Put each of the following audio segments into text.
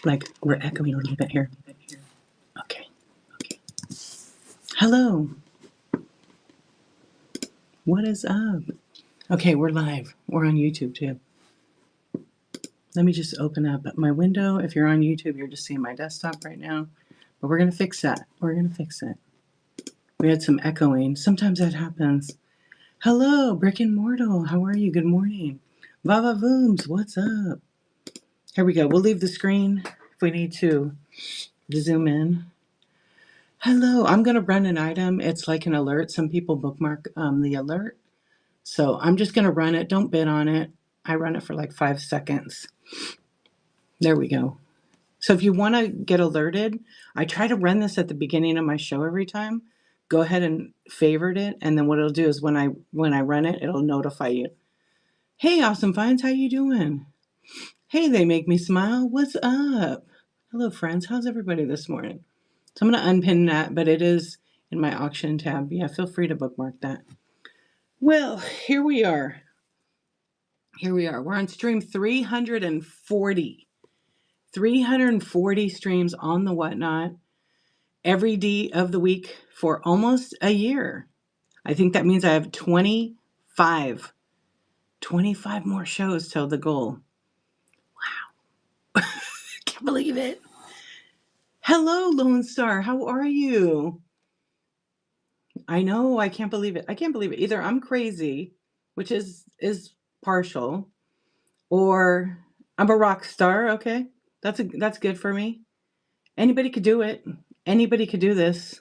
like we're echoing a little bit here. Okay. Hello. What is up? Okay, we're live. We're on YouTube too. Let me just open up my window. If you're on YouTube, you're just seeing my desktop right now. But we're going to fix that. We're going to fix it. We had some echoing. Sometimes that happens. Hello, Brick and Mortal. How are you? Good morning. Vava Vooms, what's up? Here we go. We'll leave the screen if we need to zoom in. Hello, I'm going to run an item. It's like an alert. Some people bookmark the alert. So I'm just going to run it. Don't bid on it. I run it for like 5 seconds. There we go. So if you want to get alerted, I try to run this at the beginning of my show every time. Go ahead and favorite it. And then what it'll do is when I run it, it'll notify you. Hey, Awesome Finds, how you doing? Hey, they make me smile. What's up? Hello, friends. How's everybody this morning? So I'm going to unpin that, but it is in my auction tab. Yeah, feel free to bookmark that. Well, here we are. We're on stream 340. 340 streams on the Whatnot every day of the week for almost a year. I think that means I have 25 more shows till the goal. Wow. Can't believe it. Hello, Lone Star. How are you? I know. I can't believe it. Either I'm crazy, which is partial, or I'm a rock star. Okay. That's good for me. Anybody could do it. Anybody could do this.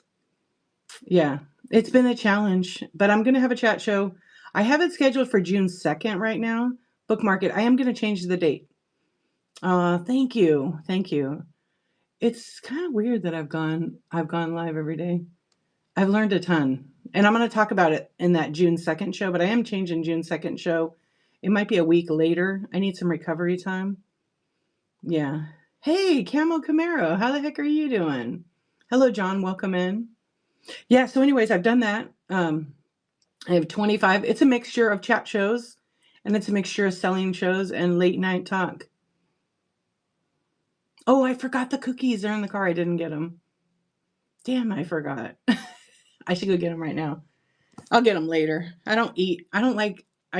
Yeah, it's been a challenge, but I'm going to have a chat show. I have it scheduled for June 2nd right now. Bookmark it. I am going to change the date. Thank you. It's kind of weird that I've gone live every day. I've learned a ton, and I'm going to talk about it in that June 2nd show, but I am changing June 2nd show. It might be a week later. I need some recovery time. Yeah. Hey, Camo Camaro, how the heck are you doing? Hello, John. Welcome in. Yeah, so anyways, I've done that. I have 25. It's a mixture of chat shows, and it's a mixture of selling shows and late night talk. Oh, I forgot the cookies. They're in the car. I didn't get them. Damn, I forgot. I should go get them right now. I'll get them later. I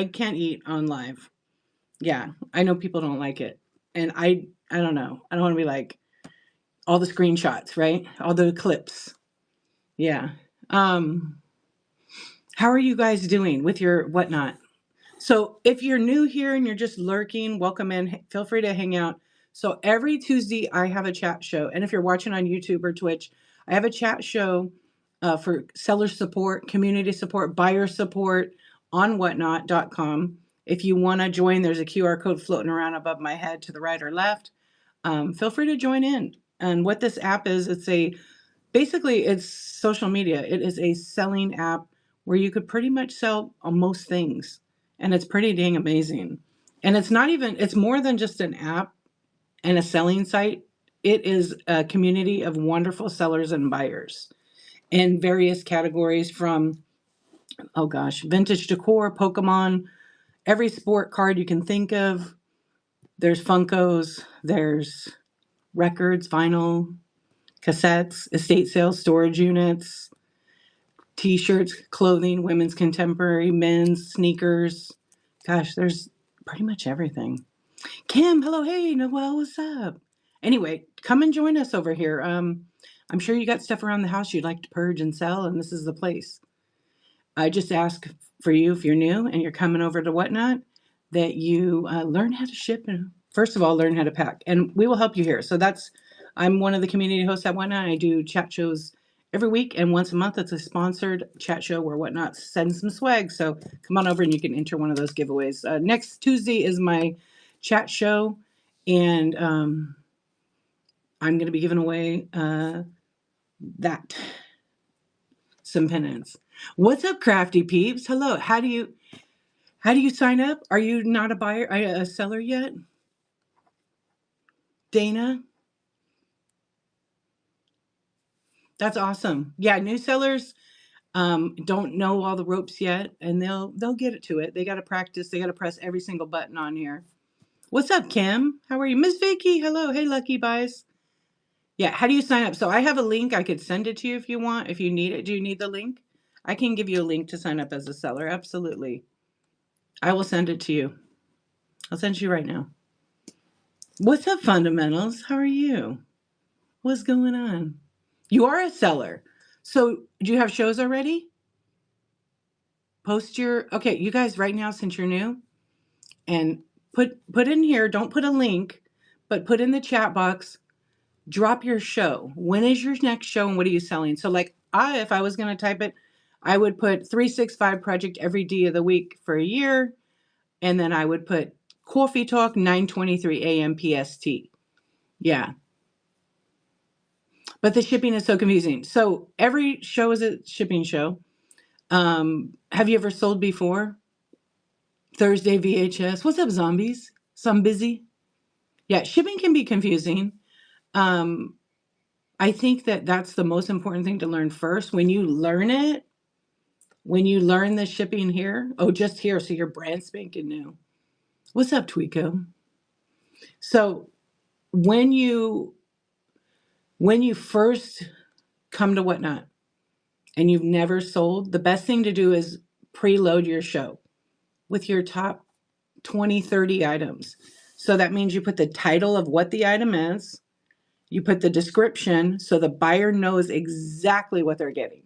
can't eat on live. Yeah, I know people don't like it. And I don't know. I don't want to be like all the screenshots, right? All the clips. Yeah. How are you guys doing with your Whatnot? So if you're new here and you're just lurking, welcome in. Feel free to hang out. So every Tuesday I have a chat show. And if you're watching on YouTube or Twitch, I have a chat show for seller support, community support, buyer support on whatnot.com. If you want to join, there's a QR code floating around above my head to the right or left. Feel free to join in. And what this app is, basically it's social media. It is a selling app where you could pretty much sell most things. And it's pretty dang amazing. And it's more than just an app and a selling site. It is a community of wonderful sellers and buyers in various categories from, vintage decor, Pokemon, every sport card you can think of. There's Funkos, there's records, vinyl, cassettes, estate sales, storage units, t-shirts, clothing, women's contemporary, men's, sneakers. Gosh, there's pretty much everything. Kim, hello, hey, Noelle, what's up? Anyway, come and join us over here. I'm sure you got stuff around the house you'd like to purge and sell, and this is the place. I just ask for you, if you're new and you're coming over to Whatnot, that you learn how to ship and first of all, learn how to pack. And we will help you here. So I'm one of the community hosts at Whatnot. I do chat shows every week, and once a month it's a sponsored chat show where Whatnot sends some swag. So come on over and you can enter one of those giveaways. Next Tuesday is my chat show, and I'm going to be giving away some pennants. What's up, crafty peeps? Hello. How do you sign up? Are you not a seller yet? Dana? That's awesome. Yeah, new sellers don't know all the ropes yet, and they'll get to it. They got to practice. They got to press every single button on here. What's up, Kim? How are you? Miss Vicky, hello. Hey, Lucky Buys. Yeah, how do you sign up? So I have a link. I could send it to you if you want, if you need it. Do you need the link? I can give you a link to sign up as a seller. Absolutely. I will send it to you. I'll send it to you right now. What's up, fundamentals? How are you? What's going on? You are a seller. So do you have shows already? Post your, okay, you guys right now, since you're new, and put in here, don't put a link, but put in the chat box, drop your show. When is your next show and what are you selling? So like if I was going to type it, I would put 365 project every day of the week for a year. And then I would put coffee talk 9:23 a.m. PST. Yeah. But the shipping is so confusing. So every show is a shipping show. Have you ever sold before? Thursday VHS. What's up, zombies? Some busy? Yeah, shipping can be confusing. Um, I think that that's the most important thing to learn first. When you learn it, when you learn the shipping here, oh, just here, so you're brand spanking new. What's up, Tweeko? So when you first come to Whatnot and you've never sold, the best thing to do is preload your show with your top 20, 30 items. So that means you put the title of what the item is, you put the description so the buyer knows exactly what they're getting,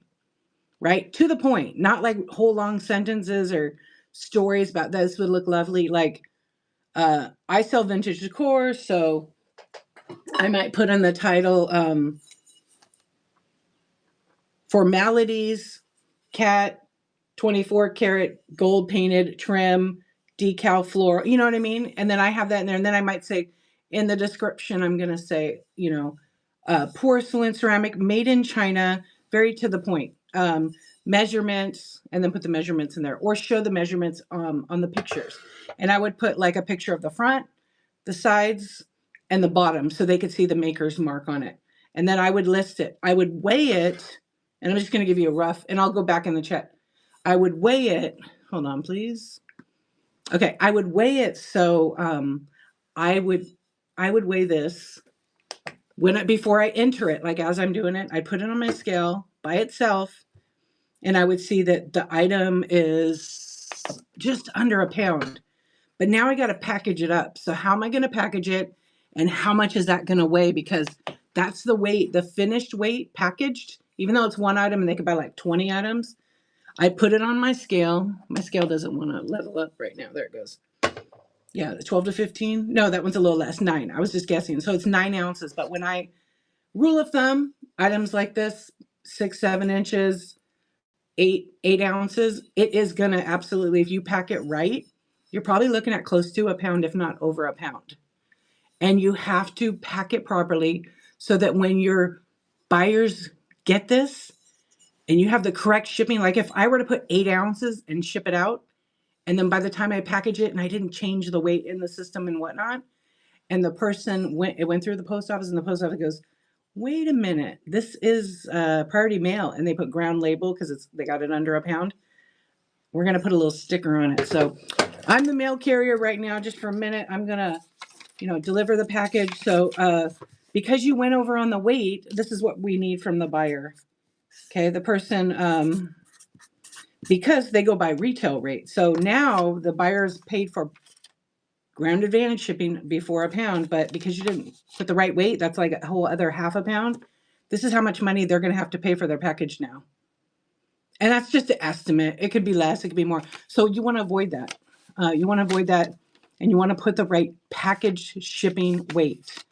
right? To the point, not like whole long sentences or stories about this would look lovely. Like, I sell vintage decor, so I might put in the title, formalities, cat, 24 karat gold painted trim, decal floor, you know what I mean? And then I have that in there. And then I might say in the description, I'm going to say, porcelain ceramic made in China, very to the point. Measurements, and then put the measurements in there or show the measurements on the pictures. And I would put like a picture of the front, the sides, and the bottom so they could see the maker's mark on it. And then I would list it. I would weigh it, and I'm just going to give you a rough, and I'll go back in the chat. I would weigh it. Hold on, please. Okay, I would weigh it so I would weigh this before I enter it. Like as I'm doing it, I put it on my scale by itself, and I would see that the item is just under a pound. But now I got to package it up. So how am I going to package it, and how much is that going to weigh? Because that's the weight, the finished weight packaged. Even though it's one item and they could buy like 20 items, I put it on my scale. My scale doesn't want to level up right now. There it goes. Yeah, 12 to 15. No, that one's a little less, 9. I was just guessing. So it's 9 ounces. But when I rule of thumb, items like this, 6, 7 inches, 8 ounces, it is going to absolutely, if you pack it right, you're probably looking at close to a pound, if not over a pound. And you have to pack it properly so that when your buyers get this and you have the correct shipping, like if I were to put 8 ounces and ship it out, and then by the time I package it and I didn't change the weight in the system and whatnot, and the person it went through the post office and the post office goes, wait a minute, this is priority mail. And they put ground label because they got it under a pound. We're going to put a little sticker on it. So I'm the mail carrier right now. Just for a minute, I'm going to, deliver the package. So because you went over on the weight, this is what we need from the buyer. Okay, the person, because they go by retail rate. So now the buyer's paid for ground advantage shipping before a pound, but because you didn't put the right weight, that's like a whole other half a pound. This is how much money they're going to have to pay for their package now. And that's just an estimate. It could be less, it could be more. So you want to avoid that. You want to avoid that, and you want to put the right package shipping weight.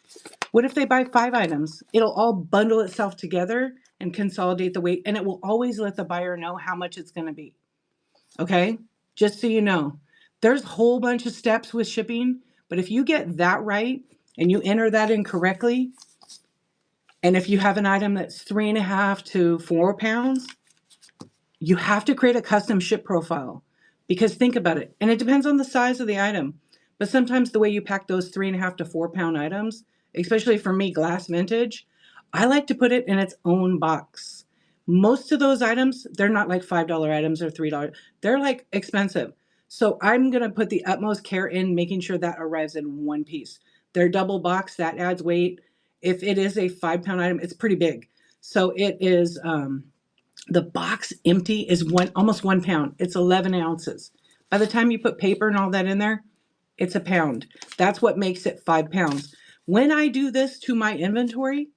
What if they buy 5 items? It'll all bundle itself together and consolidate the weight, and it will always let the buyer know how much it's going to be. Okay? Just so you know. There's a whole bunch of steps with shipping, but if you get that right and you enter that in correctly, and if you have an item that's 3.5 to 4 pounds, you have to create a custom ship profile, because think about it. And it depends on the size of the item, but sometimes the way you pack those 3.5 to 4 pound items, especially for me, glass vintage, I like to put it in its own box. Most of those items, they're not like $5 items or $3. They're like expensive. So I'm going to put the utmost care in making sure that arrives in one piece. They're double box, that adds weight. If it is a 5 pound item, it's pretty big. So it is, the box empty is almost 1 pound. It's 11 ounces. By the time you put paper and all that in there, it's a pound. That's what makes it 5 pounds. When I do this to my inventory,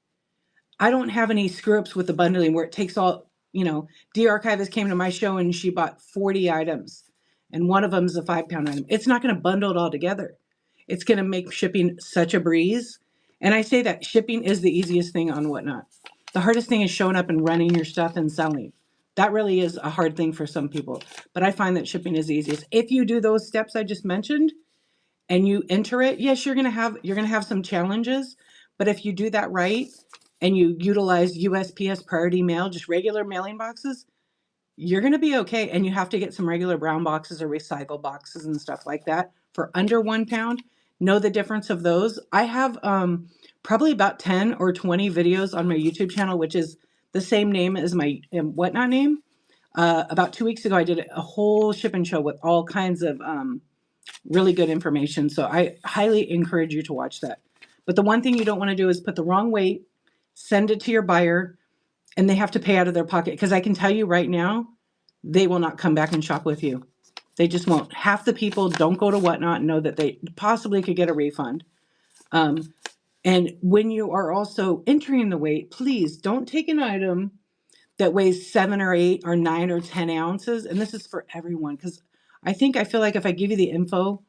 I don't have any screw ups with the bundling where it takes all, D Archivist came to my show and she bought 40 items and one of them is a 5 pound item. It's not going to bundle it all together. It's going to make shipping such a breeze. And I say that shipping is the easiest thing on Whatnot. The hardest thing is showing up and running your stuff and selling. That really is a hard thing for some people. But I find that shipping is the easiest. If you do those steps I just mentioned and you enter it, yes, you're gonna have some challenges. But if you do that right and you utilize USPS priority mail, just regular mailing boxes, you're going to be okay. And you have to get some regular brown boxes or recycle boxes and stuff like that for under 1 pound. Know the difference of those. I have probably about 10 or 20 videos on my YouTube channel, which is the same name as my Whatnot name. About 2 weeks ago, I did a whole shipping show with all kinds of really good information. So I highly encourage you to watch that. But the one thing you don't want to do is put the wrong weight, send it to your buyer, and they have to pay out of their pocket. Because I can tell you right now, they will not come back and shop with you. They just won't. Half the people don't go to Whatnot and know that they possibly could get a refund. And when you are also entering the weight, please don't take an item that weighs 7 or 8 or 9 or 10 ounces. And this is for everyone, because I feel like if I give you the info,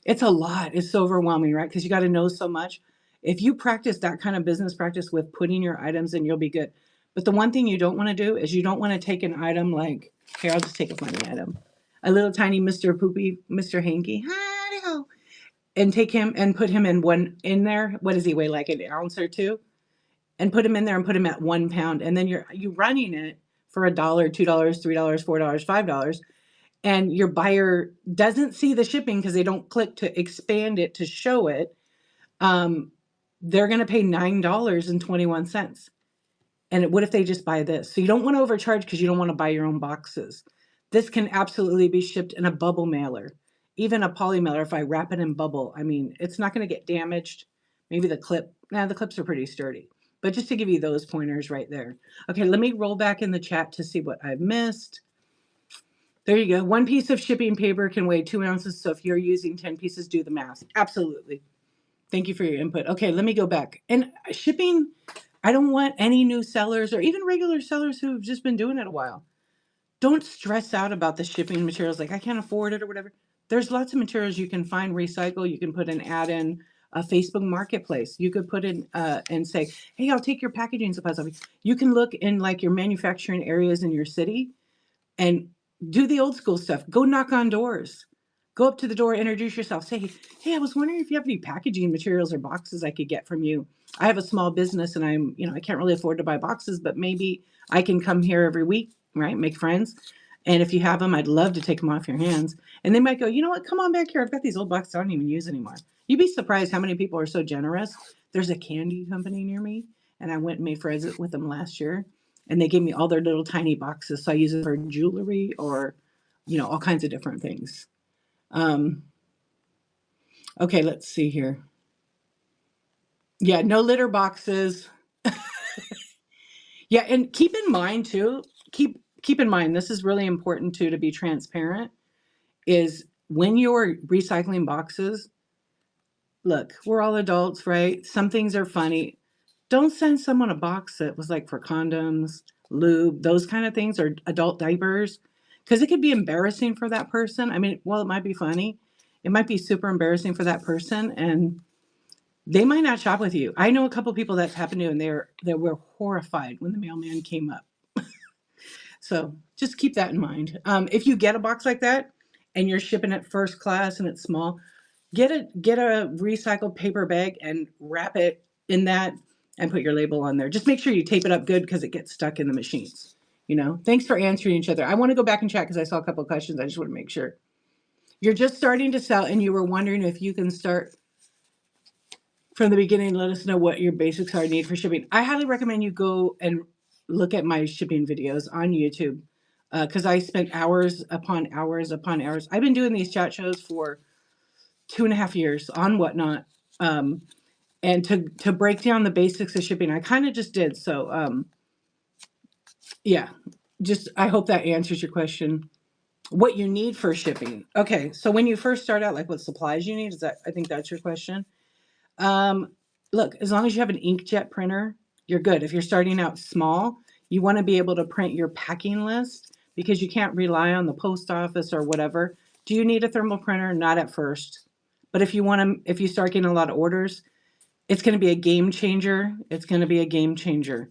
it's a lot. It's so overwhelming, right? Because you got to know so much. If you practice that kind of business practice with putting your items in, you'll be good. But the one thing you don't want to do is you don't want to take an item like, here, I'll just take a funny item. A little tiny Mr. Poopy, Mr. Hanky, and take him and put him in there. What does he weigh, like an ounce or two? And put him in there and put him at 1 pound. And then you running it for $1, $2, $3, $4, $5. And your buyer doesn't see the shipping because they don't click to expand it to show it. They're going to pay $9.21. And what if they just buy this? So you don't want to overcharge because you don't want to buy your own boxes. This can absolutely be shipped in a bubble mailer, even a poly mailer. If I wrap it in bubble, I mean, it's not going to get damaged. Maybe the clips are pretty sturdy. But just to give you those pointers right there. Okay, let me roll back in the chat to see what I've missed. There you go. One piece of shipping paper can weigh 2 ounces. So if you're using 10 pieces, do the math. Absolutely. Thank you for your input. Okay, let me go back. And shipping, I don't want any new sellers or even regular sellers who have just been doing it a while. Don't stress out about the shipping materials like I can't afford it or whatever. There's lots of materials you can find, recycle. You can put an ad in a Facebook marketplace. You could put in and say, hey, I'll take your packaging supplies off. You can look in like your manufacturing areas in your city and do the old school stuff. Go knock on doors. Go up to the door, introduce yourself. Say, hey, I was wondering if you have any packaging materials or boxes I could get from you. I have a small business and I can't really afford to buy boxes, but maybe I can come here every week, right? Make friends. And if you have them, I'd love to take them off your hands. And they might go, you know what? Come on back here. I've got these old boxes I don't even use anymore. You'd be surprised how many people are so generous. There's a candy company near me, and I went and made friends with them last year. And they gave me all their little tiny boxes. So I use it for jewelry or, all kinds of different things. Okay, let's see here. Yeah, no litter boxes. Yeah, and keep in mind too, keep in mind, this is really important too, to be transparent, is when you're recycling boxes, look, we're all adults, right? Some things are funny. Don't send someone a box that was like for condoms, lube, those kind of things, or adult diapers, because it could be embarrassing for that person. I mean, well, it might be funny. It might be super embarrassing for that person, and they might not shop with you. I know a couple people that's happened to, and they were horrified when the mailman came up. So just keep that in mind. If you get a box like that and you're shipping it first class and it's small, get a recycled paper bag and wrap it in that and put your label on there. Just make sure you tape it up good because it gets stuck in the machines. Thanks for answering each other. I want to go back and chat because I saw a couple of questions. I just want to make sure. You're just starting to sell and you were wondering if you can start from the beginning. Let us know what your basics are need for shipping. I highly recommend you go and look at my shipping videos on YouTube. because I spent hours upon hours upon hours. I've been doing these chat shows for 2.5 years on Whatnot. Um, and to break down the basics of shipping, I kind of just did. So yeah, just I hope that answers your question. What you need for shipping. Okay, so when you first start out, like what supplies you need, is that I think that's your question. Um, Look, as long as you have an inkjet printer, you're good. If you're starting out small, you want to be able to print your packing list because you can't rely on the post office or whatever. Do you need a thermal printer? Not at first. But if you want to, if you start getting a lot of orders, it's going to be a game changer. It's going to be a game changer.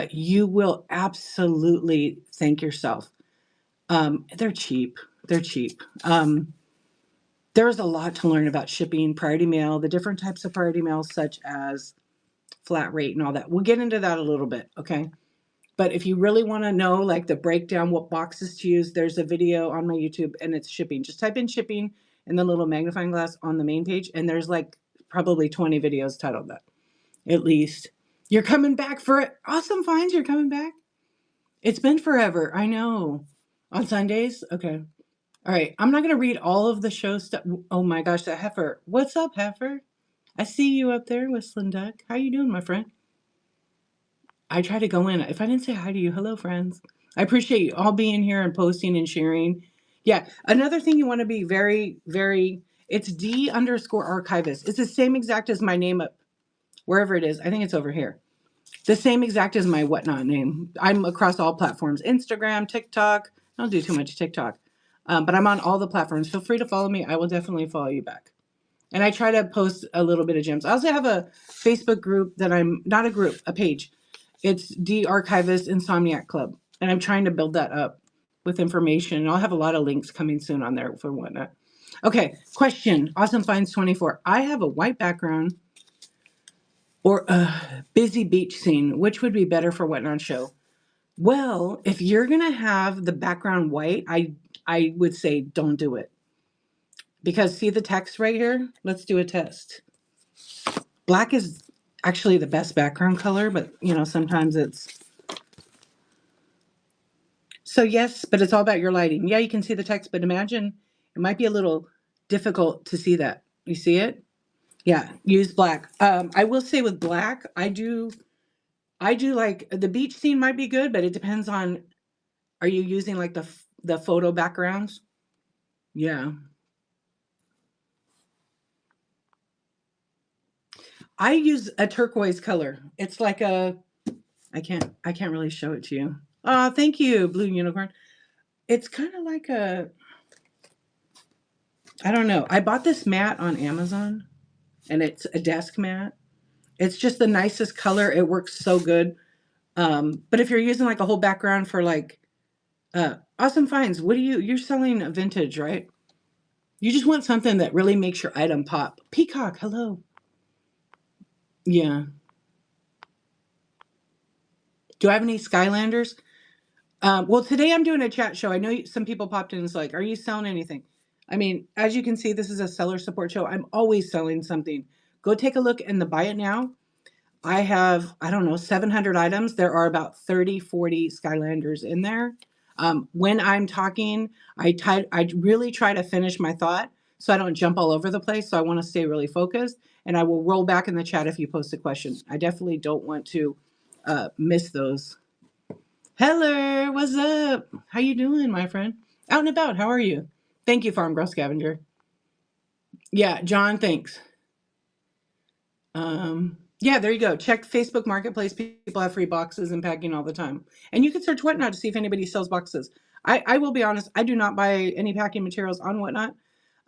You will absolutely thank yourself. They're cheap. They're cheap. There's a lot to learn about shipping, priority mail, the different types of priority mail, such as flat rate and all that. We'll get into that a little bit, okay? But if you really want to know, like the breakdown, what boxes to use, there's a video on my YouTube and it's shipping. Just type in shipping in the little magnifying glass on the main page, and there's like probably 20 videos titled that, at least. You're coming back for it. Awesome finds. You're coming back. It's been forever. I know. On Sundays? Okay. All right. I'm not going to read all of the show stuff. Oh my gosh, that heifer. What's up, heifer? I see you up there, whistling duck. How you doing, my friend? I try to go in. If I didn't say hi to you, hello, friends. I appreciate you all being here and posting and sharing. Yeah. Another thing you want to be very, very, it's D_archivist. It's the same exact as my name up wherever it is. I think it's over here. The same exact as my Whatnot name. I'm across all platforms, Instagram, TikTok. I don't do too much TikTok, but I'm on all the platforms. Feel free to follow me. I will definitely follow you back. And I try to post a little bit of gems. I also have a Facebook group that I'm not a group, a page. It's DEE Archivist Insomniac Club. And I'm trying to build that up with information. And I'll have a lot of links coming soon on there for Whatnot. Okay, question. Awesome Finds 24. I have a white background or a busy beach scene. Which would be better for Whatnot show? Well, if you're going to have the background white, I would say don't do it. Because see the text right here? Let's do a test. Black is actually the best background color, but you know, sometimes it's. So yes, but it's all about your lighting. Yeah, you can see the text, but imagine it might be a little difficult to see that. You see it? Yeah, use black. I will say with black, I do like the beach scene might be good, but it depends on, are you using like the photo backgrounds? Yeah. I use a turquoise color. It's like a, I can't really show it to you. Oh, thank you, Blue Unicorn. It's kind of like a, I don't know. I bought this mat on Amazon and it's a desk mat. It's just the nicest color. It works so good. But if you're using like a whole background for like awesome finds, you're selling vintage, right? You just want something that really makes your item pop. Peacock, hello. Yeah. Do I have any Skylanders? Well, today I'm doing a chat show. I know some people popped in and it's like, are you selling anything? I mean, as you can see, this is a seller support show. I'm always selling something. Go take a look in the buy it now. I have, I don't know, 700 items. There are about 30, 40 Skylanders in there. When I'm talking, I really try to finish my thought so I don't jump all over the place. So I want to stay really focused, and I will roll back in the chat if you post a question. I definitely don't want to miss those. Hello, what's up? How you doing, my friend? Out and about, how are you? Thank you, Farm Girl Scavenger. Yeah, John, thanks. Yeah, there you go. Check Facebook Marketplace. People have free boxes and packing all the time. And you can search Whatnot to see if anybody sells boxes. I will be honest, I do not buy any packing materials on Whatnot.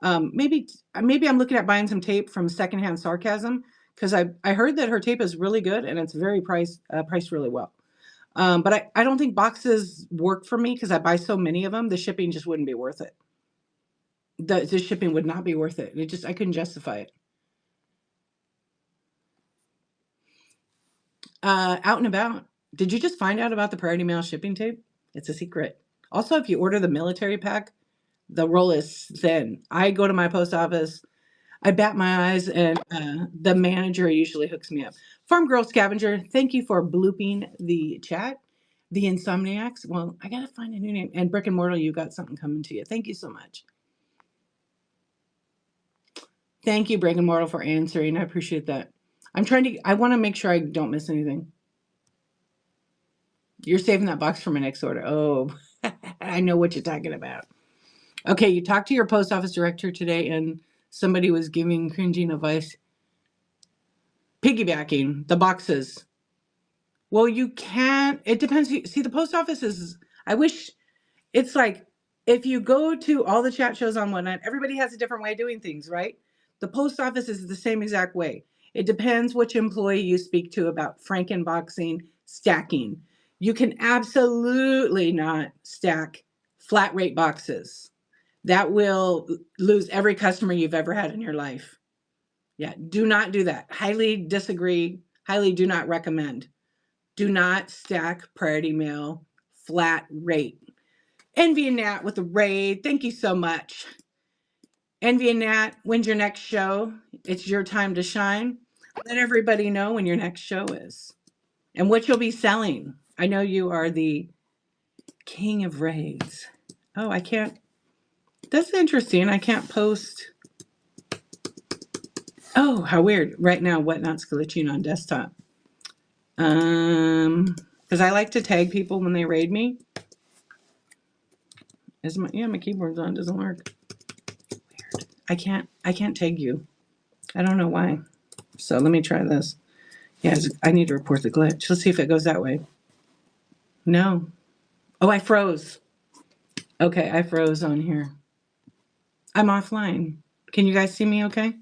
Maybe I'm looking at buying some tape from Secondhand Sarcasm because I heard that her tape is really good and it's very priced really well. But I don't think boxes work for me because I buy so many of them. The shipping just wouldn't be worth it. The shipping would not be worth it. I couldn't justify it. Out and about. Did you just find out about the priority mail shipping tape? It's a secret. Also, if you order the military pack, the roll is thin. I go to my post office, I bat my eyes, and the manager usually hooks me up. Farm Girl Scavenger, thank you for blooping the chat. The Insomniacs? Well, I gotta find a new name. And Brick and Mortal, you got something coming to you. Thank you so much. Thank you, Brick and Mortal, for answering. I appreciate that. I want to make sure I don't miss anything. You're saving that box for my next order. Oh, I know what you're talking about. Okay, you talked to your post office director today and somebody was giving cringing advice. Piggybacking the boxes. Well, you can't. It depends. See, the post office is, I wish it's like if you go to all the chat shows on whatnot, everybody has a different way of doing things, right? The post office is the same exact way. It depends which employee you speak to about frankenboxing, stacking. You can absolutely not stack flat rate boxes. That will lose every customer you've ever had in your life. Yeah, do not do that. Highly disagree. Highly do not recommend. Do not stack priority mail flat rate. Envy and Nat with the raid. Thank you so much. Envy and Nat, when's your next show? It's your time to shine. Let everybody know when your next show is and what you'll be selling. I know you are the king of raids. Oh, I can't. That's interesting. I can't post. Oh, how weird. Right now, Whatnot's glitching on desktop. Because I like to tag people when they raid me. My keyboard's on, doesn't work. Weird. I can't tag you. I don't know why. So let me try this. Yes, I need to report the glitch. Let's see if it goes that way. No. Oh, I froze. Okay, I froze on here. I'm offline. Can you guys see me okay?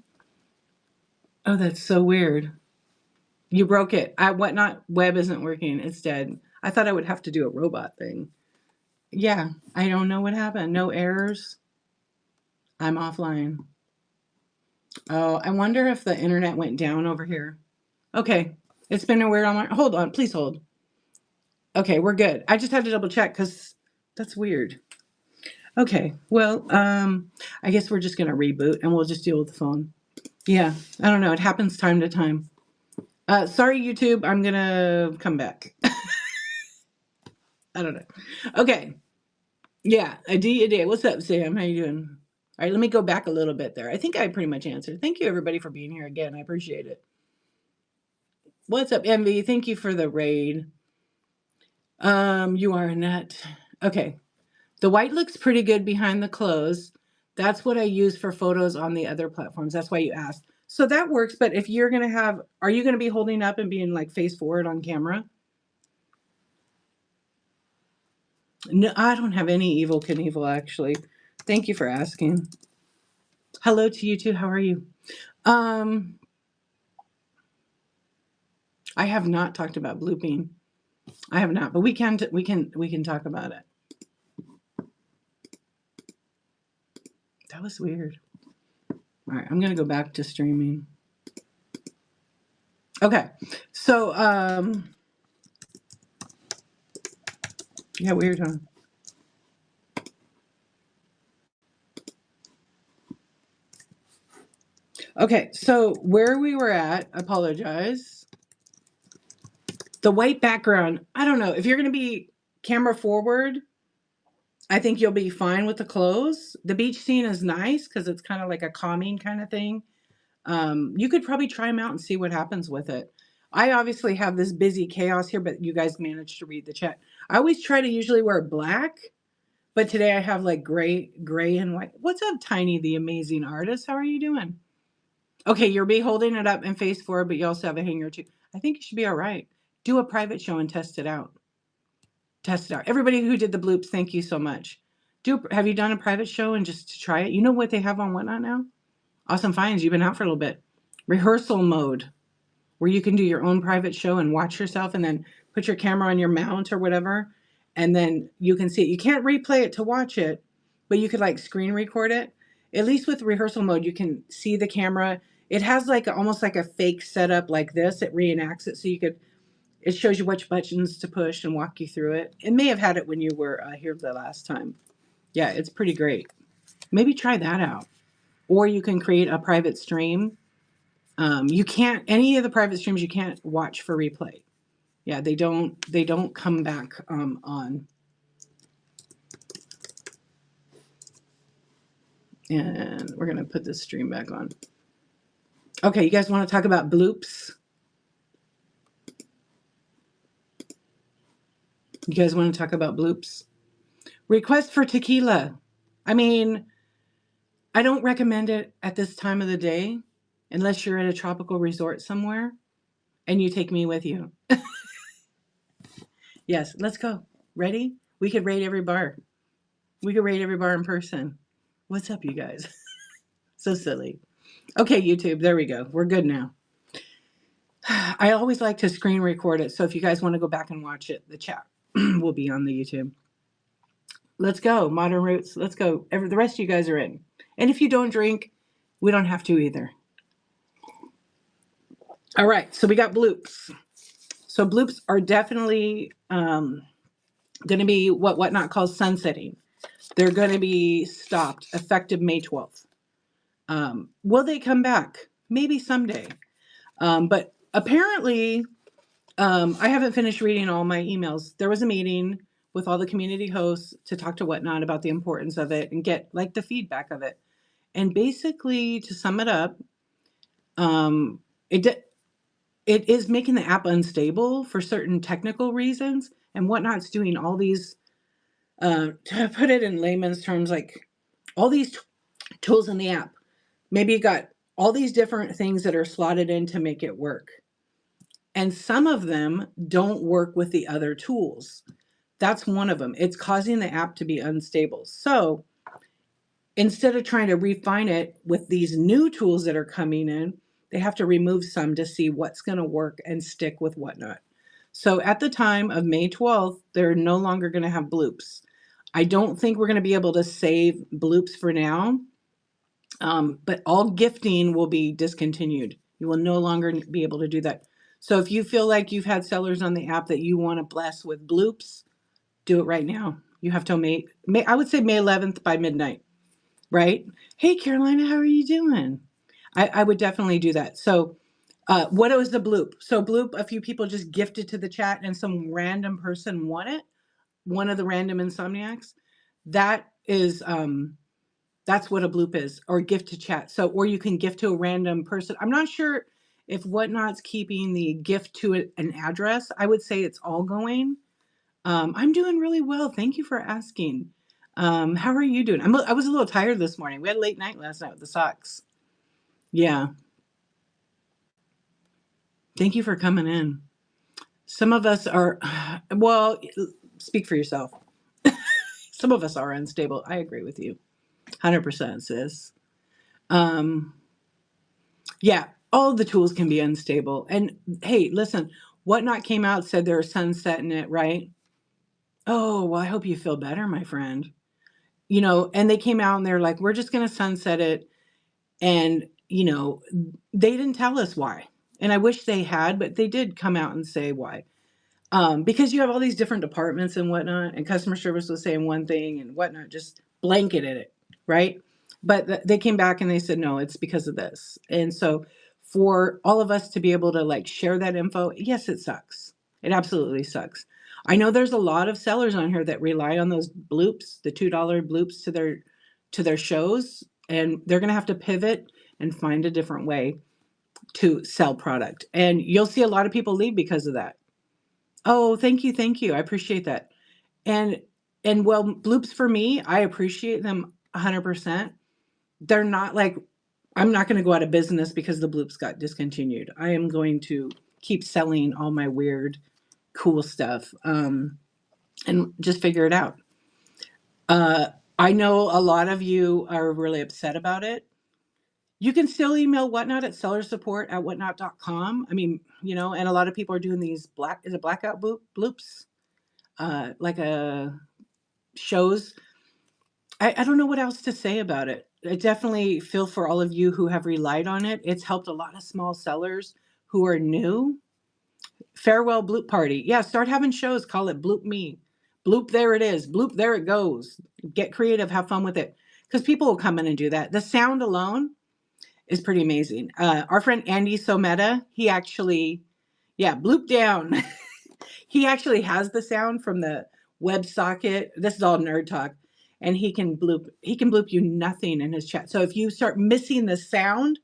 Oh, that's so weird. You broke it. Whatnot web isn't working. It's dead. I thought I would have to do a robot thing. Yeah, I don't know what happened. No errors. I'm offline. Oh, I wonder if the internet went down over here. Okay, it's been a weird online. Hold on, please hold. Okay, we're good. I just had to double check because that's weird. Okay, well, I guess we're just gonna reboot and we'll just deal with the phone. Yeah, I don't know. It happens time to time. Sorry, YouTube. I'm gonna come back. I don't know. Okay. Yeah, a day. What's up, Sam? How you doing? All right, let me go back a little bit there. I think I pretty much answered. Thank you, everybody, for being here again. I appreciate it. What's up, Envy? Thank you for the raid. You are a nut. Okay. The white looks pretty good behind the clothes. That's what I use for photos on the other platforms. That's why you asked. So that works, but if you're going to have, are you going to be holding up and being like face forward on camera? No, I don't have any Evil Knievel, actually. Thank you for asking. Hello to you too. How are you? I have not talked about blooping. I have not, but we can talk about it. That was weird. All right, I'm going to go back to streaming. Okay. So yeah, weird, huh? Okay, so where we were at, apologize. The white background, I don't know. If you're going to be camera forward, I think you'll be fine with the clothes. The beach scene is nice because it's kind of like a calming kind of thing. You could probably try them out and see what happens with it. I obviously have this busy chaos here, but you guys managed to read the chat. I always try to usually wear black, but today I have like gray and white. What's up, Tiny, the amazing artist? How are you doing? Okay, you'll be holding it up and face forward, but you also have a hanger too. I think you should be all right. Do a private show and test it out. Test it out. Everybody who did the bloops, thank you so much. Have you done a private show and just to try it? You know what they have on Whatnot now? Awesome Finds. You've been out for a little bit. Rehearsal mode, where you can do your own private show and watch yourself and then put your camera on your mount or whatever, and then you can see it. You can't replay it to watch it, but you could like screen record it. At least with rehearsal mode, you can see the camera. It has like almost like a fake setup like this. It reenacts it, so it shows you which buttons to push and walk you through it. It may have had it when you were here the last time. Yeah, it's pretty great. Maybe try that out. Or you can create a private stream. You can't, any of the private streams you can't watch for replay. Yeah, they don't come back on. And we're gonna put this stream back on. Okay, you guys want to talk about bloops? You guys want to talk about bloops? Request for tequila. I mean, I don't recommend it at this time of the day unless you're at a tropical resort somewhere and you take me with you. Yes, let's go. Ready? We could raid every bar. We could raid every bar in person. What's up, you guys? So silly. Okay, YouTube, there we go. We're good now. I always like to screen record it, so if you guys want to go back and watch it, the chat will be on the YouTube. Let's go, Modern Roots. Let's go. The rest of you guys are in. And if you don't drink, we don't have to either. All right, so we got bloops. So bloops are definitely going to be what Whatnot calls sunsetting. They're going to be stopped effective May 12th. Will they come back? Maybe someday. But apparently, I haven't finished reading all my emails. There was a meeting with all the community hosts to talk to Whatnot about the importance of it and get like the feedback of it. And basically, to sum it up, it is making the app unstable for certain technical reasons, and Whatnot's doing all these, to put it in layman's terms, like all these tools in the app. Maybe you got all these different things that are slotted in to make it work. And some of them don't work with the other tools. That's one of them. It's causing the app to be unstable. So instead of trying to refine it with these new tools that are coming in, they have to remove some to see what's going to work and stick with Whatnot. So at the time of May 12th, they're no longer going to have bloops. I don't think we're going to be able to save bloops for now, but all gifting will be discontinued. You will no longer be able to do that. So if you feel like you've had sellers on the app that you want to bless with bloops, do it right now. You have till May, I would say May 11th by midnight, right? Hey, Carolina, how are you doing? I would definitely do that. So what was the bloop? So bloop, a few people just gifted to the chat and some random person won it. One of the random Insomniacs. That is, that's what a bloop is, or gift to chat. So, or you can gift to a random person. I'm not sure if Whatnot's keeping the gift to an address. I would say it's all going. I'm doing really well. Thank you for asking. How are you doing? I was a little tired this morning. We had a late night last night with the socks. Yeah. Thank you for coming in. Some of us are, well, speak for yourself. Some of us are unstable. I agree with you. 100%, sis. Yeah, all the tools can be unstable. And hey, listen, Whatnot came out, said they're sunsetting it, right? Oh, well, I hope you feel better, my friend. You know, and they came out and they're like, we're just going to sunset it. And, you know, they didn't tell us why. And I wish they had, but they did come out and say why. Because you have all these different departments and whatnot, and customer service was saying one thing and Whatnot just blanketed it, right? But they came back and they said, no, it's because of this. And so for all of us to be able to like share that info, yes, it sucks. It absolutely sucks. I know there's a lot of sellers on here that rely on those bloops, the $2 bloops to their shows, and they're going to have to pivot and find a different way to sell product. And you'll see a lot of people leave because of that. Oh, thank you, thank you. I appreciate that. And well, bloops for me, I appreciate them 100%. They're not like, I'm not going to go out of business because the bloops got discontinued. I am going to keep selling all my weird, cool stuff, and just figure it out. I know a lot of you are really upset about it. You can still email Whatnot at sellersupport@whatnot.com. I mean, you know, and a lot of people are doing these blackout bloops, like shows. I don't know what else to say about it. I definitely feel for all of you who have relied on it. It's helped a lot of small sellers who are new. Farewell bloop party. Yeah, start having shows. Call it Bloop Me. Bloop, there it is. Bloop, there it goes. Get creative. Have fun with it. Because people will come in and do that. The sound alone is pretty amazing. Our friend Andy Someta, he actually, yeah, bloop down. He actually has the sound from the WebSocket. This is all nerd talk. And he can bloop you nothing in his chat. So if you start missing the sound,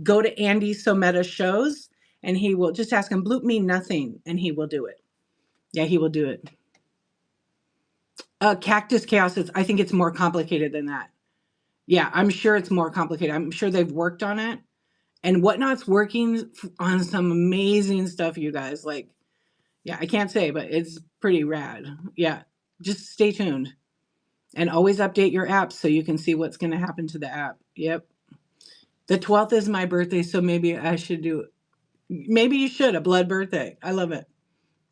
go to Andy Someta shows and he will just ask him, bloop me nothing, and he will do it. Yeah, he will do it. Cactus Chaos I think it's more complicated than that. Yeah, I'm sure it's more complicated. I'm sure they've worked on it. And Whatnot's working on some amazing stuff, you guys. Like, yeah, I can't say, but it's pretty rad. Yeah, just stay tuned. And always update your apps so you can see what's going to happen to the app. Yep. The 12th is my birthday, so maybe I should do it. Maybe you should, a blood birthday. I love it.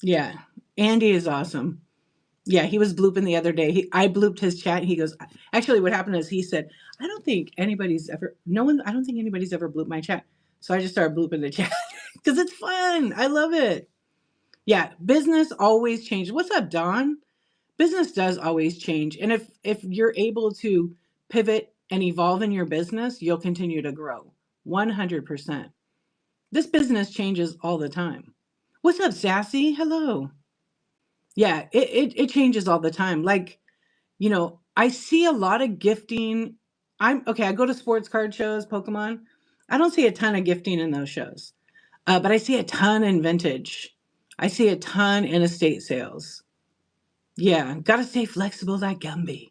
Yeah. Andy is awesome. Yeah, he was blooping the other day. I blooped his chat. He goes, actually, what happened is he said, I don't think anybody's ever blooped my chat. So I just started blooping the chat because it's fun. I love it. Yeah, business always changes. What's up, Don? Business does always change. And if you're able to pivot and evolve in your business, you'll continue to grow 100%. This business changes all the time. What's up, Sassy? Hello. Yeah, it changes all the time. Like, I see a lot of gifting. I go to sports card shows, Pokemon. I don't see a ton of gifting in those shows. But I see a ton in vintage. I see a ton in estate sales. Yeah, gotta stay flexible like Gumby.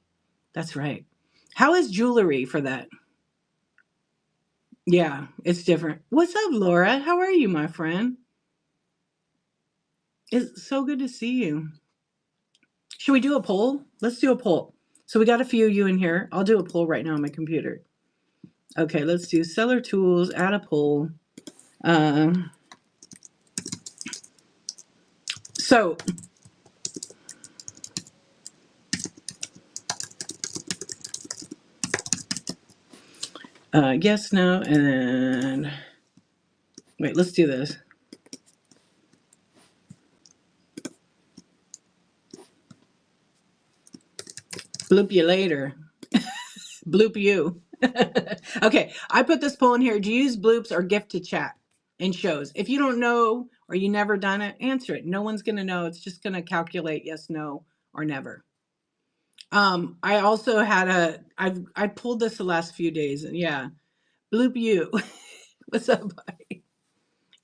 That's right. How is jewelry for that? Yeah, it's different. What's up, Laura? How are you, my friend? It's so good to see you. Should we do a poll? Let's do a poll. So we got a few of you in here. I'll do a poll right now on my computer. Okay, let's do seller tools, add a poll. So yes, no, and wait, let's do this. Bloop you later. Bloop you. Okay, I put this poll in here. Do you use bloops or gift to chat in shows? If you don't know or you never done it, answer it. No one's going to know. It's just going to calculate yes, no, or never. I also had I pulled this the last few days, and yeah, bloop you. What's up, buddy?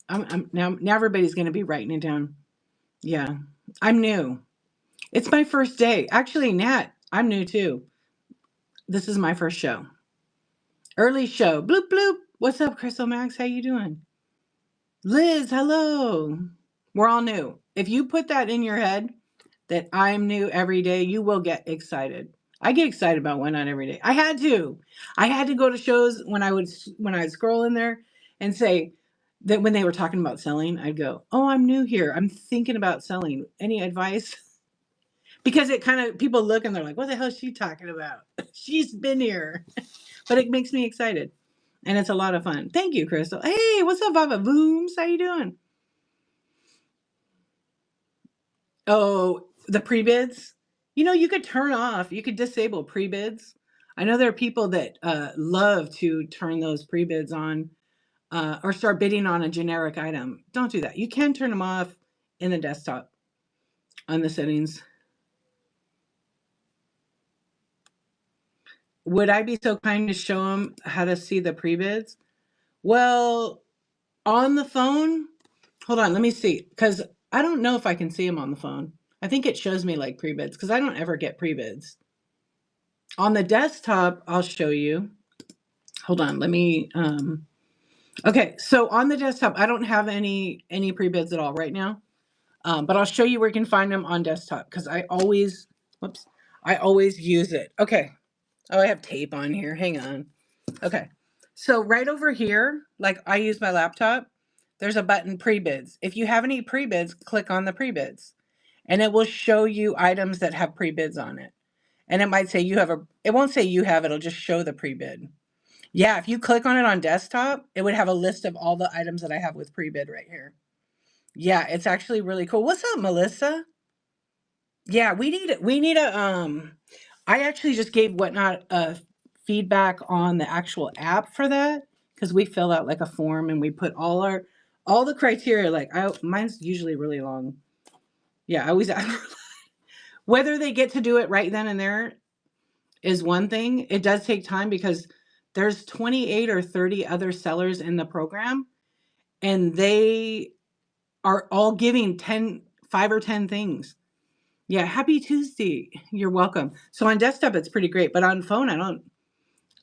I'm now everybody's going to be writing it down. Yeah, I'm new. It's my first day. Actually, Nat, I'm new too. This is my first show. Early show. Bloop bloop. What's up, Crystal Max? How you doing? Liz, hello. We're all new. If you put that in your head that I'm new every day, you will get excited. I get excited about Whatnot every day. I had to. I had to go to shows when I would scroll in there and say that when they were talking about selling, I'd go, "Oh, I'm new here. I'm thinking about selling. Any advice?" Because it kind of people look and they're like, "What the hell is she talking about?" She's been here. But it makes me excited. And it's a lot of fun. Thank you, Crystal. Hey, what's up, Baba Booms? How you doing? Oh, the pre-bids? You could turn off, you could disable pre-bids. I know there are people that love to turn those pre-bids on or start bidding on a generic item. Don't do that. You can turn them off in the desktop on the settings. Would I be so kind to show them how to see the pre-bids? Well, on the phone, hold on, let me see, because I don't know if I can see them on the phone. I think it shows me like pre-bids because I don't ever get pre-bids. On the desktop, I'll show you. Hold on, let me, okay, so on the desktop, I don't have any pre-bids at all right now, but I'll show you where you can find them on desktop because I always use it. Okay, oh, I have tape on here, hang on. Okay, so right over here, like I use my laptop, there's a button pre-bids. If you have any pre-bids, click on the pre-bids and it will show you items that have pre-bids on it. And it might say it won't say you have, it'll just show the pre-bid. Yeah, if you click on it on desktop, it would have a list of all the items that I have with pre-bid right here. Yeah, it's actually really cool. What's up, Melissa? Yeah, we need I actually just gave Whatnot feedback on the actual app for that because we fill out like a form and we put all the criteria, like mine's usually really long. Yeah, I always ask for whether they get to do it right then and there is one thing. It does take time because there's 28 or 30 other sellers in the program, and they are all giving 5 or 10 things. Yeah, happy Tuesday. You're welcome. So on desktop, it's pretty great, but on phone, I don't.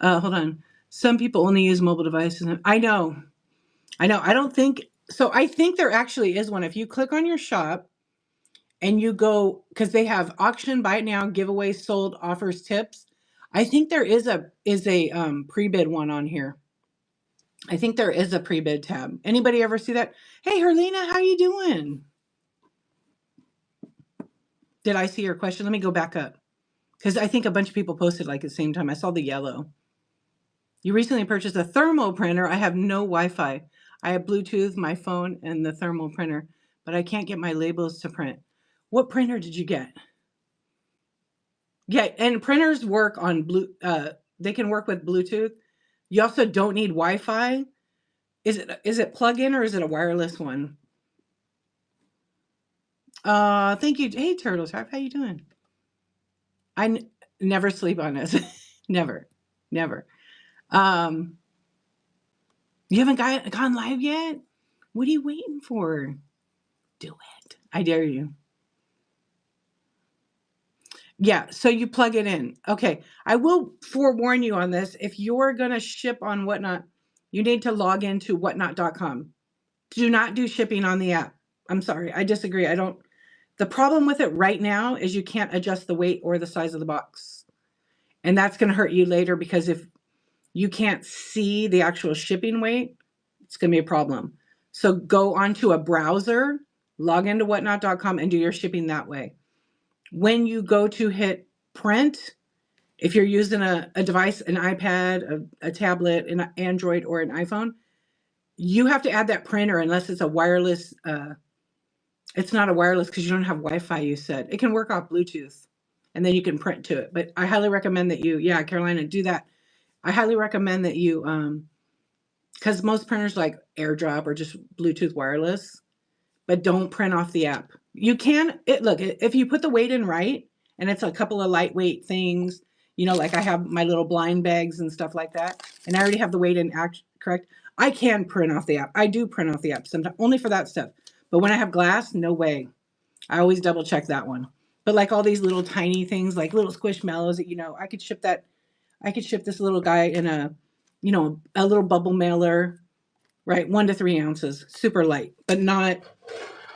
Hold on. Some people only use mobile devices. I know. I know. I don't think so. I think there actually is one. If you click on your shop and you go, because they have auction, buy it now, giveaway, sold, offers, tips. I think there is a pre-bid one on here. I think there is a pre-bid tab. Anybody ever see that? Hey, Herlina, how you doing? Did I see your question? Let me go back up. Because I think a bunch of people posted like at the same time. I saw the yellow. You recently purchased a thermal printer. I have no Wi-Fi. I have Bluetooth, my phone, and the thermal printer, but I can't get my labels to print. What printer did you get? Yeah, and printers work on they can work with Bluetooth. You also don't need Wi-Fi. Is it plug-in or is it a wireless one? Thank you. Hey, Turtles, how you doing? Never sleep on this. Never. Never. Um, you haven't gone live yet? What are you waiting for? Do it. I dare you. Yeah, so you plug it in. Okay. I will forewarn you on this. If you're going to ship on Whatnot, you need to log into whatnot.com. Do not do shipping on the app. I'm sorry. I disagree. The problem with it right now is you can't adjust the weight or the size of the box. And that's going to hurt you later because if you can't see the actual shipping weight, it's going to be a problem. So go onto a browser, log into whatnot.com and do your shipping that way. When you go to hit print, if you're using a device, an iPad, a tablet, an Android, or an iPhone, you have to add that printer unless it's a wireless. It's not a wireless because you don't have Wi-Fi, you said. It can work off Bluetooth, and then you can print to it. But I highly recommend that yeah, Carolina, do that. I highly recommend that you, because most printers like AirDrop or just Bluetooth wireless, but don't print off the app. You can, look, if you put the weight in right, and it's a couple of lightweight things, like I have my little blind bags and stuff like that, and I already have the weight in correct, I can print off the app. I do print off the app sometimes, only for that stuff. But when I have glass, no way. I always double check that one. But like all these little tiny things, like little squishmallows that, I could ship that. I could ship this little guy in a little bubble mailer, right? 1 to 3 ounces, super light, but not,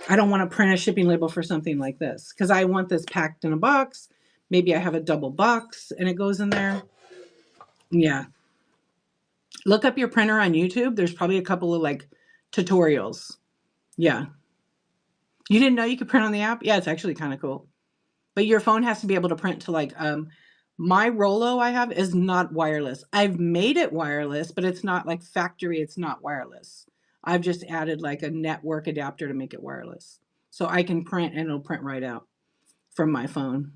I don't want to print a shipping label for something like this because I want this packed in a box. Maybe I have a double box and it goes in there. Yeah. Look up your printer on YouTube. There's probably a couple of like tutorials. Yeah. You didn't know you could print on the app? Yeah, it's actually kind of cool. But your phone has to be able to print to like, my Rollo I have is not wireless. I've made it wireless, but it's not like factory. It's not wireless. I've just added like a network adapter to make it wireless. So I can print and it'll print right out from my phone.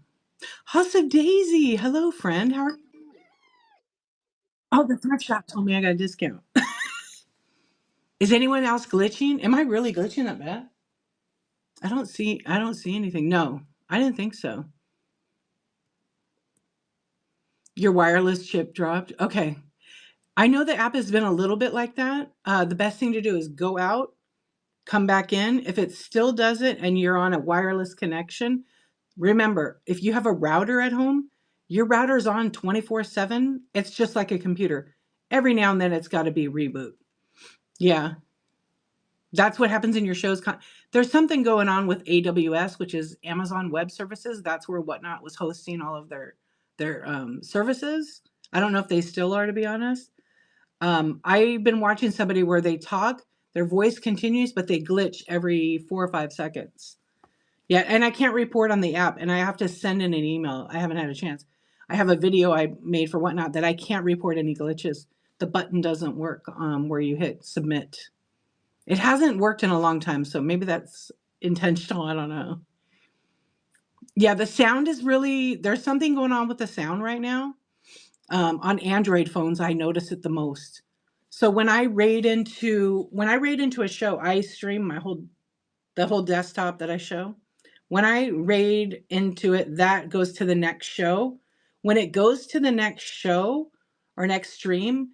House of Daisy. Hello, friend. How are you? Oh, the thrift shop told me I got a discount. Is anyone else glitching? Am I really glitching that bad? I don't see anything. No, I didn't think so. Your wireless chip dropped. Okay. I know the app has been a little bit like that. The best thing to do is go out, come back in. If it still does it and you're on a wireless connection, remember, if you have a router at home, your router's on 24/7. It's just like a computer. Every now and then it's got to be reboot. Yeah. That's what happens in your shows. There's something going on with AWS, which is Amazon Web Services. That's where Whatnot was hosting all of their services. I don't know if they still are, to be honest. I've been watching somebody where they talk, their voice continues, but they glitch every 4 or 5 seconds. Yeah, and I can't report on the app, and I have to send in an email. I haven't had a chance. I have a video I made for Whatnot that I can't report any glitches. The button doesn't work where you hit submit. It hasn't worked in a long time, so maybe that's intentional. I don't know. Yeah, the sound is there's something going on with the sound right now. On Android phones, I notice it the most. So when I raid into a show, I stream the whole desktop that I show. When I raid into it, that goes to the next show. When it goes to the next show or next stream,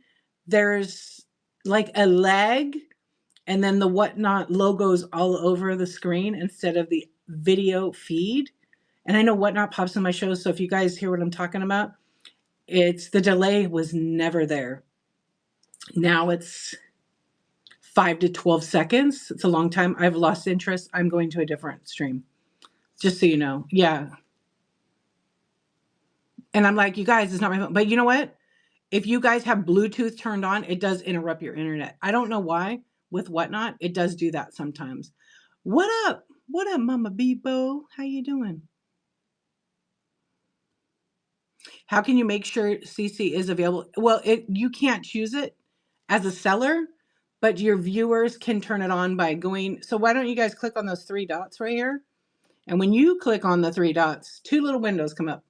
there's like a lag, and then the whatnot logos all over the screen instead of the video feed. And I know whatnot pops in my shows, so if you guys hear what I'm talking about, it's the delay was never there. Now it's 5 to 12 seconds. It's a long time. I've lost interest. I'm going to a different stream. Just so you know. Yeah. And I'm like, you guys, it's not my phone. But you know what? If you guys have Bluetooth turned on, it does interrupt your internet. I don't know why with whatnot. It does do that sometimes. What up? What up, Mama Bebo? How you doing? How can you make sure CC is available? Well, you can't choose it as a seller, but your viewers can turn it on by going. So why don't you guys click on those 3 dots right here? And when you click on the 3 dots, 2 little windows come up.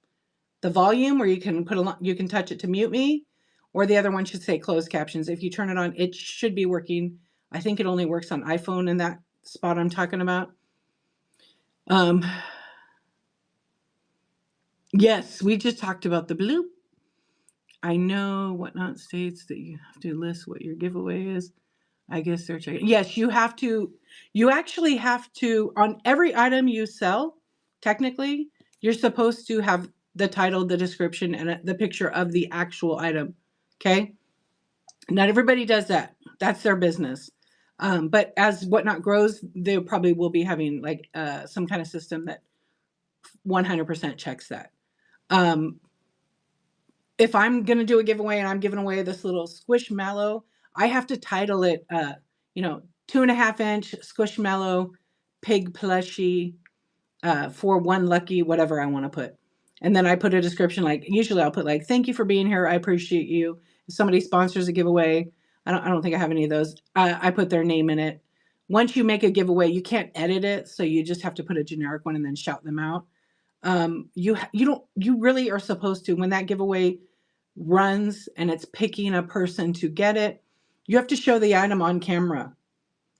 The volume, where you can you can touch it to mute me, or the other one should say closed captions. If you turn it on, it should be working. I think it only works on iPhone in that spot I'm talking about. Yes, we just talked about the bloop. I know whatnot states that you have to list what your giveaway is. I guess they're checking. Yes, you have to. You actually have to, on every item you sell, technically, you're supposed to have the title, the description, and the picture of the actual item. Okay? Not everybody does that. That's their business. But as whatnot grows, they probably will be having like some kind of system that 100% checks that. If I'm going to do a giveaway and I'm giving away this little Squishmallow, I have to title it, 2.5-inch Squishmallow pig plushie for one lucky, whatever I want to put. And then I put a description, like usually I'll put like, thank you for being here. I appreciate you. If somebody sponsors a giveaway, I don't think I have any of those. I put their name in it. Once you make a giveaway, you can't edit it. So you just have to put a generic one and then shout them out. You really are supposed to, when that giveaway runs and it's picking a person to get it, you have to show the item on camera.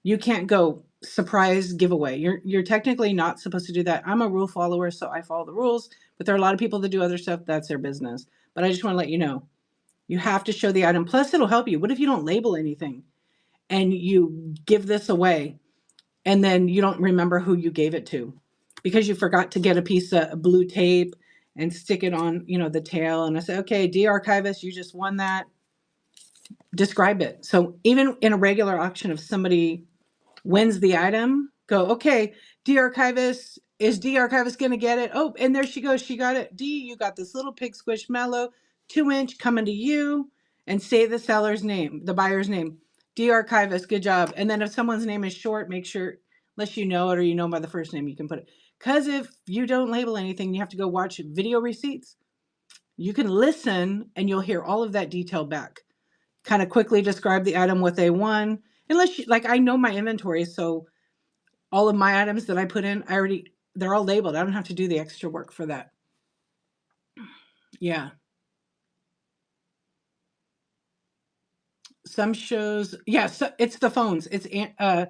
You can't go surprise giveaway. You're technically not supposed to do that. I'm a rule follower, so I follow the rules, but there are a lot of people that do other stuff. That's their business. But I just want to let you know, you have to show the item. Plus, it'll help you. What if you don't label anything and you give this away and then you don't remember who you gave it to because you forgot to get a piece of blue tape and stick it on, the tail. And I say, okay, de-archivist, you just won that. Describe it. So even in a regular auction, if somebody wins the item, go, okay, de-archivist, is de-archivist going to get it? Oh, and there she goes. She got it. D, you got this little pig Squishmallow, 2-inch coming to you, and say the seller's name, the buyer's name. De-archivist, good job. And then if someone's name is short, make sure, unless you know it or you know by the first name, you can put it. Because if you don't label anything, you have to go watch video receipts. You can listen and you'll hear all of that detail back. Kind of quickly describe the item, what they won. Unless I know my inventory, so all of my items that I put in, they're all labeled. I don't have to do the extra work for that. Yeah. Some shows, yeah, so it's the phones. I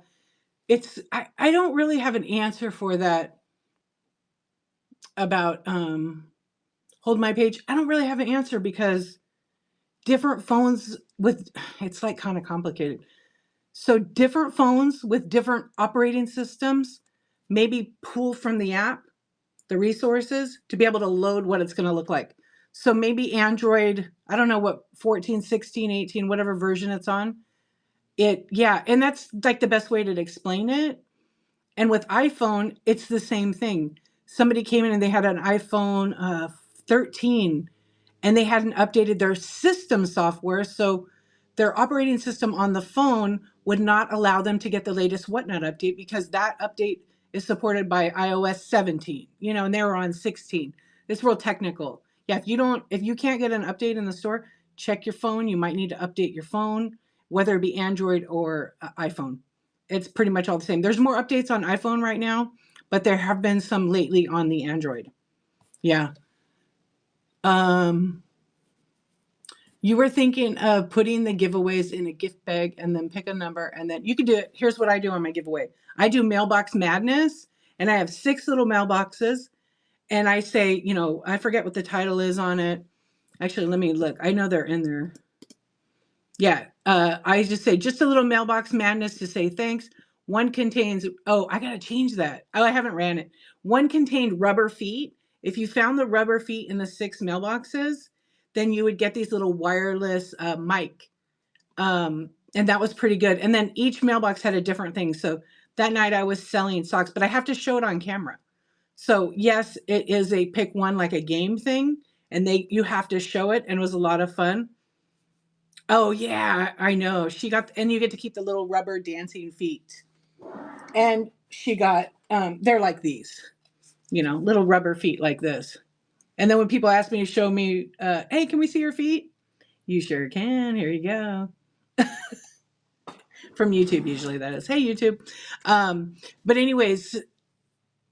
don't really have an answer for that about hold my page. I don't really have an answer because different phones it's like kind of complicated. So different phones with different operating systems maybe pull from the app the resources to be able to load what it's going to look like. So maybe Android, I don't know what, 14, 16, 18, whatever version it's on. And that's like the best way to explain it. And with iPhone, it's the same thing. Somebody came in and they had an iPhone 13 and they hadn't updated their system software. So their operating system on the phone would not allow them to get the latest whatnot update because that update is supported by iOS 17, and they were on 16. It's real technical. Yeah, if you can't get an update in the store, check your phone. You might need to update your phone, whether it be Android or iPhone. It's pretty much all the same. There's more updates on iPhone right now, but there have been some lately on the Android. Yeah. You were thinking of putting the giveaways in a gift bag and then pick a number and then you can do it. Here's what I do on my giveaway. I do Mailbox Madness And I have 6 little mailboxes. And I say, you know, I forget what the title is on it. Actually, let me look. I know they're in there. Yeah. I just say, just a little mailbox madness to say thanks. One contains, oh, I got to change that. Oh, I haven't ran it. One contained rubber feet. If you found the rubber feet in the 6 mailboxes, then you would get these little wireless mic. And that was pretty good. And then each mailbox had a different thing. So that night I was selling socks, but I have to show it on camera. So yes, it is a pick one, like a game thing, and you have to show it, and it was a lot of fun. Oh yeah, I know. She got, and you get to keep the little rubber dancing feet. And she got, they're like these, you know, little rubber feet like this. And then when people ask me to show me, hey, can we see your feet? You sure can. Here you go. From YouTube, usually that is. Hey, YouTube. But anyways,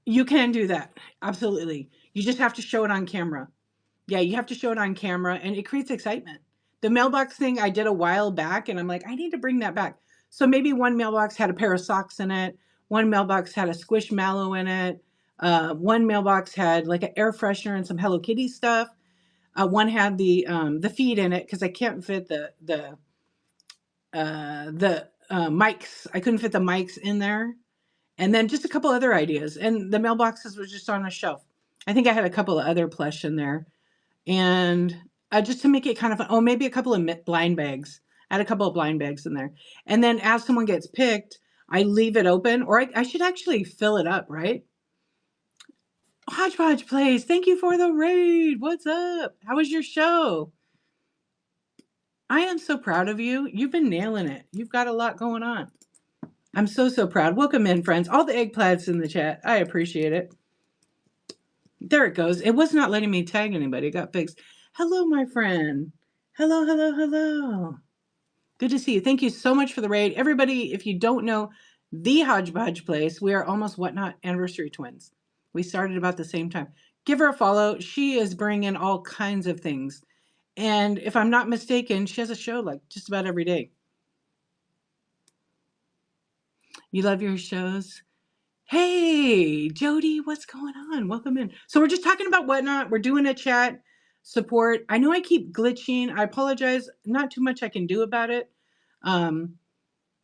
you can do that. Absolutely. You just have to show it on camera. Yeah, you have to show it on camera, and it creates excitement. The mailbox thing I did a while back, and I'm like, I need to bring that back. So maybe one mailbox had a pair of socks in it. One mailbox had a squishmallow in it. One mailbox had like an air freshener and some Hello Kitty stuff. One had the feed in it because I can't fit the mics. I couldn't fit the mics in there. And then just a couple other ideas. And the mailboxes were just on a shelf. I think I had a couple of other plush in there. And just to make it kind of fun. Oh, maybe a couple of blind bags. I had a couple of blind bags in there. And then as someone gets picked, I leave it open, or I should actually fill it up, right? Hodgepodge Plays, thank you for the raid. What's up? How was your show? I am so proud of you. You've been nailing it. You've got a lot going on. I'm so, so proud. Welcome in, friends. All the eggplants in the chat. I appreciate it. There it goes. It was not letting me tag anybody. It got fixed. Hello, my friend. Hello, hello, hello. Good to see you. Thank you so much for the raid. Everybody, if you don't know the Hodgepodge Place, we are almost Whatnot anniversary twins. We started about the same time. Give her a follow. She is bringing all kinds of things. And if I'm not mistaken, she has a show like just about every day. You love your shows? Hey, Jody, what's going on? Welcome in. So we're just talking about Whatnot. We're doing a chat support. I know I keep glitching. I apologize. Not too much I can do about it.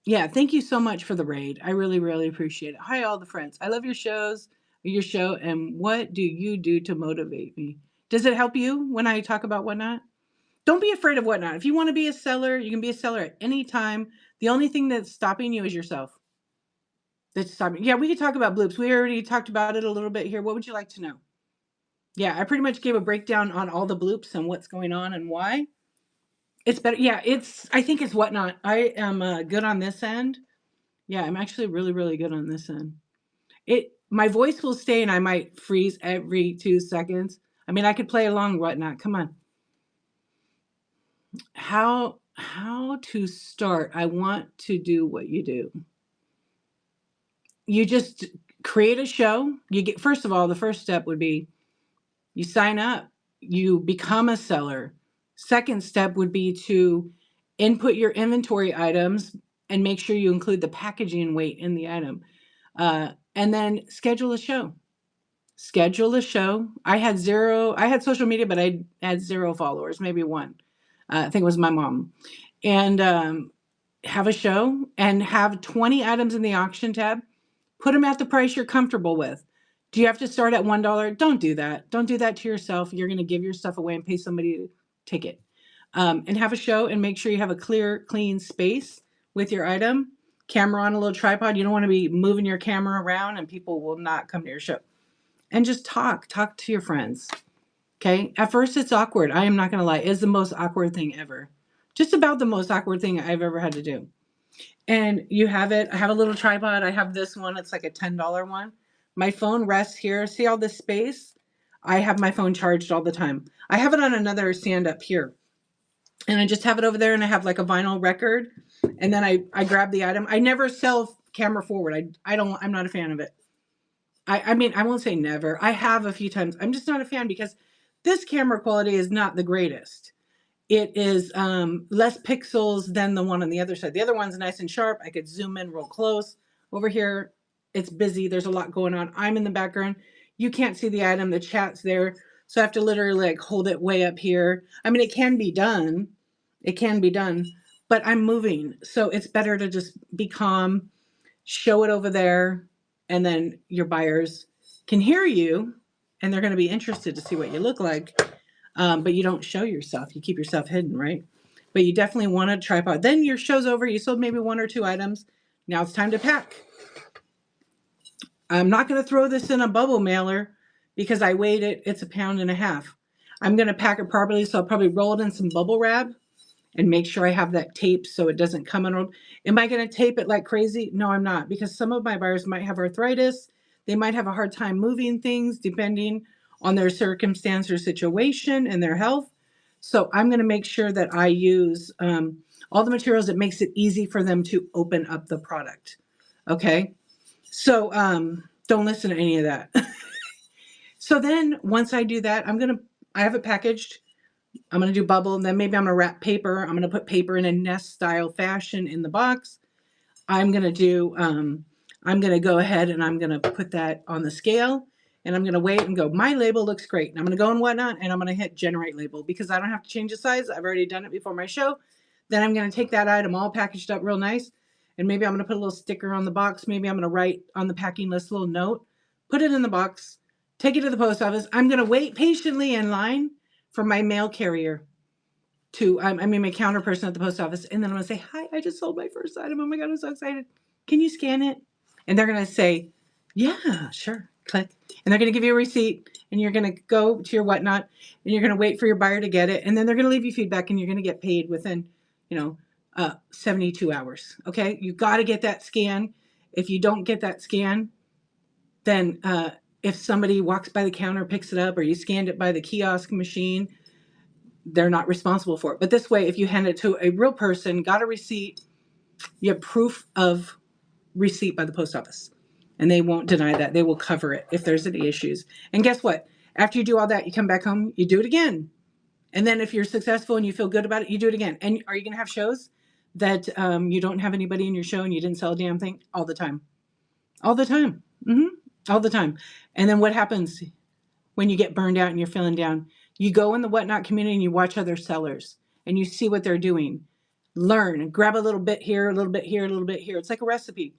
Yeah, thank you so much for the raid. I really, really appreciate it. Hi, all the friends. I love your shows, your show, and what do you do to motivate me? Does it help you when I talk about Whatnot? Don't be afraid of Whatnot. If you want to be a seller, you can be a seller at any time. The only thing that's stopping you is yourself. That's stopping. Yeah, we could talk about bloops. We already talked about it a little bit here. What would you like to know? Yeah, I pretty much gave a breakdown on all the bloops and what's going on and why. It's better. Yeah, I think it's Whatnot. I am good on this end. Yeah, I'm actually really, really good on this end. My voice will stay and I might freeze every 2 seconds. I mean, I could play along Whatnot. Come on. How to start? I want to do what you do. You just create a show. First of all, the first step would be you sign up, you become a seller. Second step would be to input your inventory items and make sure you include the packaging weight in the item. And then schedule a show. Schedule a show. I had social media, but I had 0 followers, maybe 1. I think it was my mom. And have a show and have 20 items in the auction tab. Put them at the price you're comfortable with. Do you have to start at $1? Don't do that. Don't do that to yourself. You're going to give your stuff away and pay somebody to take it. And have a show and make sure you have a clear, clean space with your item. Camera on a little tripod. You don't want to be moving your camera around and people will not come to your show. And just talk to your friends. Okay. At first it's awkward. I am not going to lie. It's the most awkward thing ever. Just about the most awkward thing I've ever had to do. And you have it. I have a little tripod. I have this one. It's like a $10 one. My phone rests here. See all this space? I have my phone charged all the time. I have it on another stand up here. And I just have it over there and I have like a vinyl record. And then I grab the item. I never sell camera forward. I'm not a fan of it. I mean, I won't say never. I have a few times. I'm just not a fan because this camera quality is not the greatest. It is less pixels than the one on the other side. The other one's nice and sharp. I could zoom in real close. Over here, it's busy. There's a lot going on. I'm in the background. You can't see the item. The chat's there. So I have to literally like hold it way up here. I mean, it can be done. It can be done, but I'm moving. So it's better to just be calm, show it over there, and then your buyers can hear you and they're going to be interested to see what you look like. But you don't show yourself. You keep yourself hidden, right? But you definitely want a tripod. Then your show's over. You sold maybe 1 or 2 items. Now it's time to pack. I'm not going to throw this in a bubble mailer because I weighed it. It's 1.5 pounds. I'm going to pack it properly. So I'll probably roll it in some bubble wrap and make sure I have that tape so it doesn't come unrolled. Am I going to tape it like crazy? No, I'm not, because some of my buyers might have arthritis. They might have a hard time moving things depending on their circumstance or situation and their health. So I'm going to make sure that I use all the materials that makes it easy for them to open up the product. Okay. So don't listen to any of that. So then once I do that, I have it packaged. I'm going to do bubble, and then maybe I'm going to wrap paper. I'm going to put paper in a nest style fashion in the box. I'm going to go ahead and I'm going to put that on the scale, and I'm going to wait and go, my label looks great. And I'm going to go and whatnot, and I'm going to hit generate label because I don't have to change the size. I've already done it before my show. Then I'm going to take that item all packaged up real nice. And maybe I'm going to put a little sticker on the box. Maybe I'm going to write on the packing list a little note, put it in the box, take it to the post office. I'm going to wait patiently in line for my mail carrier my counter person at the post office. And then I'm going to say, hi, I just sold my first item. Oh my God, I'm so excited. Can you scan it? And they're going to say, yeah, sure. Click. And they're going to give you a receipt, and you're going to go to your whatnot, and you're going to wait for your buyer to get it. And then they're going to leave you feedback, and you're going to get paid within, 72 hours. Okay. You got to get that scan. If you don't get that scan, then if somebody walks by the counter, picks it up, or you scanned it by the kiosk machine, they're not responsible for it. But this way, if you hand it to a real person, got a receipt, you have proof of receipt by the post office. And they won't deny that. They will cover it if there's any issues. And guess what? After you do all that, you come back home, you do it again. And then if you're successful and you feel good about it, you do it again. And are you going to have shows that you don't have anybody in your show and you didn't sell a damn thing? All the time. All the time. All the time. And then what happens when you get burned out and you're feeling down? You go in the whatnot community and you watch other sellers and you see what they're doing. Learn, grab a little bit here, a little bit here, a little bit here. It's like a recipe.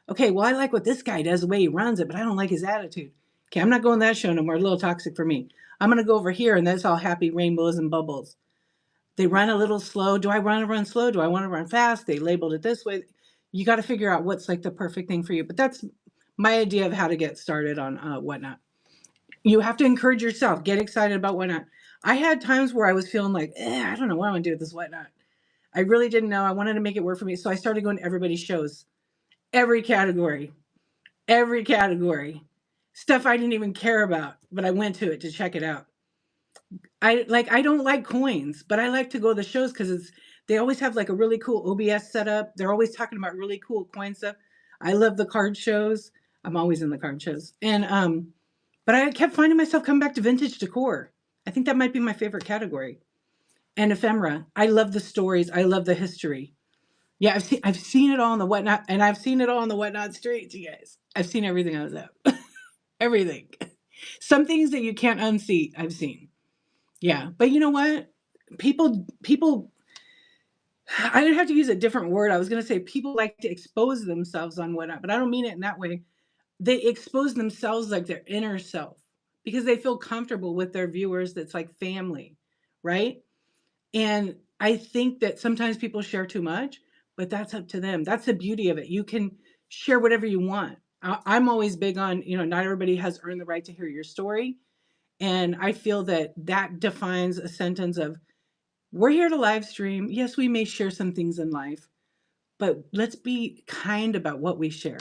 Okay, well, I like what this guy does, the way he runs it, but I don't like his attitude. Okay, I'm not going to that show no more. A little toxic for me. I'm going to go over here, and that's all happy rainbows and bubbles. They run a little slow. Do I want to run slow? Do I want to run fast? They labeled it this way. You got to figure out what's like the perfect thing for you. But that's my idea of how to get started on whatnot. You have to encourage yourself. Get excited about whatnot. I had times where I was feeling like, I don't know what I want to do with this whatnot. I really didn't know. I wanted to make it work for me. So I started going to everybody's shows. Every category. Stuff I didn't even care about, but I went to it to check it out. I don't like coins, but I like to go to the shows because they always have like a really cool OBS setup. They're always talking about really cool coin stuff. I love the card shows. I'm always in the card shows. And but I kept finding myself coming back to vintage decor. I think that might be my favorite category. And ephemera. I love the stories. I love the history. Yeah, I've seen it all on the whatnot, and I've seen it all on the whatnot streets, you guys. I've seen everything I was at. Everything. Some things that you can't unsee, I've seen. Yeah, but you know what? People, I didn't have to use a different word. I was going to say people like to expose themselves on whatnot, but I don't mean it in that way. They expose themselves like their inner self because they feel comfortable with their viewers. That's like family, right? And I think that sometimes people share too much, but that's up to them. That's the beauty of it. You can share whatever you want. I'm always big on, not everybody has earned the right to hear your story. And I feel that defines a sentence of, we're here to live stream. Yes, we may share some things in life, but let's be kind about what we share.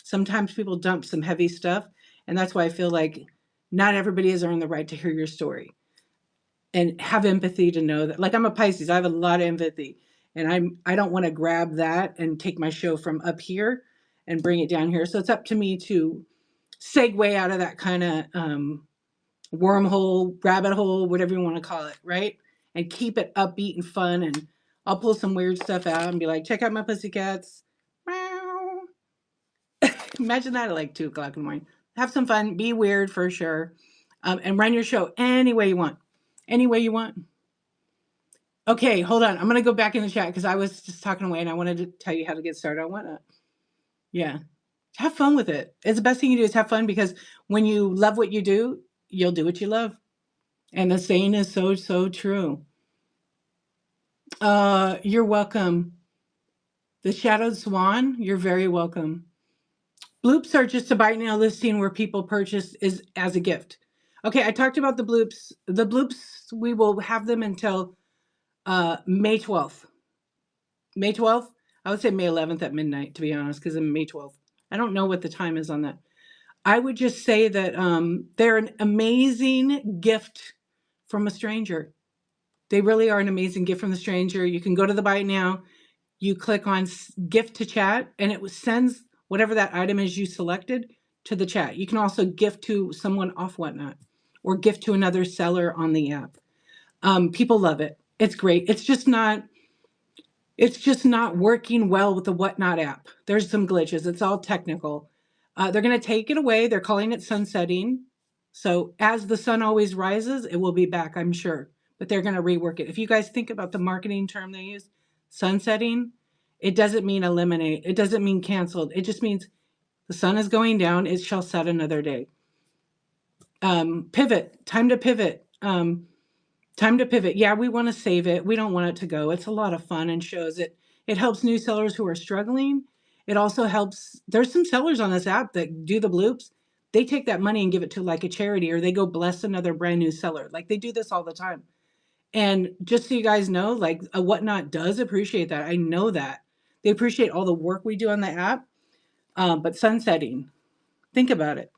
Sometimes people dump some heavy stuff. And that's why I feel like not everybody has earned the right to hear your story. And have empathy to know that, like, I'm a Pisces, I have a lot of empathy, and I don't want to grab that and take my show from up here and bring it down here. So it's up to me to segue out of that kind of wormhole, rabbit hole, whatever you want to call it, right? And keep it upbeat and fun. And I'll pull some weird stuff out and be like, check out my pussycats. Meow. Imagine that at like 2 o'clock in the morning. Have some fun. Be weird for sure. And run your show any way you want. Any way you want. Okay, hold on. I'm going to go back in the chat because I was just talking away and I wanted to tell you how to get started on whatnot. Yeah. Have fun with it. It's the best thing you do is have fun, because when you love what you do, you'll do what you love. And the saying is so, so true. You're welcome. The Shadowed Swan, you're very welcome. Bloops are just a buy now listing where people purchase is as a gift. Okay, I talked about the bloops. The bloops, we will have them until May 12th. May 12th? I would say May 11th at midnight, to be honest, because I'm May 12th. I don't know what the time is on that. I would just say that they're an amazing gift from a stranger. They really are an amazing gift from the stranger. You can go to the Buy It Now, you click on gift to chat, and it sends whatever that item is you selected to the chat. You can also gift to someone off Whatnot or gift to another seller on the app. People love it. It's great. It's just not working well with the Whatnot app. There's some glitches. It's all technical. They're going to take it away. They're calling it sunsetting. So as the sun always rises, it will be back, I'm sure. But they're going to rework it. If you guys think about the marketing term they use, sunsetting, it doesn't mean eliminate. It doesn't mean canceled. It just means the sun is going down. It shall set another day. Pivot. Time to pivot. Time to pivot. Yeah, we want to save it. We don't want it to go. It's a lot of fun and shows it. It helps new sellers who are struggling. It also helps. There's some sellers on this app that do the bloops. They take that money and give it to like a charity, or they go bless another brand new seller. Like they do this all the time. And just so you guys know, like a Whatnot does appreciate that. I know that. They appreciate all the work we do on the app. But sunsetting, think about it.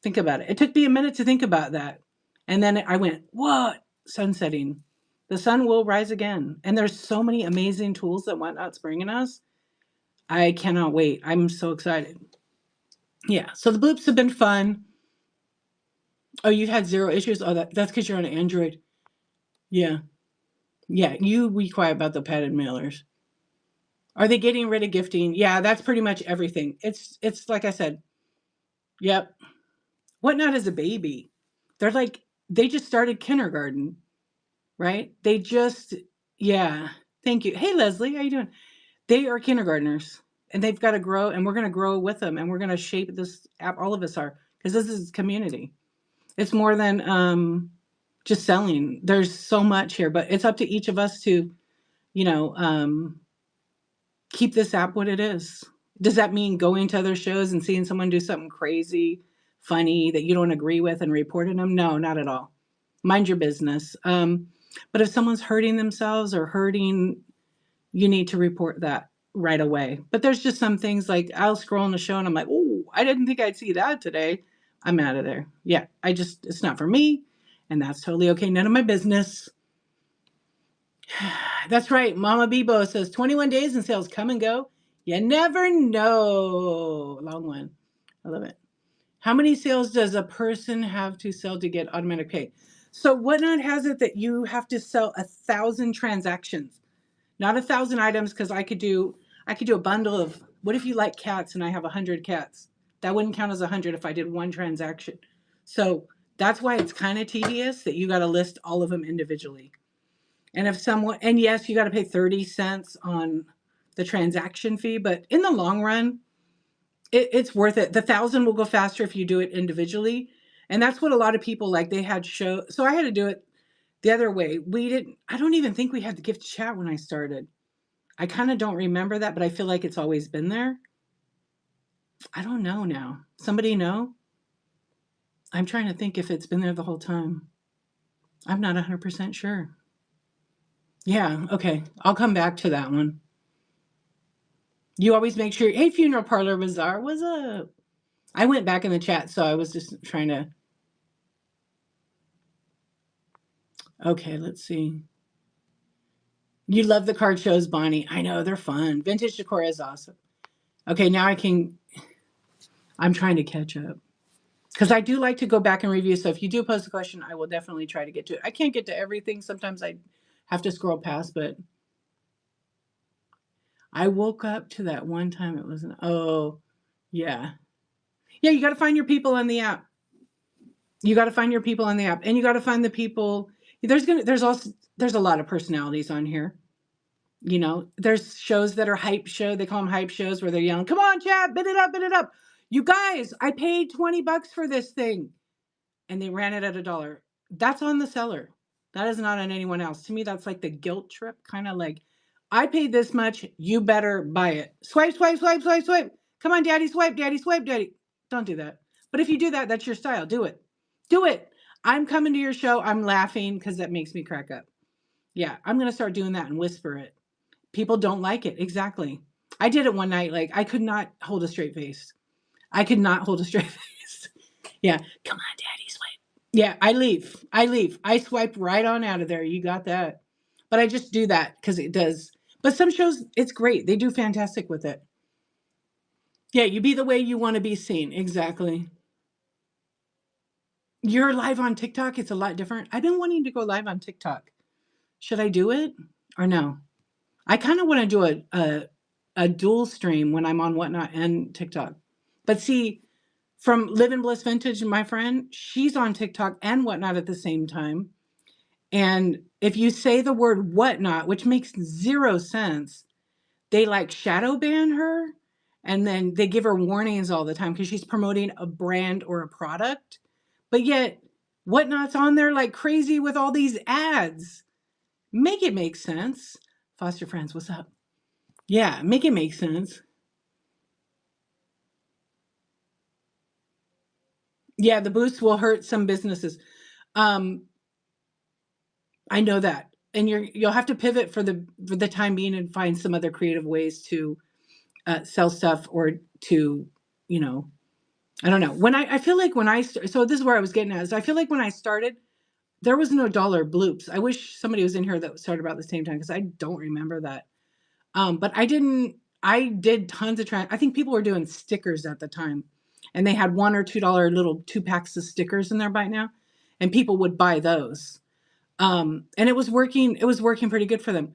Think about it. It took me a minute to think about that. And then I went, what? Sunsetting. The sun will rise again. And there's so many amazing tools that Whatnot's bringing us. I cannot wait. I'm so excited. Yeah. So the bloops have been fun. Oh, you've had 0 issues? Oh, that's because you're on Android. Yeah. Yeah. You be quiet about the padded mailers. Are they getting rid of gifting? Yeah, that's pretty much everything. It's like I said. Yep. Whatnot is a baby. They just started kindergarten, right? Yeah. Thank you. Hey, Leslie, how you doing? They are kindergartners, and they've got to grow, and we're going to grow with them, and we're going to shape this app. All of us are, because this is community. It's more than just selling. There's so much here, but it's up to each of us to, keep this app what it is. Does that mean going to other shows and seeing someone do something crazy, funny that you don't agree with and reporting them? No, not at all. Mind your business. But if someone's hurting themselves or hurting, you need to report that right away. But there's just some things like I'll scroll on the show and I'm like, oh, I didn't think I'd see that today. I'm out of there. Yeah, it's not for me. And that's totally okay. None of my business. That's right. Mama Bebo says 21 days and sales come and go. You never know. Long one. I love it. How many sales does a person have to sell to get automatic pay? So Whatnot has it that you have to sell 1,000 transactions, not 1,000 items, because I could do a bundle of, what if you like cats and I have 100 cats? That wouldn't count as 100 if I did one transaction. So that's why it's kind of tedious that you got to list all of them individually. And yes, you got to pay 30 cents on the transaction fee, but in the long run, it's worth it. The 1,000 will go faster if you do it individually. And that's what a lot of people like. They had so I had to do it the other way. I don't even think we had the gift chat when I started. I kind of don't remember that, but I feel like it's always been there. I don't know now. Somebody know? I'm trying to think if it's been there the whole time. I'm not 100% sure. Yeah, okay. I'll come back to that one. You always make sure, hey, Funeral Parlor Bazaar, what's up? I went back in the chat, so I was just trying to. Okay, let's see. You love the card shows, Bonnie. I know, they're fun. Vintage decor is awesome. Okay, now I'm trying to catch up. Because I do like to go back and review. So if you do post a question, I will definitely try to get to it. I can't get to everything. Sometimes I have to scroll past, but I woke up to that one time. It wasn't, oh, yeah. Yeah, you got to find your people on the app. You got to find your people on the app, and you got to find the people. There's a lot of personalities on here. You know, there's shows that are hype show. They call them hype shows where they're yelling, "Come on, chat, bid it up, bid it up." You guys, I paid $20 for this thing, and they ran it at $1. That's on the seller. That is not on anyone else. To me, that's like the guilt trip, kind of like, I paid this much, you better buy it. Swipe, swipe, swipe, swipe, swipe. Come on, daddy, swipe, daddy, swipe, daddy. Don't do that. But if you do that, that's your style. Do it. Do it. I'm coming to your show. I'm laughing because that makes me crack up. Yeah, I'm going to start doing that and whisper it. People don't like it. Exactly. I did it one night. Like, I could not hold a straight face. I could not hold a straight face. Yeah. Come on, daddy, swipe. Yeah, I leave. I swipe right on out of there. You got that. But I just do that because it does. But some shows, it's great. They do fantastic with it. Yeah, you be the way you want to be seen. Exactly. You're live on TikTok. It's a lot different. I've been wanting to go live on TikTok. Should I do it or no? I kind of want to do a dual stream when I'm on Whatnot and TikTok. But see, from Live in Bliss Vintage, my friend, she's on TikTok and Whatnot at the same time. And if you say the word whatnot, which makes zero sense, they like shadow ban her. And then they give her warnings all the time because she's promoting a brand or a product. But yet, whatnot's on there like crazy with all these ads. Make it make sense. Foster friends, what's up? Yeah, make it make sense. Yeah, the boost will hurt some businesses. I know that. And you'll have to pivot for the time being and find some other creative ways to sell stuff or to, you know, I don't know. When I feel like when so this is where I was getting at, is I feel like when I started, there was no dollar bloops. I wish somebody was in here that started about the same time because I don't remember that. But I did tons of I think people were doing stickers at the time, and they had $1 or $2 little 2 packs of stickers in there by now, and people would buy those. And it was working pretty good for them.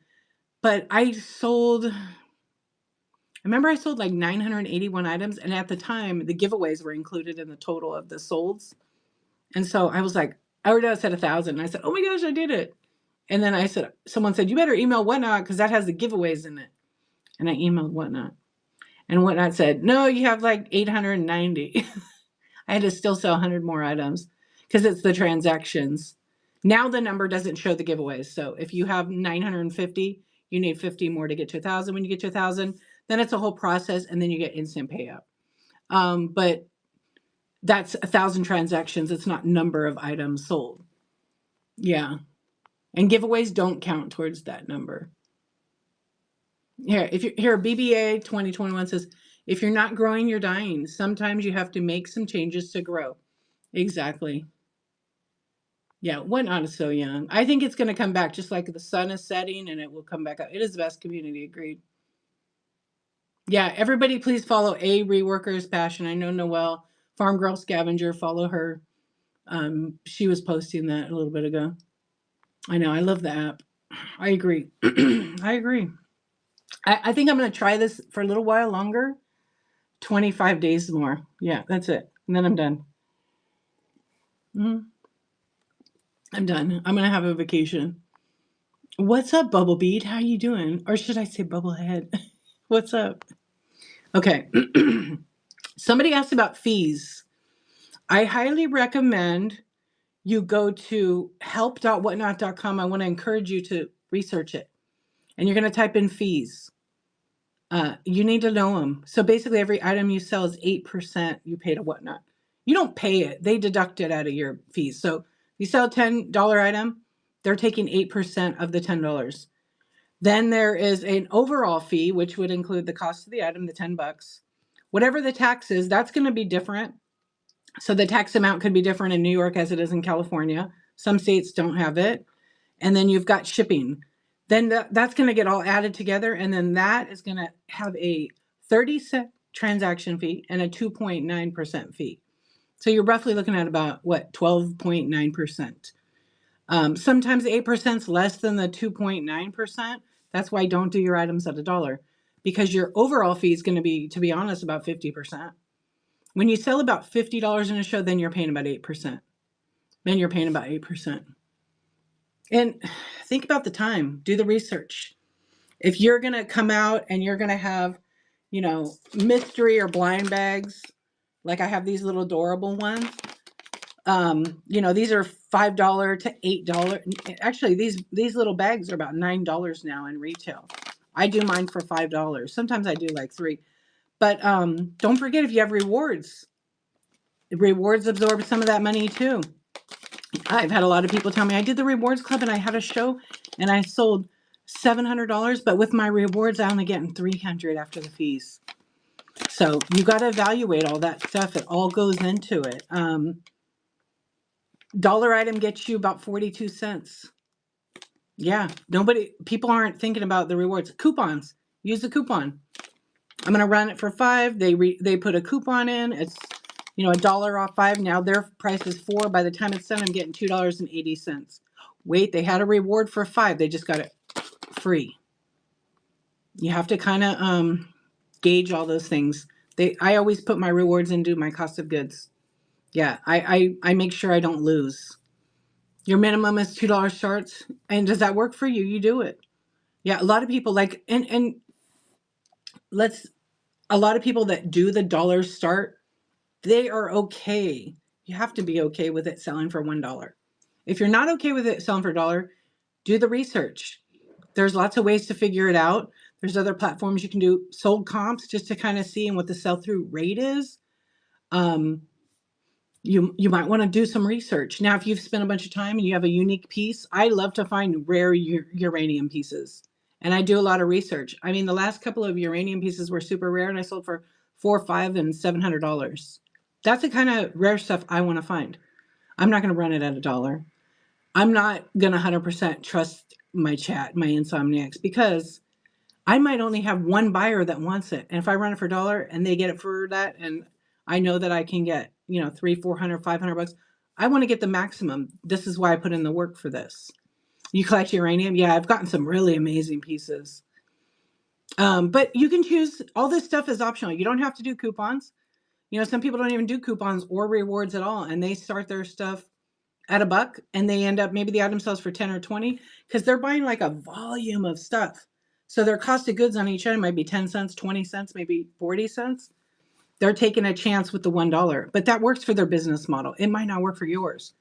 But I remember I sold like 981 items, and at the time the giveaways were included in the total of the solds. And so I was like, I already said 1,000. And I said, oh my gosh, I did it. And then someone said, you better email Whatnot because that has the giveaways in it. And I emailed Whatnot. And Whatnot said, no, you have like 890. I had to still sell 100 more items because it's the transactions. Now the number doesn't show the giveaways. So if you have 950, you need 50 more to get to 1,000. When you get to 1,000, then it's a whole process, and then you get instant payout. But that's 1,000 transactions. It's not number of items sold. Yeah. And giveaways don't count towards that number. Here, BBA 2021 says, if you're not growing, you're dying. Sometimes you have to make some changes to grow. Exactly. Yeah, Whatnot is so young. I think it's going to come back just like the sun is setting, and it will come back up. It is the best community, agreed. Yeah, everybody please follow A Reworker's Passion. I know Noelle, Farm Girl Scavenger, follow her. She was posting that a little bit ago. I know, I love the app. I agree. I agree. I think I'm going to try this for a little while longer. 25 days more. Yeah, that's it. And then I'm done. I'm done. I'm going to have a vacation. What's up, Bubble Bead? How you doing? Or should I say Bubblehead? What's up? Okay. Somebody asked about fees. I highly recommend you go to help.whatnot.com. I want to encourage you to research it. And you're going to type in fees. You need to know them. So basically, every item you sell is 8% you pay to Whatnot. You don't pay it. They deduct it out of your fees. So you sell a $10 item, they're taking 8% of the $10. Then there is an overall fee, which would include the cost of the item, the $10. Whatever the tax is, that's going to be different. So the tax amount could be different in New York as it is in California. Some states don't have it. And then you've got shipping. Then that's going to get all added together. And then that is going to have a 30-cent transaction fee and a 2.9% fee. So you're roughly looking at about, 12.9%. Sometimes 8% is less than the 2.9%. That's why don't do your items at $1, because your overall fee is going to be honest, about 50%. When you sell about $50 in a show, then you're paying about 8%. Then you're paying about 8%. And think about the time. Do the research. If you're going to come out and you're going to have, mystery or blind bags, like I have these little adorable ones. These are $5 to $8. Actually, these little bags are about $9 now in retail. I do mine for $5. Sometimes I do like $3. But don't forget, if you have rewards, rewards absorb some of that money too. I've had a lot of people tell me I did the rewards club and I had a show and I sold $700, but with my rewards, I only get $300 after the fees. So you got to evaluate all that stuff. It all goes into it. Dollar item gets you about 42 cents. Yeah, people aren't thinking about the rewards. Coupons, use the coupon. I'm going to run it for $5. They put a coupon in. It's, $1 off $5. Now their price is $4. By the time it's done, I'm getting $2.80. Wait, they had a reward for $5. They just got it free. You have to kind of gauge all those things. I always put my rewards into my cost of goods. Yeah, I make sure I don't lose. Your minimum is $2 starts. And does that work for you? You do it. Yeah, a lot of people like, a lot of people that do the dollar start, they are okay. You have to be okay with it selling for $1. If you're not okay with it selling for $1, do the research. There's lots of ways to figure it out. There's other platforms you can do sold comps just to kind of see what the sell-through rate is. You might want to do some research. Now, if you've spent a bunch of time and you have a unique piece, I love to find rare uranium pieces. And I do a lot of research. I mean, the last couple of uranium pieces were super rare and I sold for $400, $500, and $700. That's the kind of rare stuff I want to find. I'm not going to run it at $1. I'm not going to 100% trust my chat, my Insomniacs, because I might only have one buyer that wants it. And if I run it for $1 and they get it for that, and I know that I can get, $300, $400, $500, I want to get the maximum. This is why I put in the work for this. You collect uranium? Yeah, I've gotten some really amazing pieces. But you can choose, all this stuff is optional. You don't have to do coupons. Some people don't even do coupons or rewards at all. And they start their stuff at $1 and they end up, maybe the item sells for 10 or 20 because they're buying like a volume of stuff. So their cost of goods on each item might be 10 cents, 20 cents, maybe 40 cents. They're taking a chance with the $1, but that works for their business model. It might not work for yours.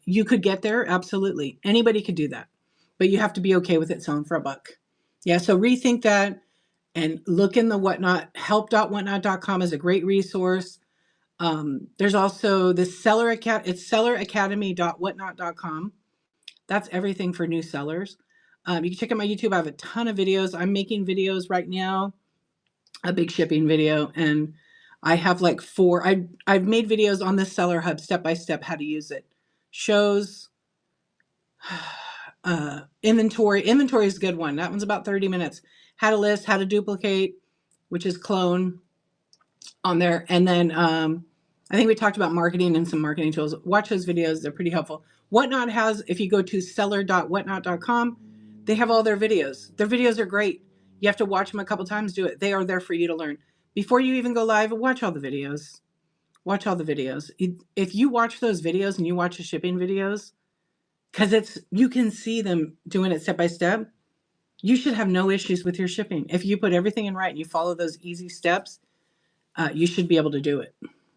You could get there. Absolutely. Anybody could do that, but you have to be okay with it selling for $1. Yeah. So rethink that and look in the Whatnot. Help.whatnot.com is a great resource. There's also the it's selleracademy.whatnot.com. That's everything for new sellers. You can check out my YouTube. I have a ton of videos. I'm making videos right now, a big shipping video, and I have like 4. I've made videos on the Seller Hub step-by-step how to use it. Shows, inventory. Inventory is a good one. That one's about 30 minutes. How to list, how to duplicate, which is clone on there. And then I think we talked about marketing and some marketing tools. Watch those videos. They're pretty helpful. Whatnot has, if you go to seller.whatnot.com, they have all their videos. Their videos are great. You have to watch them a couple times, do it. They are there for you to learn. Before you even go live, watch all the videos. Watch all the videos. If you watch those videos and you watch the shipping videos, because you can see them doing it step by step, you should have no issues with your shipping. If you put everything in right and you follow those easy steps, you should be able to do it.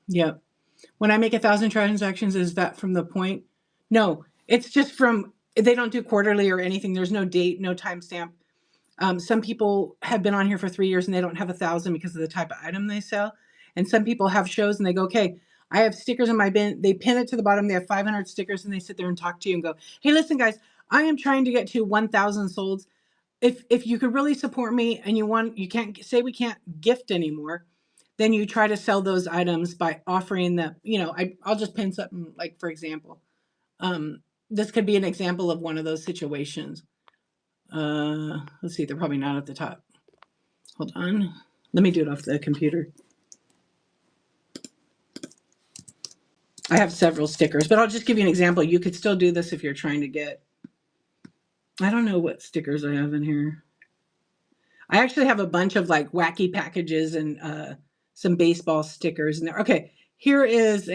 Yep. When I make 1,000 transactions, is that from the point? No, it's just they don't do quarterly or anything. There's no date, no timestamp. Some people have been on here for 3 years and they don't have 1,000 because of the type of item they sell. And some people have shows and they go, okay, I have stickers in my bin. They pin it to the bottom. They have 500 stickers and they sit there and talk to you and go, hey, listen, guys, I am trying to get to 1,000 solds. If you could really support me and you can't say we can't gift anymore, then you try to sell those items by offering them, I'll just pin something like, for example, this could be an example of one of those situations. Let's see, they're probably not at the top. Hold on. Let me do it off the computer. I have several stickers, but I'll just give you an example. You could still do this if you're trying to get, I don't know what stickers I have in here. I actually have a bunch of like wacky packages and some baseball stickers in there. Okay, here is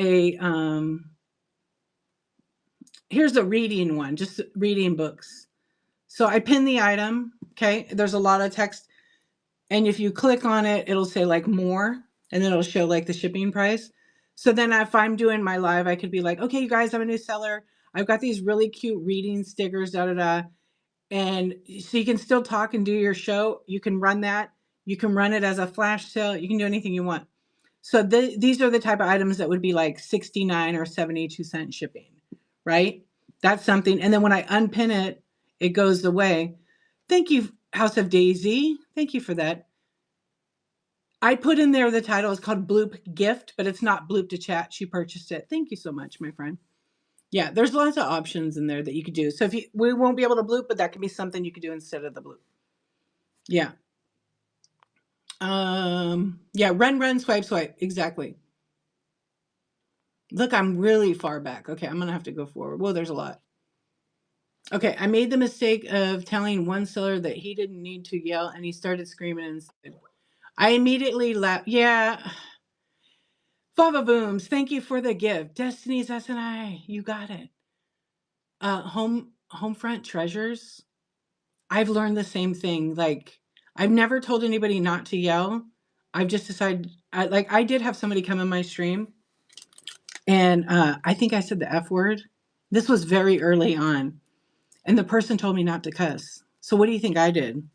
here's a reading one, just reading books. So I pin the item. Okay, there's a lot of text, and if you click on it, it'll say like more, and then it'll show like the shipping price. So then if I'm doing my live, I could be like, okay, you guys, I'm a new seller. I've got these really cute reading stickers, da da da. And so you can still talk and do your show. You can run that. You can run it as a flash sale. You can do anything you want. So these are the type of items that would be like 69 or 72-cent shipping, right? That's something. And then when I unpin it, it goes away. Thank you, House of Daisy. Thank you for that. I put in there the title is called Bloop Gift, but it's not Bloop to Chat. She purchased it. Thank you so much, my friend. Yeah, there's lots of options in there that you could do. So we won't be able to bloop, but that could be something you could do instead of the bloop. Yeah. Yeah, run, swipe, swipe. Exactly. Look, I'm really far back. Okay, I'm gonna have to go forward. Well, there's a lot. Okay, I made the mistake of telling one seller that he didn't need to yell, and he started screaming instead. I immediately laughed. Yeah. Fava Booms, thank you for the gift. Destiny's S&I, you got it. Homefront Treasures. I've learned the same thing. Like, I've never told anybody not to yell. I've just decided, I did have somebody come in my stream, and I think I said the F word. This was very early on, and the person told me not to cuss. So what do you think I did?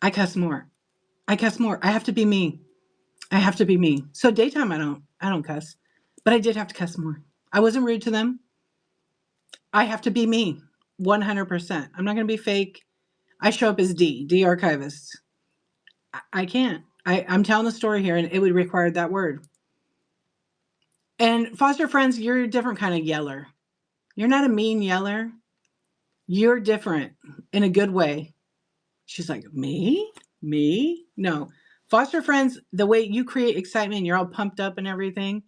I cuss more. I cuss more. I have to be me. I have to be me. So daytime, I don't cuss, but I did have to cuss more. I wasn't rude to them. I have to be me, 100%. I'm not going to be fake. I show up as D archivist. I can't. I'm telling a story here, and it would require that word. And foster friends, you're a different kind of yeller. You're not a mean yeller. You're different in a good way. She's like, me? Me? No. Foster friends, the way you create excitement, you're all pumped up and everything,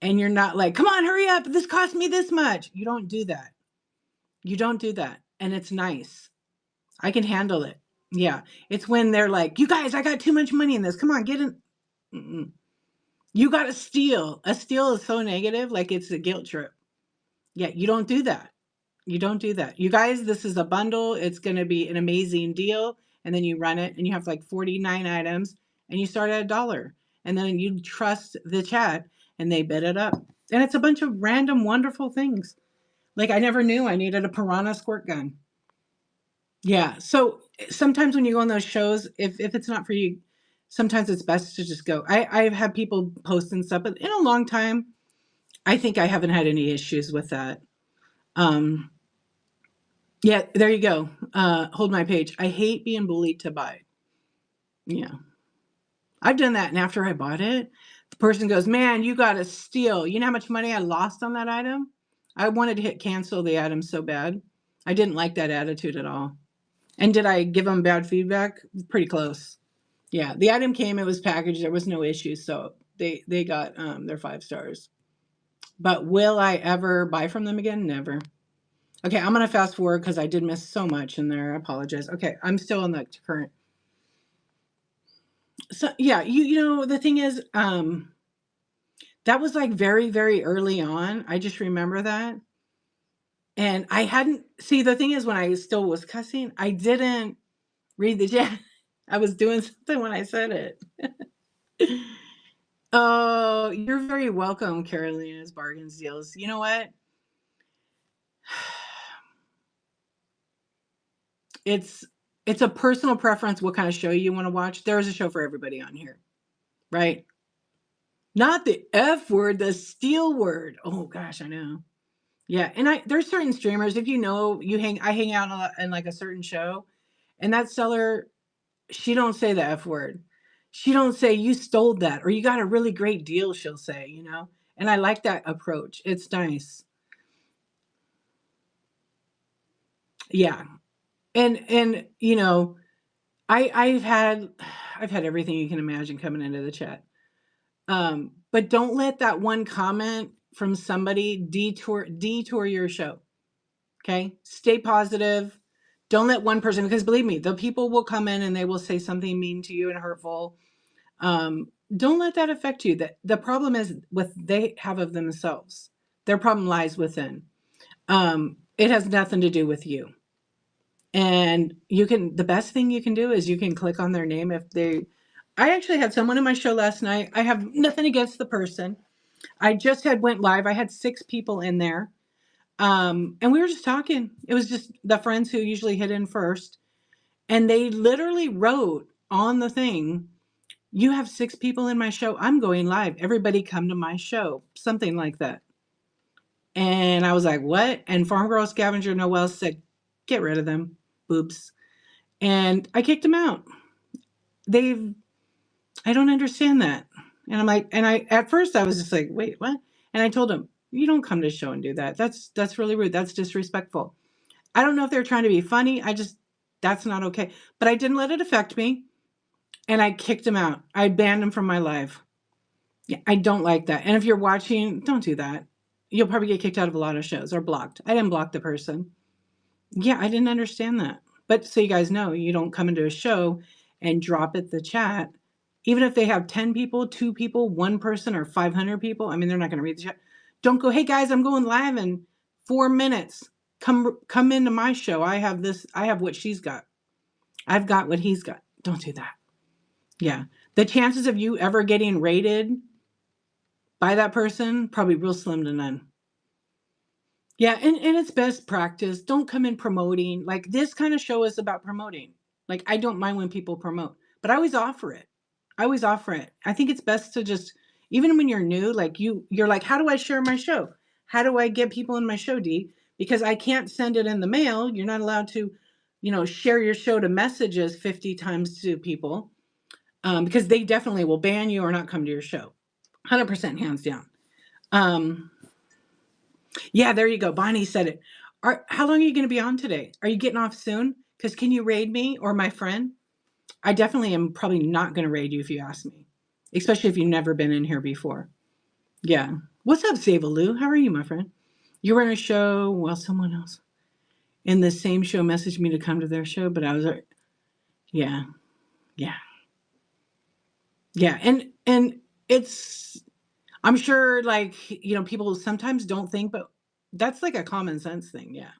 and you're not like, come on, hurry up. This cost me this much. You don't do that. You don't do that. And it's nice. I can handle it. Yeah. It's when they're like, you guys, I got too much money in this. Come on, get in. Mm-mm. You got to steal. A steal is so negative, like it's a guilt trip. Yeah, you don't do that. You don't do that. You guys, this is a bundle. It's going to be an amazing deal. And then you run it and you have like 49 items and you start at $1. And then you trust the chat and they bid it up. And it's a bunch of random, wonderful things. Like I never knew I needed a piranha squirt gun. Yeah. So sometimes when you go on those shows, if it's not for you, sometimes it's best to just go. I've had people post and stuff, but in a long time, I think I haven't had any issues with that. Yeah, there you go. Hold my page. I hate being bullied to buy. Yeah. I've done that. And after I bought it, the person goes, man, you got to steal. You know how much money I lost on that item? I wanted to hit cancel the item so bad. I didn't like that attitude at all. And did I give them bad feedback? Pretty close. Yeah, the item came, it was packaged, there was no issue, so they got their 5 stars. But will I ever buy from them again? Never. Okay, I'm going to fast forward because I did miss so much in there. I apologize. Okay, I'm still in the current. So yeah, you know, the thing is, that was like very, very early on. I just remember that. And I hadn't, see, the thing is, when I still was cussing, I didn't read the chat. I was doing something when I said it. Oh, you're very welcome, Carolina's Bargains Deals. You know what? It's a personal preference what kind of show you want to watch. There is a show for everybody on here, right? Not the F word, the steal word. Oh gosh, I know. Yeah, and there's certain streamers, if you know, I hang out in like a certain show, and that seller, she don't say the F word. She don't say you stole that or you got a really great deal, she'll say, you know? And I like that approach. It's nice. Yeah. And you know, I've had everything you can imagine coming into the chat. But don't let that one comment from somebody detour your show. Okay? Stay positive. Don't let one person, because believe me, the people will come in and they will say something mean to you and hurtful. don't let that affect you. That the problem is what they have of themselves. Their problem lies within. It has nothing to do with you. And you can, the best thing you can do is you can click on their name if they, I actually had someone in my show last night. I have nothing against the person. I just had went live. I had 6 people in there. And we were just talking. It was just the friends who usually hit in first. And they literally wrote on the thing, you have 6 people in my show. I'm going live. Everybody come to my show. Something like that. And I was like, what? And Farm Girl Scavenger Noel said, get rid of them. Boobs. And I kicked them out. They've, I don't understand that. And I'm like, and I, at first I was just like, wait, what? And I told him, you don't come to show and do that. That's really rude. That's disrespectful. I don't know if they're trying to be funny. That's not okay. But I didn't let it affect me. And I kicked him out. I banned him from my live. Yeah, I don't like that. And if you're watching, don't do that. You'll probably get kicked out of a lot of shows or blocked. I didn't block the person. Yeah, I didn't understand that. But so you guys know, you don't come into a show and drop it the chat. Even if they have 10 people, 2 people, 1 person, or 500 people, I mean, they're not going to read the chat. Don't go, hey guys, I'm going live in 4 minutes. Come into my show. I have this, I have what she's got. I've got what he's got. Don't do that. Yeah. The chances of you ever getting rated by that person, probably real slim to none. Yeah, and it's best practice. Don't come in promoting. Like this kind of show is about promoting. Like I don't mind when people promote, but I always offer it. I always offer it. I think it's best to just, even when you're new, like you're like, how do I share my show? How do I get people in my show, D? Because I can't send it in the mail. You're not allowed to, share your show to messages 50 times to people, because they definitely will ban you or not come to your show. 100% hands down. Yeah, there you go. Bonnie said it. How long are you going to be on today? Are you getting off soon? Because can you raid me or my friend? I definitely am probably not going to raid you if you ask me, especially if you've never been in here before. Yeah. What's up, Savaloo? How are you, my friend? You were in a show, well, someone else in the same show messaged me to come to their show, but I was, yeah, yeah, yeah. And it's, I'm sure like, people sometimes don't think, but that's like a common sense thing. Yeah.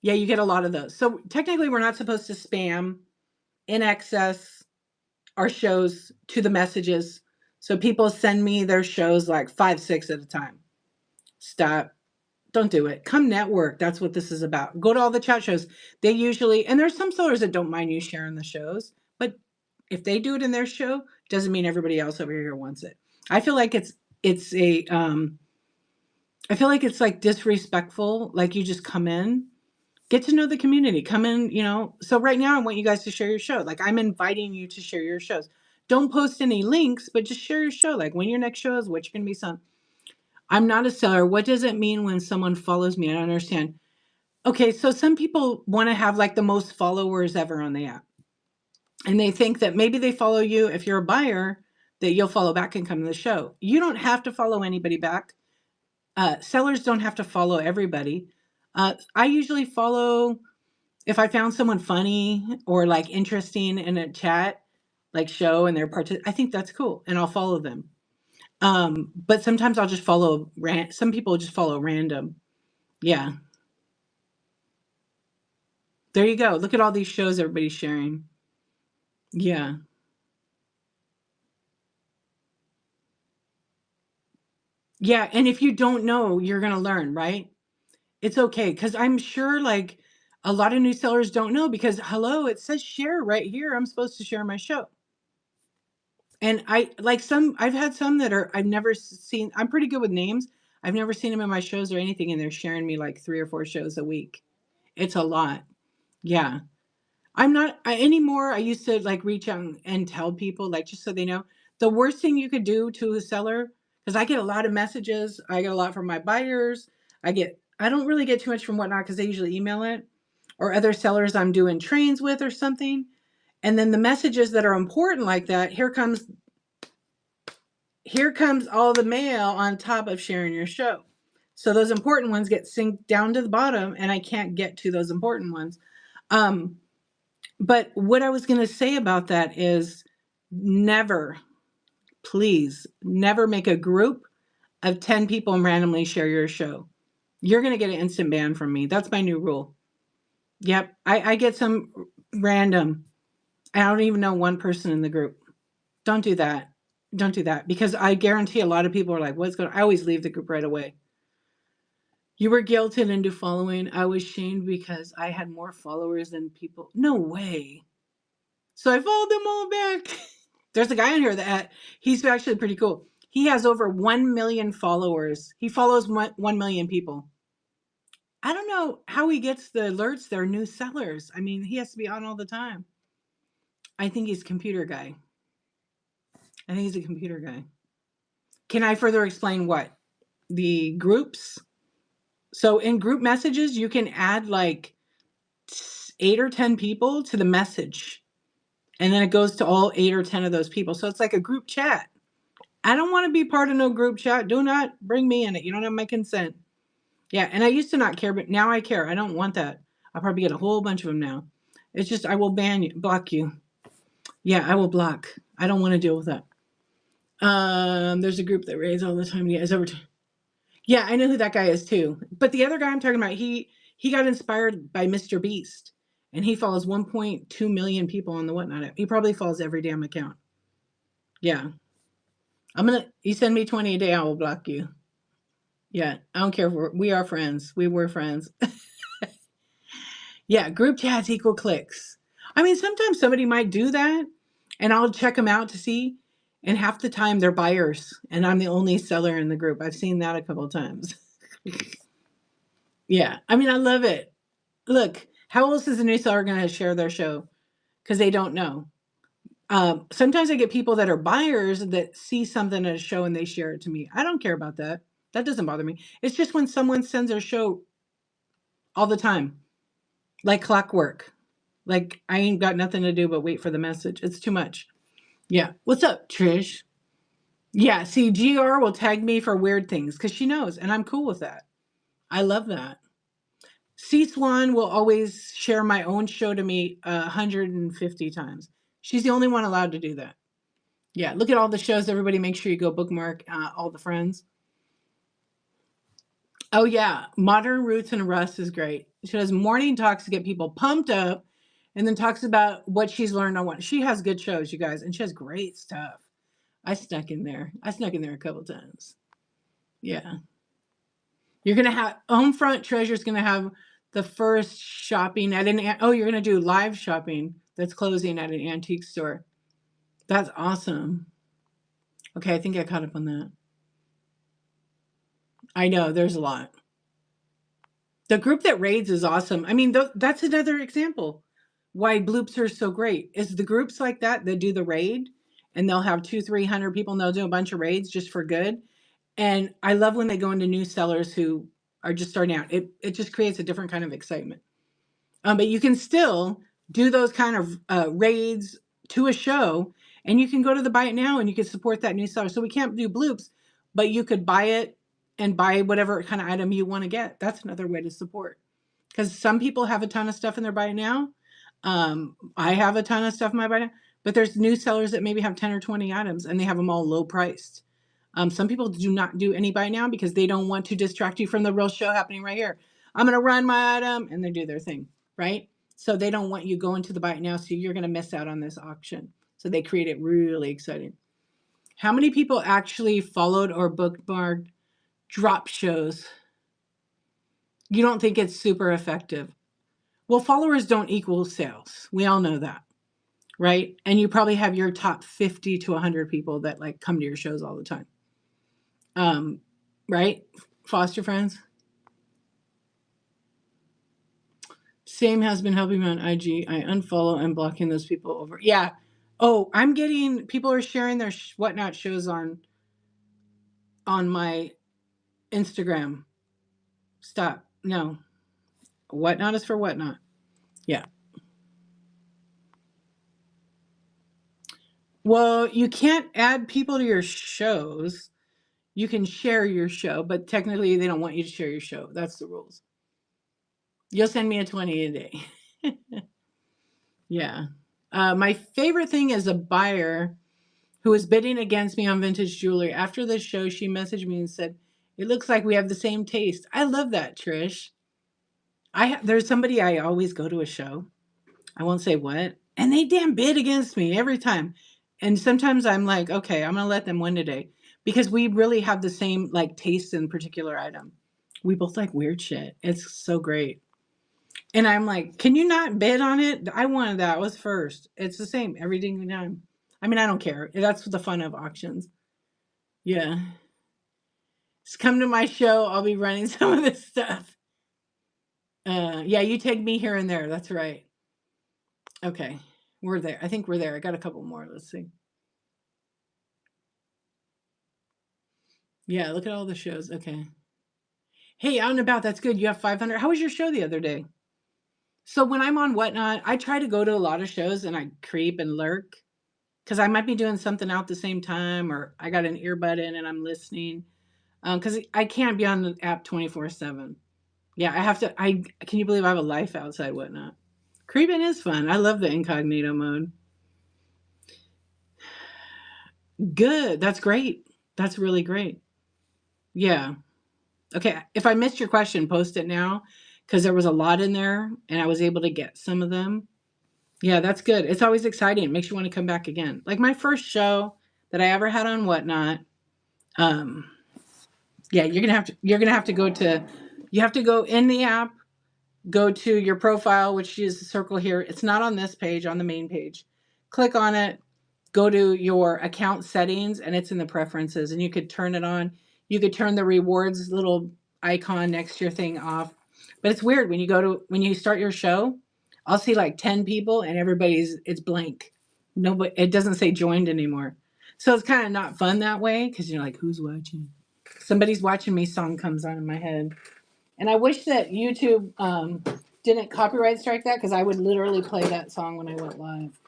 Yeah, you get a lot of those. So technically, we're not supposed to spam in excess our shows to the messages. So people send me their shows like 5, 6 at a time. Stop. Don't do it. Come network. That's what this is about. Go to all the chat shows. They usually, and there's some sellers that don't mind you sharing the shows, but if they do it in their show, doesn't mean everybody else over here wants it. I feel like it's a I feel like it's like disrespectful. Like you just come in, get to know the community, come in, so right now I want you guys to share your show. Like I'm inviting you to share your shows. Don't post any links, but just share your show. Like when your next show is, what you're going to be selling. I'm not a seller. What does it mean when someone follows me? I don't understand. Okay, so some people want to have like the most followers ever on the app, and they think that maybe they follow you if you're a buyer, that you'll follow back and come to the show. You don't have to follow anybody back. Sellers don't have to follow everybody. I usually follow, if I found someone funny or like interesting in a chat, like show, and they're I think that's cool, and I'll follow them. But sometimes I'll just follow some people just follow random. Yeah. There you go. Look at all these shows everybody's sharing. Yeah. Yeah, and if you don't know, you're going to learn, right? It's okay, cuz I'm sure like a lot of new sellers don't know, because hello, it says share right here. I'm supposed to share my show. And I've had some that I've never seen. I'm pretty good with names. I've never seen them in my shows or anything, and they're sharing me like 3 or 4 shows a week. It's a lot. Yeah. I'm not anymore. I used to like reach out and tell people, like, just so they know. The worst thing you could do to a seller, because I get a lot of messages. I get a lot from my buyers. I don't really get too much from Whatnot because they usually email it, or other sellers I'm doing trains with or something. And then the messages that are important like that, here comes all the mail on top of sharing your show. So those important ones get synced down to the bottom, and I can't get to those important ones. Um, But what I was going to say about that is never, please, never make a group of 10 people and randomly share your show. You're going to get an instant ban from me. That's my new rule. Yep. I get some random. I don't even know one person in the group. Don't do that. Don't do that, because I guarantee a lot of people are like, what's going on? I always leave the group right away. You were guilted into following. I was shamed because I had more followers than people. No way. So I followed them all back. There's a guy in here that he's actually pretty cool. He has over 1 million followers. He follows 1 million people. I don't know how he gets the alerts. They're new sellers. I mean, he has to be on all the time. I think he's a computer guy. I think he's a computer guy. Can I further explain what? The groups. So in group messages, you can add like 8 or 10 people to the message. And then it goes to all 8 or 10 of those people. So it's like a group chat. I don't want to be part of no group chat. Do not bring me in it. You don't have my consent. Yeah, and I used to not care, but now I care. I don't want that. I'll probably get a whole bunch of them now. It's just I will ban you, block you. Yeah, I will block. I don't want to deal with that. There's a group that raids all the time. Yeah, it's over. Yeah, I know who that guy is too. But the other guy I'm talking about, he got inspired by Mr. Beast, and he follows 1.2 million people on the Whatnot app. He probably follows every damn account. Yeah. You send me 20 a day, I will block you. Yeah, I don't care if we are friends. We were friends. Yeah, group chats equal clicks. I mean, sometimes somebody might do that, and I'll check them out to see, and half the time they're buyers, and I'm the only seller in the group. I've seen that a couple of times. Yeah, I mean, I love it. Look, how else is a new seller going to share their show? Because they don't know. Sometimes I get people that are buyers that see something at a show and they share it to me. I don't care about that. That doesn't bother me. It's just when someone sends their show all the time, like clockwork. Like I ain't got nothing to do but wait for the message. It's too much. Yeah. What's up, Trish? Yeah. See, GR will tag me for weird things because she knows, and I'm cool with that. I love that. C Swan will always share my own show to me 150 times. She's the only one allowed to do that. Yeah, look at all the shows. Everybody make sure you go bookmark all the friends. Oh, yeah. Modern Roots and Russ is great. She does morning talks to get people pumped up and then talks about what she's learned on what. She has good shows, you guys, and she has great stuff. I snuck in there. A couple times. Yeah. You're going to have Homefront Treasure's going to have the first shopping at an, oh, you're going to do live shopping that's closing at an antique store. That's awesome. Okay, I think I caught up on that. I know, there's a lot. The group that raids is awesome. I mean, that's another example why bloops are so great. Is the groups like that do the raid, and they'll have 200-300 people, and they'll do a bunch of raids just for good. And I love when they go into new sellers who are just starting out. It just creates a different kind of excitement. But you can still do those kind of raids to a show, and you can go to the buy it now and you can support that new seller. So we can't do bloops, but you could buy it and buy whatever kind of item you want to get. That's another way to support. Because some people have a ton of stuff in their buy it now. I have a ton of stuff in my buy it now, but there's new sellers that maybe have 10 or 20 items and they have them all low priced. Some people do not do any buy now because they don't want to distract you from the real show happening right here. I'm going to run my item, and they do their thing, right? So they don't want you going to the buy it now, so you're going to miss out on this auction. So they create it really exciting. How many people actually followed or bookmarked drop shows? You don't think it's super effective? Well, followers don't equal sales. We all know that, right? And you probably have your top 50 to 100 people that like come to your shows all the time. Right? Foster friends. Same has been helping me on IG. I unfollow and blocking those people over. Yeah. Oh, I'm getting people are sharing their Whatnot shows on my Instagram. Stop. No. Whatnot is for Whatnot. Yeah. Well, you can't add people to your shows. You can share your show, but technically they don't want you to share your show. That's the rules. You'll send me a 20 a day. Yeah. My favorite thing is a buyer who was bidding against me on vintage jewelry. After the show, she messaged me and said, "It looks like we have the same taste." I love that, Trish. There's somebody I always go to a show. I won't say what, and they damn bid against me every time. And sometimes I'm like, okay, I'm gonna let them win today because we really have the same like taste in particular item. We both like weird shit. It's so great. And I'm like, can you not bid on it? I wanted that. It was first. It's the same every dingle time. I mean, I don't care. That's the fun of auctions. Yeah. Just come to my show. I'll be running some of this stuff. Yeah, you take me here and there. That's right. Okay. We're there. I think we're there. I got a couple more. Let's see. Yeah, look at all the shows. Okay. Hey, out and about. That's good. You have 500. How was your show the other day? So when I'm on Whatnot, I try to go to a lot of shows and I creep and lurk because I might be doing something out the same time or I got an earbud in and I'm listening. Because I can't be on the app 24/7. Yeah, I have to. Can you believe I have a life outside Whatnot? Creeping is fun. I love the incognito mode. Good. That's great. That's really great. Yeah. Okay. If I missed your question, post it now because there was a lot in there and I was able to get some of them. Yeah, that's good. It's always exciting. It makes you want to come back again. Like my first show that I ever had on Whatnot. Um, yeah, you're gonna have to go to. You have to go in the app, go to your profile, which is the circle here. It's not on this page, on the main page. Click on it, go to your account settings, and it's in the preferences, and you could turn it on. You could turn the rewards little icon next to your thing off. But it's weird when you start your show, I'll see like 10 people and it's blank. Nobody it doesn't say joined anymore. So it's kind of not fun that way because you're like, who's watching? Somebody's watching me song comes on in my head. And I wish that YouTube didn't copyright strike that because I would literally play that song when I went live.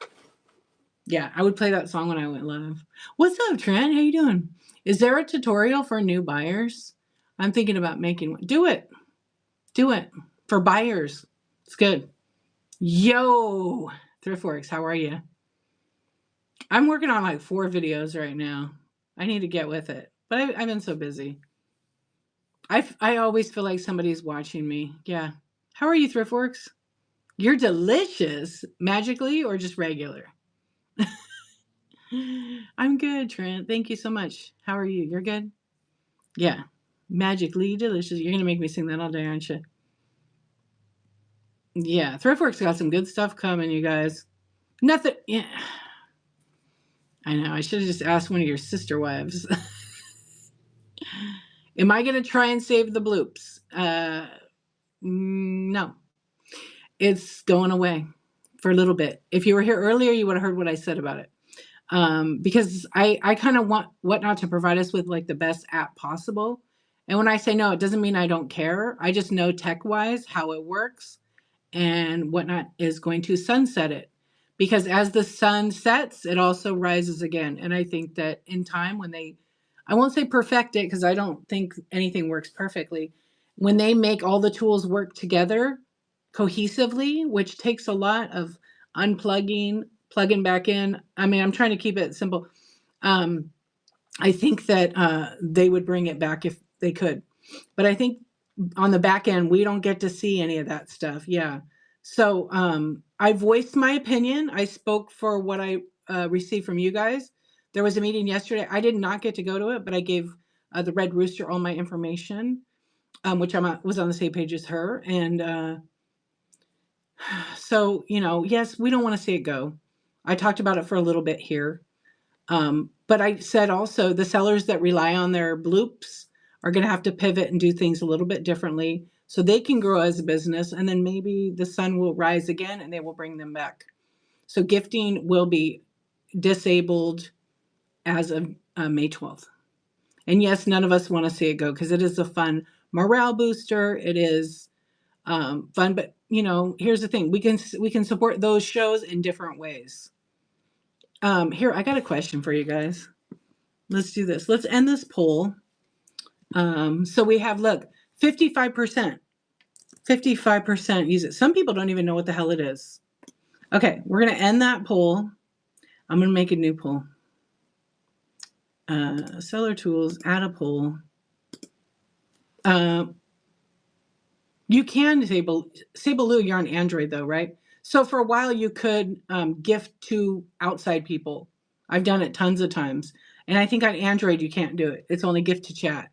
Yeah, I would play that song when I went live. What's up, Trent? How you doing? Is there a tutorial for new buyers? I'm thinking about making one. Do it. Do it. For buyers. It's good. Yo, Thriftworks, how are you? I'm working on like 4 videos right now. I need to get with it. But I've been so busy. I always feel like somebody's watching me. Yeah. How are you, Thriftworks? You're delicious. Magically or just regular? I'm good, Trent. Thank you so much. How are you? You're good? Yeah. Magically delicious. You're going to make me sing that all day, aren't you? Yeah. Thriftworks got some good stuff coming, you guys. Nothing. Yeah. I know. I should have just asked one of your sister wives. Am I going to try and save the bloops? No. It's going away for a little bit. If you were here earlier, you would have heard what I said about it. Because I kind of want Whatnot to provide us with like the best app possible. And when I say no, it doesn't mean I don't care. I just know tech wise how it works and Whatnot is going to sunset it. Because as the sun sets, it also rises again. And I think that in time, I won't say perfect it because I don't think anything works perfectly. When they make all the tools work together cohesively, which takes a lot of unplugging, plugging back in. I mean, I'm trying to keep it simple. Um, I think that they would bring it back if they could. But I think on the back end, we don't get to see any of that stuff. Yeah. So I voiced my opinion. I spoke for what I received from you guys. There was a meeting yesterday. I did not get to go to it, but I gave the Red Rooster all my information, which was on the same page as her. And so, yes, we don't want to see it go. I talked about it for a little bit here. But I said also the sellers that rely on their bloops are going to have to pivot and do things a little bit differently so they can grow as a business. And then maybe the sun will rise again and they will bring them back. So gifting will be disabled as of May 12th. And yes, none of us want to see it go because it is a fun morale booster. It is fun. But, here's the thing. We can support those shows in different ways. Here, I got a question for you guys. Let's do this. Let's end this poll. So we have, look, 55%. 55% use it. Some people don't even know what the hell it is. Okay, we're going to end that poll. I'm going to make a new poll. Seller tools, add a poll. You can say Baloo, you're on Android though, right? So for a while you could gift to outside people. I've done it tons of times. And I think on Android you can't do it. It's only gift to chat.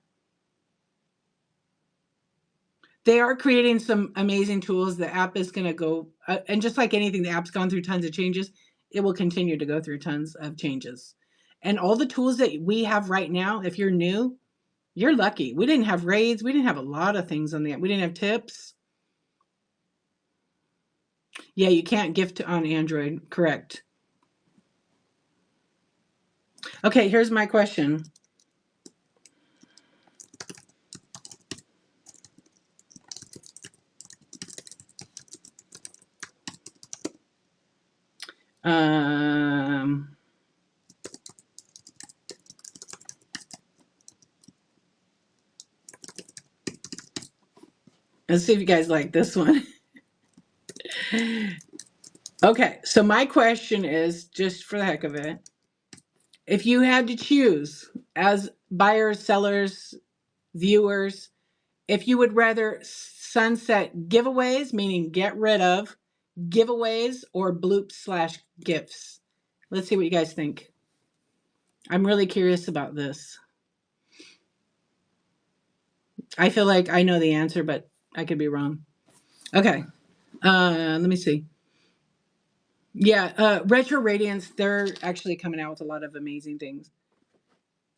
They are creating some amazing tools. The app is going to go, and just like anything, the app's gone through tons of changes. It will continue to go through tons of changes. And all the tools that we have right now, if you're new, you're lucky. We didn't have raids. We didn't have a lot of things on the app. We didn't have tips. Yeah, you can't gift on Android. Correct. Okay, here's my question. Let's see if you guys like this one. Okay, so my question is, just for the heck of it, if you had to choose as buyers, sellers, viewers, if you would rather sunset giveaways, meaning get rid of giveaways, or bloops/gifts. Let's see what you guys think. I'm really curious about this. I feel like I know the answer, but I could be wrong. Okay. Let me see. Yeah, Retro Radiance, they're actually coming out with a lot of amazing things.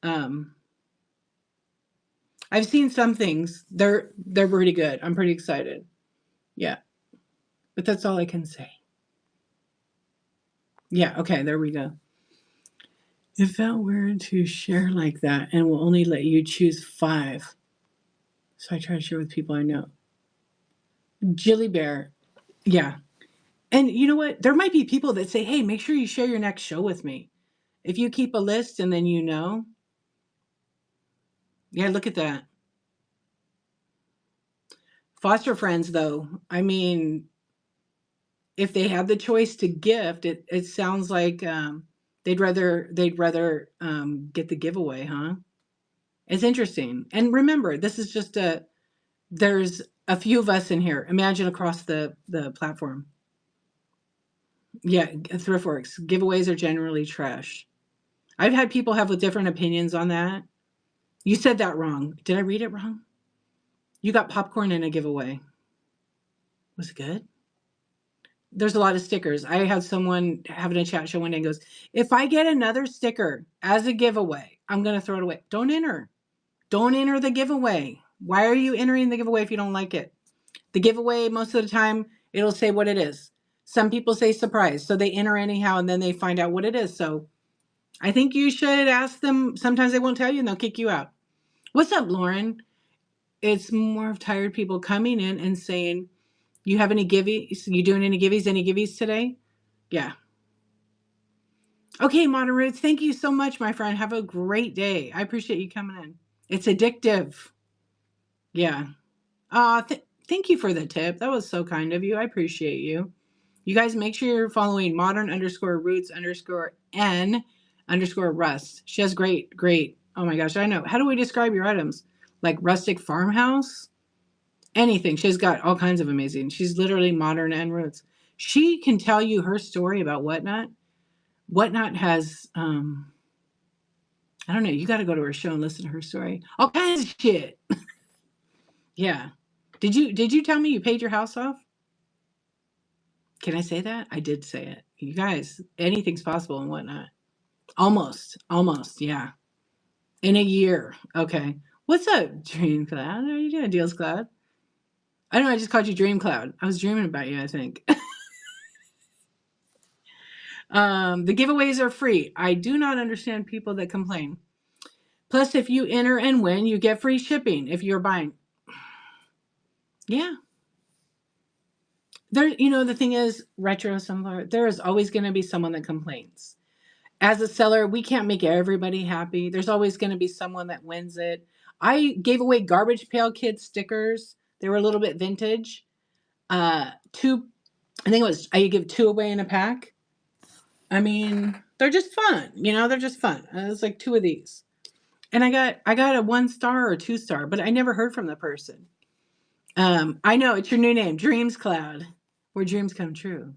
I've seen some things. They're pretty good. I'm pretty excited. Yeah. But that's all I can say. Yeah, okay, there we go. It felt weird to share like that and will only let you choose 5. So I try to share with people I know. Jilly Bear. Yeah. And you know what? There might be people that say, hey, make sure you share your next show with me. If you keep a list and then you know. Yeah, look at that. Foster friends, though. I mean, if they had the choice to gift, it sounds like they'd rather get the giveaway, huh? It's interesting. And remember, this is just there's a few of us in here. Imagine across the platform. Yeah, Thriftworks. Giveaways are generally trash. I've had people have different opinions on that. You said that wrong. Did I read it wrong? You got popcorn in a giveaway. Was it good? There's a lot of stickers. I had someone having a chat show one day and goes, if I get another sticker as a giveaway, I'm going to throw it away. Don't enter. Don't enter the giveaway. Why are you entering the giveaway if you don't like it? The giveaway, most of the time, it'll say what it is. Some people say surprise. So they enter anyhow and then they find out what it is. So I think you should ask them. Sometimes they won't tell you and they'll kick you out. What's up, Lauren? It's more of tired people coming in and saying, you have any giveies? You doing any giveies today? Yeah. Okay, Modern Roots, thank you so much, my friend. Have a great day. I appreciate you coming in. It's addictive. Yeah. Thank you for the tip. That was so kind of you. I appreciate you. You guys make sure you're following modern_roots_n_rust. She has great. Oh my gosh, I know. How do we describe your items? Like rustic farmhouse? Anything. She's got all kinds of amazing. She's literally modern and roots. She can tell you her story about Whatnot. Whatnot has I don't know, you got to go to her show and listen to her story. All kinds of shit. Yeah. Did you tell me you paid your house off? Can I say that? I did say it. You guys, anything's possible and Whatnot. Almost. Yeah. In a year. Okay. What's up, Dream Cloud? How are you doing, Deals Cloud? I don't know. I just called you Dream Cloud. I was dreaming about you, I think. The giveaways are free. I do not understand people that complain. Plus, if you enter and win, you get free shipping if you're buying. Yeah. There, the thing is, retro similar, there is always going to be someone that complains. As a seller, we can't make everybody happy. There's always going to be someone that wins it. I gave away Garbage Pail Kids stickers. They were a little bit vintage. To I think it was, I give 2 away in a pack. I mean, they're just fun. They're just fun. It was like 2 of these. And I got a 1 star or 2 star, but I never heard from the person. I know it's your new name, Dreams Cloud, where dreams come true.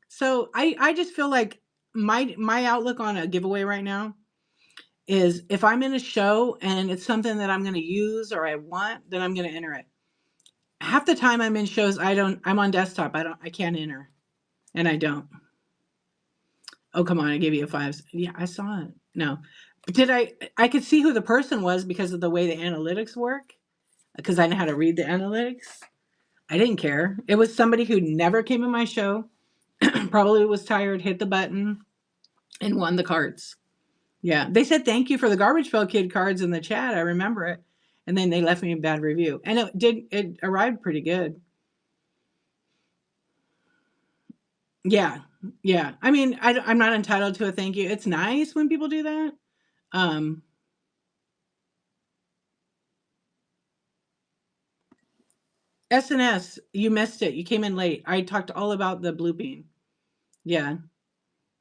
So I just feel like my outlook on a giveaway right now is if I'm in a show and it's something that I'm going to use or I want, then I'm going to enter it. Half the time I'm in shows, I'm on desktop. I can't enter, and I don't. Oh, come on. I gave you a 5. Yeah, I saw it. No. Did I could see who the person was because of the way the analytics work, because I know how to read the analytics. I didn't care. It was somebody who never came in my show, probably was tired, hit the button, and won the cards. Yeah. They said thank you for the Garbage Pail Kid cards in the chat. I remember it. And then they left me a bad review. And it arrived pretty good. Yeah. Yeah. I mean, I'm not entitled to a thank you. It's nice when people do that. SNS, you missed it. You came in late. I talked all about the blooping. Yeah.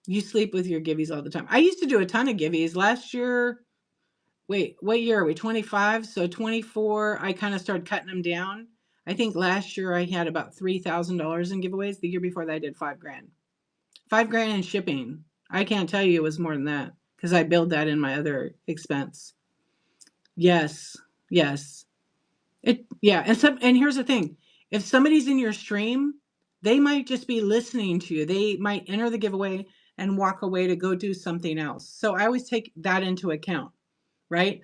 You sleep with your givvies all the time. I used to do a ton of givvies. Last year, wait, what year are we? 25? So 24, I kind of started cutting them down. I think last year I had about $3,000 in giveaways. The year before that I did $5,000. $5,000 in shipping. I can't tell you it was more than that because I billed that in my other expense. Yes. Yes. Yeah. And here's the thing. If somebody's in your stream, they might just be listening to you. They might enter the giveaway and walk away to go do something else. So I always take that into account, right?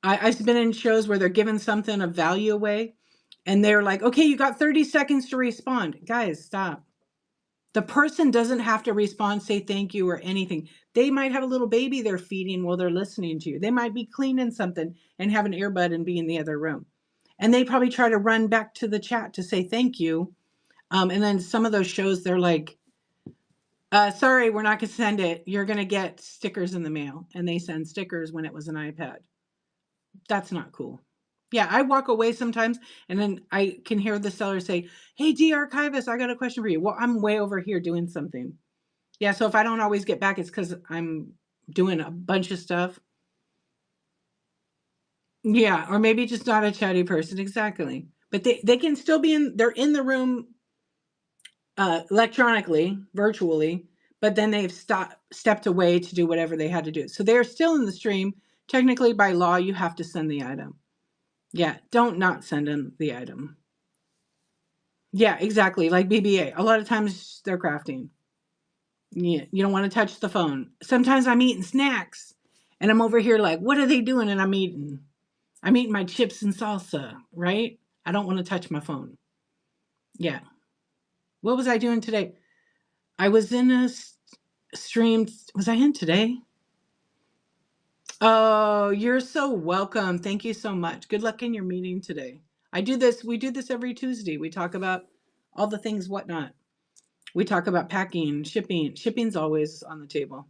I've been in shows where they're giving something of value away and they're like, okay, you got 30 seconds to respond. Guys, stop. The person doesn't have to respond, say thank you or anything. They might have a little baby they're feeding while they're listening to you. They might be cleaning something and have an earbud and be in the other room. And they probably try to run back to the chat to say thank you. And then some of those shows, they're like, sorry, we're not going to send it. You're going to get stickers in the mail. And they send stickers when it was an iPad. That's not cool. Yeah, I walk away sometimes and then I can hear the seller say, hey, de-archivist, I got a question for you. Well, I'm way over here doing something. Yeah, so if I don't always get back, it's because I'm doing a bunch of stuff. Yeah, or maybe just not a chatty person. Exactly. But they can still be they're in the room electronically, virtually, but then they've stepped away to do whatever they had to do. So they're still in the stream. Technically, by law, you have to send the item. Yeah, don't not send them the item. Yeah, exactly. Like BBA. A lot of times they're crafting. Yeah, you don't want to touch the phone. Sometimes I'm eating snacks and I'm over here like, what are they doing? And I'm eating my chips and salsa, right? I don't want to touch my phone. Yeah. What was I doing today? I was in a stream. Was I in today? Oh, you're so welcome. Thank you so much. Good luck in your meeting today. We do this every Tuesday. We talk about all the things, whatnot. We talk about packing, shipping. Shipping's always on the table.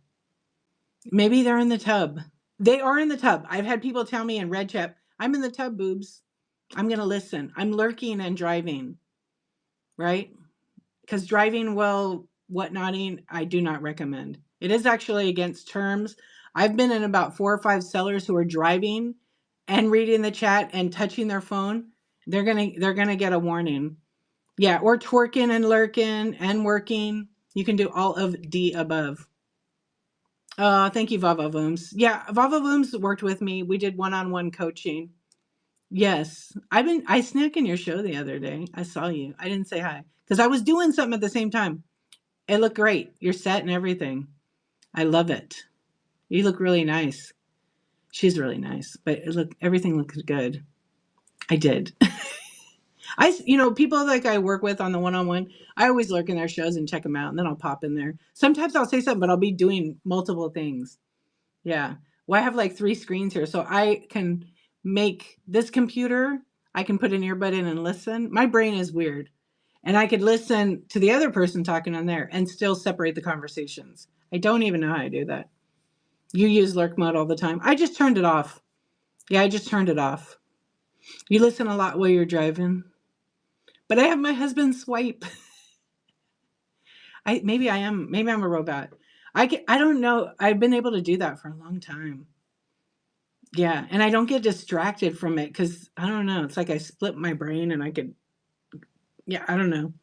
Maybe they're in the tub. They are in the tub. I've had people tell me in Red Chat, I'm in the tub, boobs. I'm going to listen. I'm lurking and driving, right? Because driving while whatnotting, I do not recommend. It is actually against terms. I've been in about 4 or 5 sellers who are driving and reading the chat and touching their phone. They're gonna get a warning. Yeah, or twerking and lurking and working. You can do all of the above. Thank you, Vava Vooms. Yeah, Vava Vooms worked with me. We did one-on-one coaching. Yes. I snuck in your show the other day. I saw you. I didn't say hi because I was doing something at the same time. It looked great. Your set and everything. I love it. You look really nice. She's really nice, but everything looked good. I did. People like I work with on the one-on-one, I always lurk in their shows and check them out, and then I'll pop in there. Sometimes I'll say something, but I'll be doing multiple things. Yeah. Well, I have like 3 screens here, so I can make this computer. I can put an earbud in and listen. My brain is weird. And I could listen to the other person talking on there and still separate the conversations. I don't even know how I do that. You use lurk mode all the time. I just turned it off. Yeah, I just turned it off. You listen a lot while you're driving. But I have my husband swipe. Maybe I am. Maybe I'm a robot. I don't know. I've been able to do that for a long time. Yeah, and I don't get distracted from it because I don't know. It's like I split my brain and I could. Yeah, I don't know.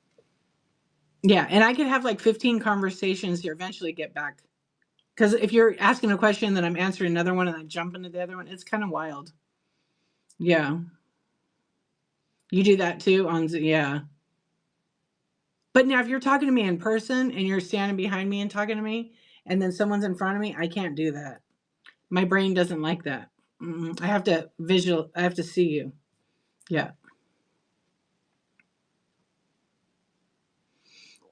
Yeah, and I could have like 15 conversations to eventually get back. Because if you're asking a question, then I'm answering another one, and I jump into the other one. It's kind of wild. Yeah, you do that too on yeah. But now, if you're talking to me in person and you're standing behind me and talking to me, and then someone's in front of me, I can't do that. My brain doesn't like that. I have to visual. I have to see you. Yeah.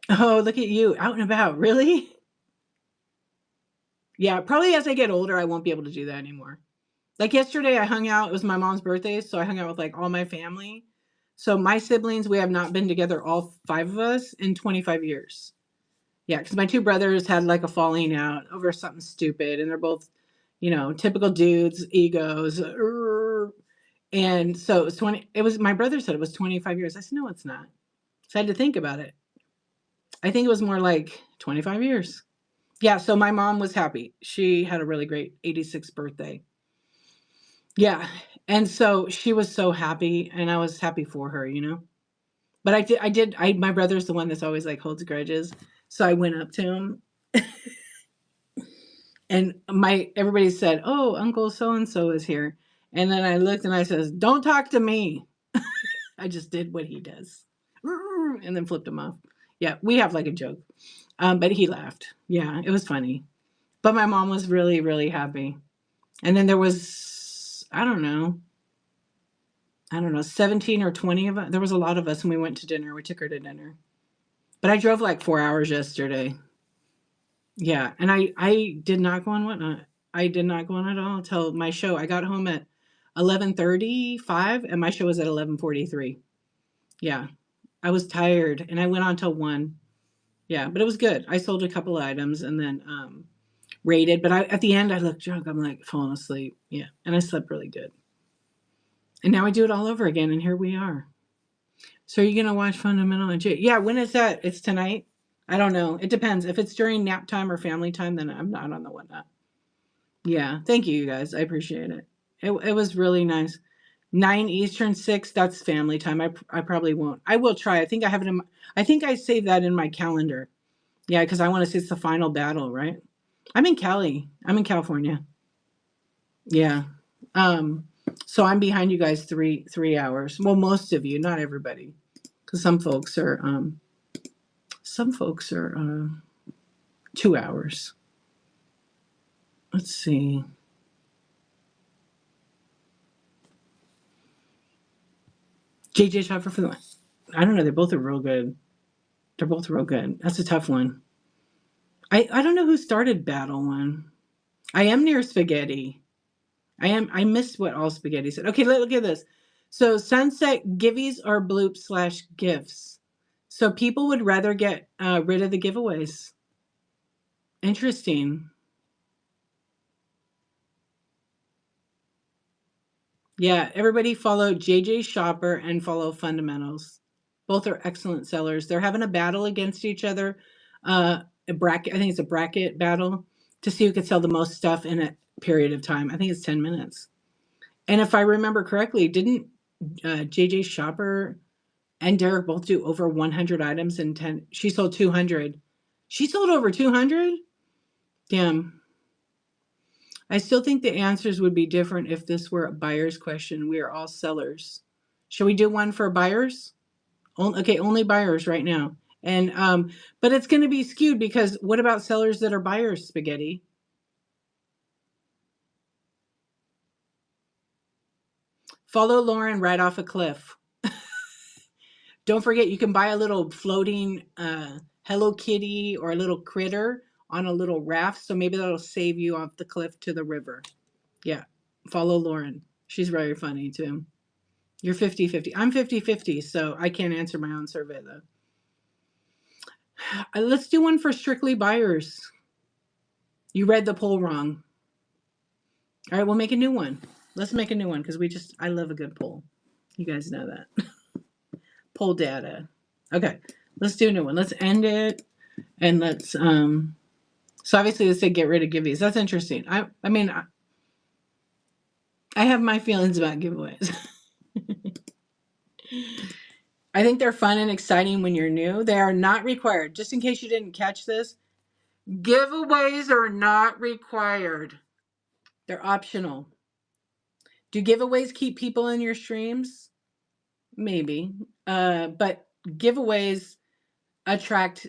Oh, look at you out and about. Really? Yeah. Probably as I get older, I won't be able to do that anymore. Like yesterday, I hung out. It was my mom's birthday, so I hung out with like all my family. So my siblings, we have not been together, all five of us, in 25 years. Yeah, because my two brothers had like a falling out over something stupid, and they're both, typical dudes, egos. And so it was 20. It was my brother said it was 25 years. I said no, it's not. So I had to think about it. I think it was more like 25 years. Yeah. So my mom was happy. She had a really great 86th birthday. Yeah. And so she was so happy, and I was happy for her. But my brother's the one that's always like holds grudges. So I went up to him, and everybody said, "Oh, Uncle so and so is here." And then I looked and I says, "Don't talk to me." I just did what he does, and then flipped him off. Yeah, we have like a joke, but he laughed. Yeah, it was funny. But my mom was really, really happy. And then there was, I don't know, 17 or 20 of us. There was a lot of us, and we went to dinner. We took her to dinner. But I drove like 4 hours yesterday. Yeah, and I did not go on Whatnot. I did not go on at all till my show. I got home at 11:35, and my show was at 11:43. Yeah, I was tired, and I went on till 1. Yeah, but it was good. I sold a couple items and then rated. But at the end, I looked drunk. I'm like falling asleep. Yeah, and I slept really good. And now I do it all over again, and here we are. So are you gonna watch Fundamental and J? Yeah, when is that? It's tonight. I don't know. It depends. If it's during nap time or family time, then I'm not on the Whatnot. Yeah, thank you, you guys. I appreciate it. It was really nice. 9 Eastern, 6. That's family time. I probably won't. I will try. I think I have it in. I think I saved that in my calendar. Yeah, because I want to see it's the final battle, right? I'm in Cali. I'm in California. Yeah. Um. So I'm behind you guys 3 hours. Well, most of you, not everybody, because some folks are 2 hours. Let's see. JJ Shopper for the one. I don't know. They both are real good. They're both real good. That's a tough one. I don't know who started Battle One. I am near Spaghetti. I missed what all Spaghetti said. Okay, look at this. So sunset giveies or bloops slash gifts. So people would rather get rid of the giveaways. Interesting. Yeah, everybody follow JJ Shopper and follow Fundamentals. Both are excellent sellers. They're having a battle against each other. A bracket, I think it's a bracket battle to see who could sell the most stuff in a period of time. I think it's 10 minutes. And if I remember correctly, didn't JJ Shopper and Derek both do over 100 items in 10? She sold 200. She sold over 200? Damn. I still think the answers would be different if this were a buyer's question. We are all sellers. Shall we do one for buyers? Okay, only buyers right now. And but it's going to be skewed because what about sellers that are buyers, Spaghetti? Follow Lauren right off a cliff. Don't forget, you can buy a little floating Hello Kitty or a little critter on a little raft. So maybe that'll save you off the cliff to the river. Yeah. Follow Lauren. She's very funny too. You're 50-50. I'm 50-50, so I can't answer my own survey though. Let's do one for strictly buyers. You read the poll wrong. All right, we'll make a new one. Let's make a new one because I love a good poll. You guys know that. Poll data. Okay, let's do a new one. Let's end it. And let's so obviously they say get rid of giveaways. That's interesting. I mean I have my feelings about giveaways. I think they're fun and exciting when you're new. They are not required. Just in case you didn't catch this, giveaways are not required. They're optional. Do giveaways keep people in your streams? Maybe. But giveaways attract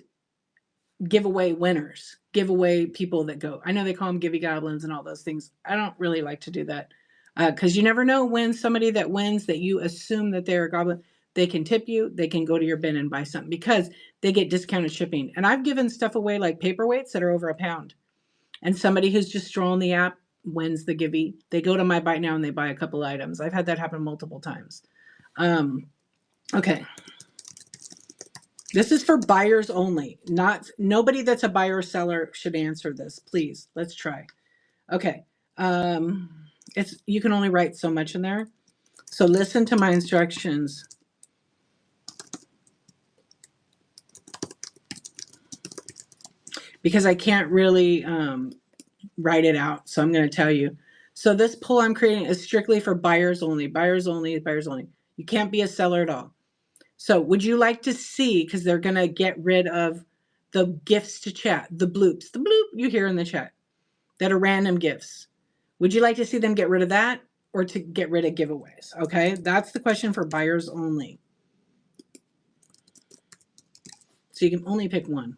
giveaway winners, giveaway people that go. I know they call them givey goblins and all those things. I don't really like to do that because you never know when somebody that wins that you assume that they're a goblin, they can tip you, they can go to your bin and buy something because they get discounted shipping. And I've given stuff away like paperweights that are over £1. And somebody who's just strolling the app wins the givey. They go to my Buy Now and they buy a couple items. I've had that happen multiple times. Okay. This is for buyers only. Nobody that's a buyer or seller should answer this. Please, let's try. Okay. You can only write so much in there. So listen to my instructions. Because I can't really write it out. So I'm going to tell you. So this poll I'm creating is strictly for buyers only. Buyers only, buyers only. You can't be a seller at all. So would you like to see, because they're going to get rid of the gifts to chat, the bloop you hear in the chat that are random gifts. Would you like to see them get rid of that or to get rid of giveaways? Okay, that's the question for buyers only. So you can only pick one.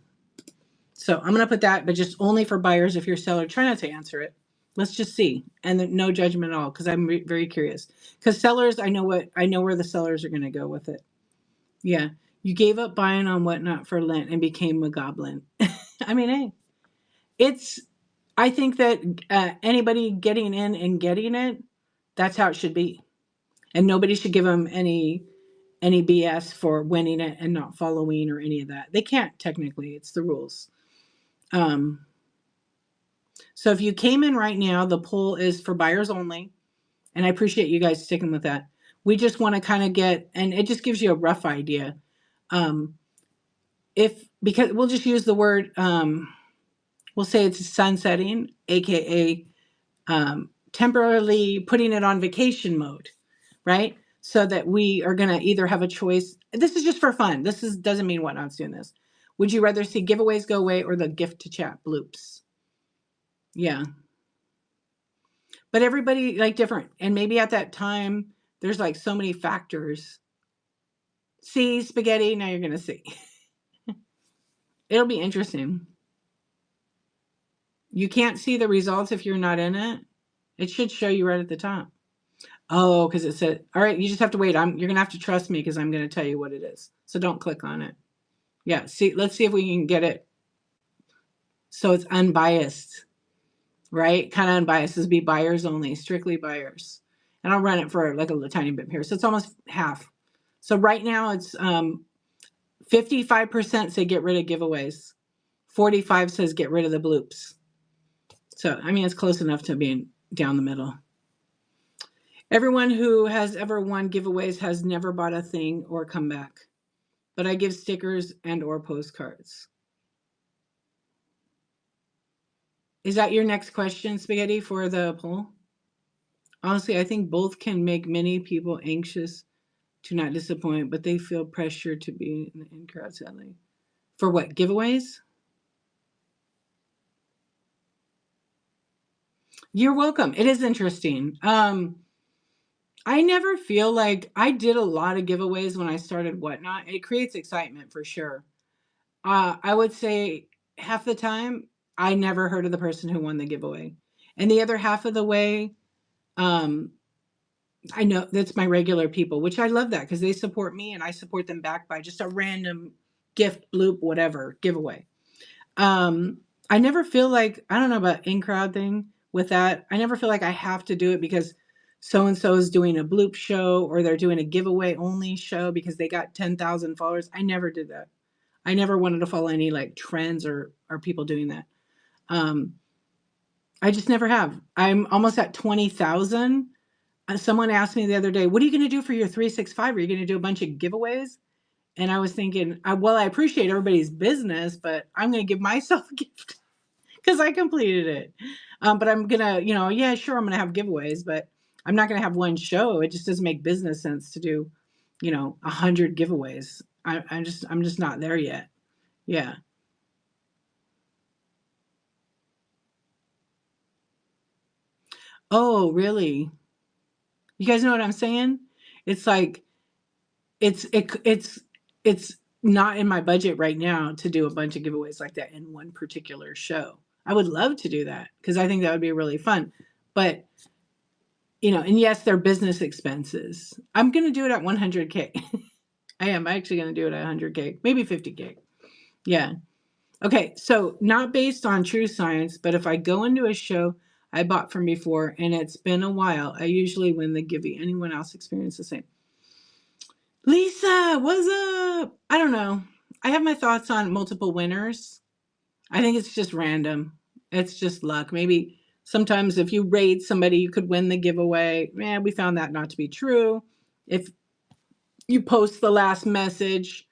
So I'm going to put that, but just only for buyers. If you're a seller, try not to answer it. Let's just see. And no judgment at all, because I'm very curious. Because sellers, I know where the sellers are going to go with it. Yeah. You gave up buying on Whatnot for Lent and became a goblin. I mean, hey, I think that anybody getting in and getting it, that's how it should be. And nobody should give them any BS for winning it and not following or any of that. They can't technically. It's the rules. So if you came in right now, the poll is for buyers only. And I appreciate you guys sticking with that. We just want to kind of get, and it just gives you a rough idea. Because we'll just use the word, we'll say it's sunsetting, AKA temporarily putting it on vacation mode, right? So that we are going to either have a choice. This is just for fun. Doesn't mean Whatnot's doing this. Would you rather see giveaways go away or the gift to chat bloops? Yeah. But everybody like different. And maybe at that time, there's like so many factors. See, spaghetti, now you're going to see. It'll be interesting. You can't see the results if you're not in it. It should show you right at the top. Oh, because it said, all right, you just have to wait. You're going to have to trust me because I'm going to tell you what it is. So don't click on it. Yeah, let's see if we can get it. So it's unbiased, right? Kind of unbiased. This would be buyers only, strictly buyers. And I'll run it for like a tiny bit here. So it's almost half. So right now it's 55% say get rid of giveaways. 45 says get rid of the bloops. So, I mean, it's close enough to being down the middle. Everyone who has ever won giveaways has never bought a thing or come back. But I give stickers and or postcards. Is that your next question, Spaghetti, for the poll? Honestly, I think both can make many people anxious to not disappoint, but they feel pressure to be in crowd, sadly. For what, giveaways? You're welcome. It is interesting. I never feel like I did a lot of giveaways when I started Whatnot. It creates excitement for sure. I would say half the time I never heard of the person who won the giveaway. And the other half of the way, I know that's my regular people, which I love that because they support me and I support them back by just a random gift, bloop, whatever, giveaway. I never feel like, I don't know about in-crowd thing with that. I never feel like I have to do it because so-and-so is doing a bloop show or they're doing a giveaway only show because they got 10,000 followers. I never did that. I never wanted to follow any like trends or people doing that. I just never have. I'm almost at 20,000. Someone asked me the other day, what are you going to do for your 365? Are you going to do a bunch of giveaways? And I was thinking, well, I appreciate everybody's business, but I'm going to give myself a gift because I completed it. But I'm going to, yeah, sure, I'm going to have giveaways, but I'm not going to have one show. It just doesn't make business sense to do, 100 giveaways. I'm just not there yet. Yeah. Oh, really? You guys know what I'm saying? It's like it's not in my budget right now to do a bunch of giveaways like that in one particular show. I would love to do that because I think that would be really fun. But and yes, they're business expenses. I'm going to do it at 100K. I am actually going to do it at 100K, maybe 50K. Yeah. Okay. So not based on true science, but if I go into a show I bought from before and it's been a while, I usually win the givey. Anyone else experience the same? Lisa, what's up? I don't know. I have my thoughts on multiple winners. I think it's just random. It's just luck. Maybe sometimes if you raid somebody, you could win the giveaway. We found that not to be true. If you post the last message,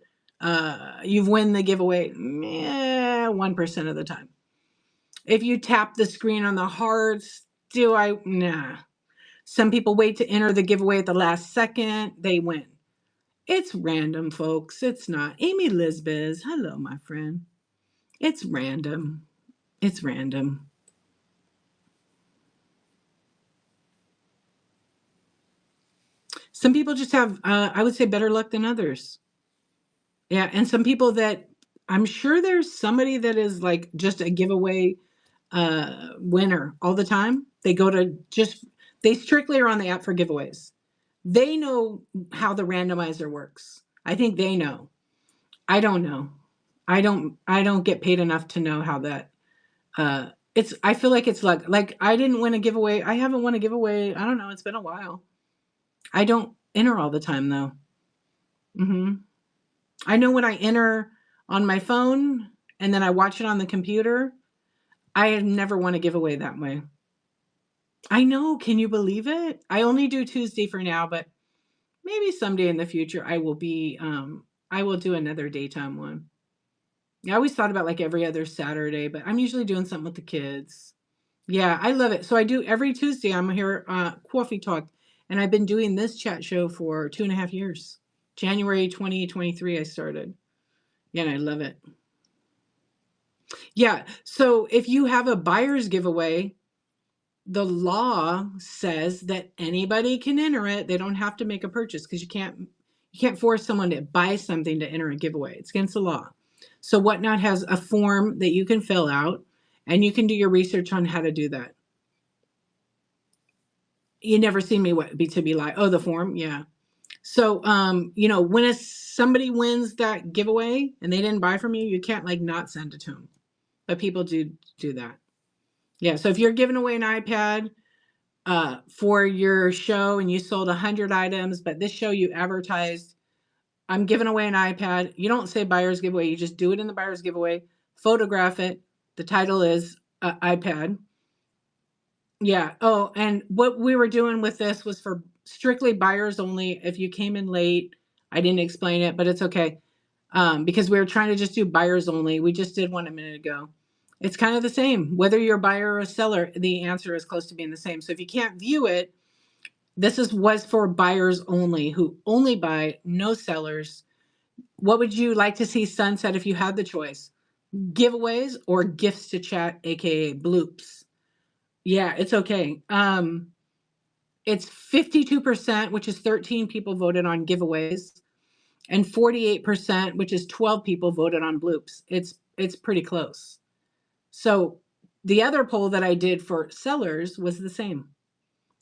you've win the giveaway. 1% of the time. If you tap the screen on the hearts, nah. Some people wait to enter the giveaway at the last second. They win. It's random, folks. It's not. Amy Lisbiz, hello, my friend. It's random. It's random. Some people just have, I would say, better luck than others. Yeah, and some people that I'm sure there's somebody that is like just a giveaway winner all the time. They strictly are on the app for giveaways. They know how the randomizer works. I think they know. I don't know. I don't get paid enough to know how that I feel like it's like I didn't win a giveaway. I haven't won a giveaway. I don't know, it's been a while. I don't enter all the time though. I know when I enter on my phone and then I watch it on the computer, I have never won a giveaway that way. I know, can you believe it? I only do Tuesday for now, but maybe someday in the future I will do another daytime one. I always thought about like every other Saturday, but I'm usually doing something with the kids. Yeah, I love it. So I do every Tuesday. I'm here, Coffee Talk, and I've been doing this chat show for 2.5 years. January 2023, I started. Yeah, and I love it. Yeah. So if you have a buyer's giveaway, the law says that anybody can enter it. They don't have to make a purchase because you can't force someone to buy something to enter a giveaway. It's against the law. So Whatnot has a form that you can fill out, and you can do your research on how to do that. You never seen me to be like, oh, the form, yeah. So when somebody wins that giveaway and they didn't buy from you, you can't like not send it to them. But people do that. Yeah. So if you're giving away an iPad for your show and you sold 100 items, but this show you advertised, I'm giving away an iPad. You don't say buyer's giveaway. You just do it in the buyer's giveaway. Photograph it. The title is iPad. Yeah. Oh, and what we were doing with this was for strictly buyers only. If you came in late, I didn't explain it, but it's okay. Because we were trying to just do buyers only. We just did one a minute ago. It's kind of the same. Whether you're a buyer or a seller, the answer is close to being the same. So if you can't view it, was for buyers only who only buy, no sellers. What would you like to see sunset if you had the choice? Giveaways or gifts to chat, aka bloops? Yeah, it's okay. It's 52%, which is 13 people voted on giveaways, and 48%, which is 12 people voted on bloops. It's pretty close. So the other poll that I did for sellers was the same.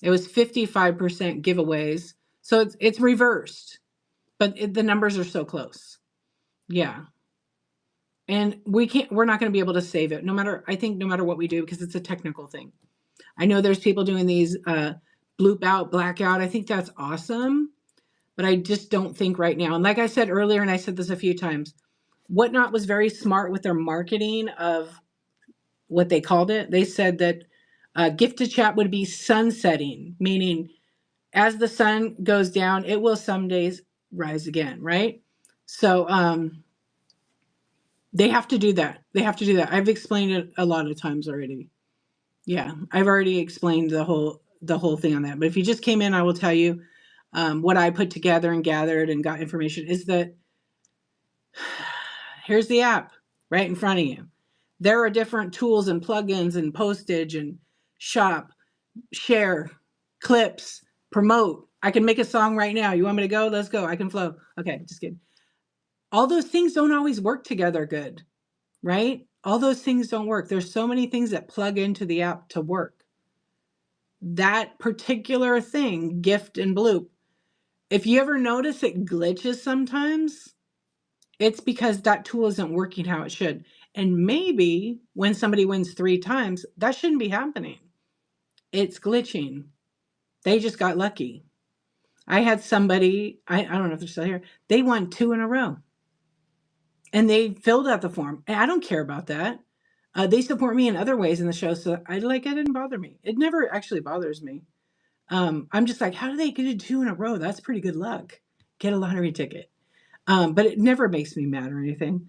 It was 55% giveaways. So it's reversed, but the numbers are so close. Yeah. And we're not going to be able to save it no matter what we do, because it's a technical thing. I know there's people doing these bloop out, blackout. I think that's awesome, but I just don't think right now. And like I said earlier, and I said this a few times, Whatnot was very smart with their marketing of what they called it. They said that gift to chat would be sunsetting, meaning as the sun goes down, it will some days rise again, right? So they have to do that. They have to do that. I've explained it a lot of times already. Yeah, I've already explained the whole thing on that. But if you just came in, I will tell you what I put together and gathered and got information is that here's the app right in front of you. There are different tools and plugins and postage and shop, share, clips, promote. I can make a song right now. You want me to go? Let's go. I can flow. Okay, just kidding. All those things don't always work together good, right? All those things don't work. There's so many things that plug into the app to work. That particular thing, gift and bloop, if you ever notice it glitches sometimes, it's because that tool isn't working how it should. And maybe when somebody wins 3 times, that shouldn't be happening. It's glitching. They just got lucky. I had somebody, I don't know if they're still here, they won 2 in a row. And they filled out the form. And I don't care about that. They support me in other ways in the show, so it didn't bother me. It never actually bothers me. I'm just like, how do they get 2 in a row? That's pretty good luck. Get a lottery ticket. But it never makes me mad or anything.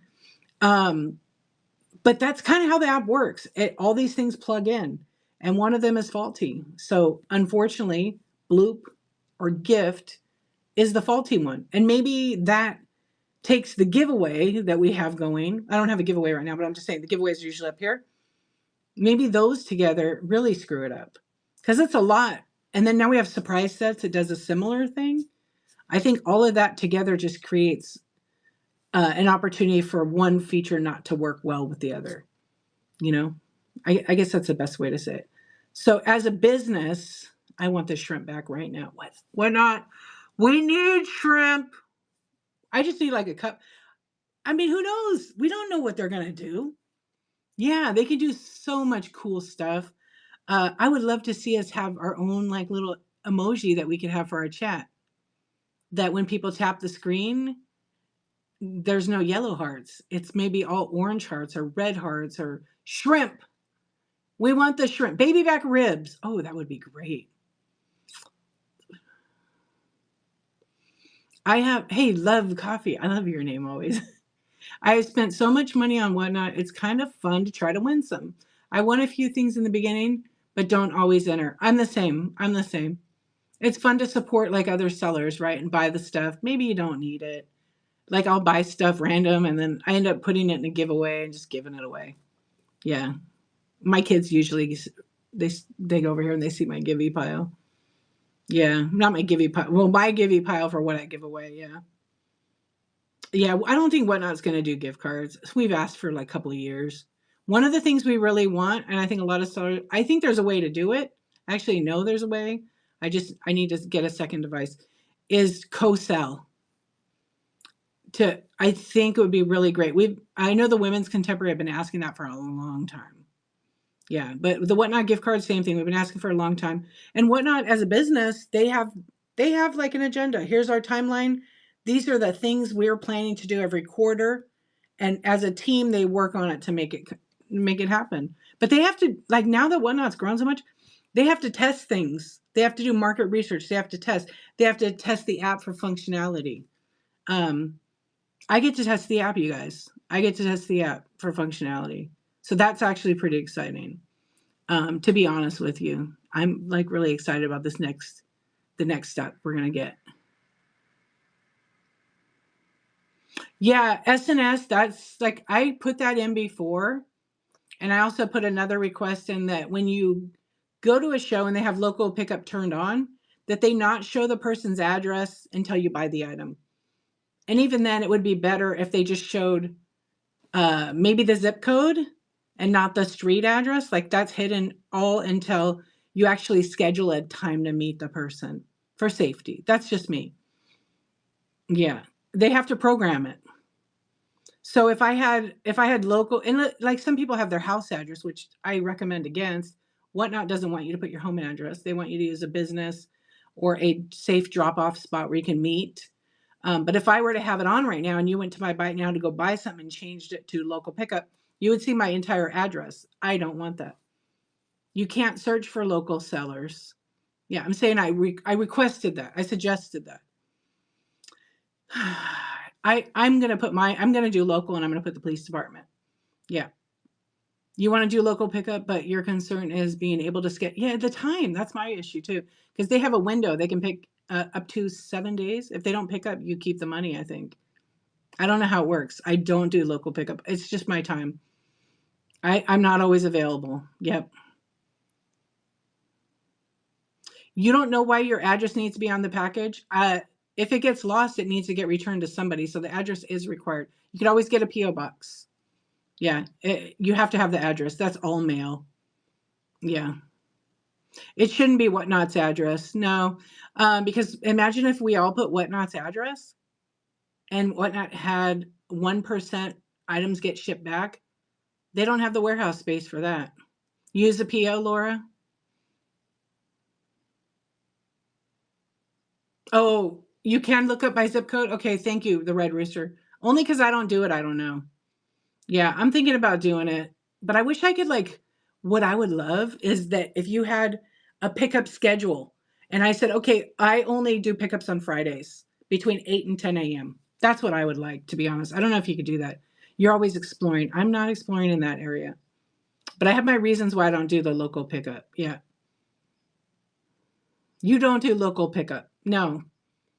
But that's kind of how the app works. All these things plug in, and one of them is faulty. So unfortunately, bloop or gift is the faulty one. And maybe that takes the giveaway that we have going. I don't have a giveaway right now, but I'm just saying the giveaways are usually up here. Maybe those together really screw it up because it's a lot. And then now we have surprise sets. It does a similar thing. I think all of that together just creates an opportunity for one feature not to work well with the other. You know, I guess that's the best way to say it. So as a business, I want the shrimp back right now. What? Why not? We need shrimp. I just need like a cup. I mean, who knows? We don't know what they're going to do. Yeah, they can do so much cool stuff. I would love to see us have our own like little emoji that we could have for our chat. That when people tap the screen, there's no yellow hearts. It's maybe all orange hearts or red hearts or shrimp. We want the shrimp. Baby back ribs. Oh, that would be great. Hey, love coffee. I love your name always. I have spent so much money on Whatnot. It's kind of fun to try to win some. I won a few things in the beginning, but don't always enter. I'm the same. It's fun to support like other sellers, right? And buy the stuff. Maybe you don't need it. Like I'll buy stuff random and then I end up putting it in a giveaway and just giving it away. Yeah. My kids usually they go over here and they see my givey pile. Yeah, not my givey pile. Well, my givey pile for what I give away. Yeah. Yeah, I don't think Whatnot's going to do gift cards. We've asked for like a couple of years. One of the things we really want, and I think a lot of sellers, I think there's a way to do it. I actually know there's a way. I need to get a second device. Is co-sell. I think it would be really great. I know the Women's Contemporary have been asking that for a long time. Yeah, but the Whatnot gift card, same thing. We've been asking for a long time. And Whatnot as a business, they have like an agenda. Here's our timeline. These are the things we're planning to do every quarter. And as a team, they work on it to make it happen. But they have to, like, now that Whatnot's grown so much, they have to test things. They have to do market research. They have to test. They have to test the app for functionality. I get to test the app, you guys. I get to test the app for functionality. So that's actually pretty exciting. To be honest with you, I'm like really excited about the next step we're gonna get. Yeah, SNS. That's like I put that in before, and I also put another request in that when you go to a show and they have local pickup turned on, that they not show the person's address until you buy the item. And even then, it would be better if they just showed maybe the zip code and not the street address. Like that's hidden all until you actually schedule a time to meet the person for safety. That's just me. Yeah. They have to program it. So if I had local, and like some people have their house address, which I recommend against. Whatnot doesn't want you to put your home address. They want you to use a business or a safe drop-off spot where you can meet. But if I were to have it on right now and you went to my Bite Now to go buy something and changed it to local pickup, you would see my entire address. I don't want that. You can't search for local sellers. Yeah, I'm saying I requested that. I suggested that. I'm going to put I'm going to do local and I'm going to put the police department. Yeah. You want to do local pickup, but your concern is being able to yeah, the time. That's my issue too. Because they have a window. They can pick up to 7 days. If they don't pick up, you keep the money, I think. I don't know how it works. I don't do local pickup. It's just my time. I'm not always available. Yep. You don't know why your address needs to be on the package. If it gets lost, it needs to get returned to somebody. So the address is required. You could always get a P.O. box. Yeah. You have to have the address. That's all mail. Yeah. It shouldn't be Whatnot's address. No. Because imagine if we all put Whatnot's address and Whatnot had 1% items get shipped back. They don't have the warehouse space for that. Use a PO, Laura. Oh, you can look up by zip code? Okay, thank you, the Red Rooster. Only because I don't do it, I don't know. Yeah, I'm thinking about doing it. But I wish I could, like, what I would love is that if you had a pickup schedule and I said, okay, I only do pickups on Fridays between 8 and 10 a.m. That's what I would like, to be honest. I don't know if you could do that. You're always exploring. I'm not exploring in that area. But I have my reasons why I don't do the local pickup. Yeah. You don't do local pickup. No.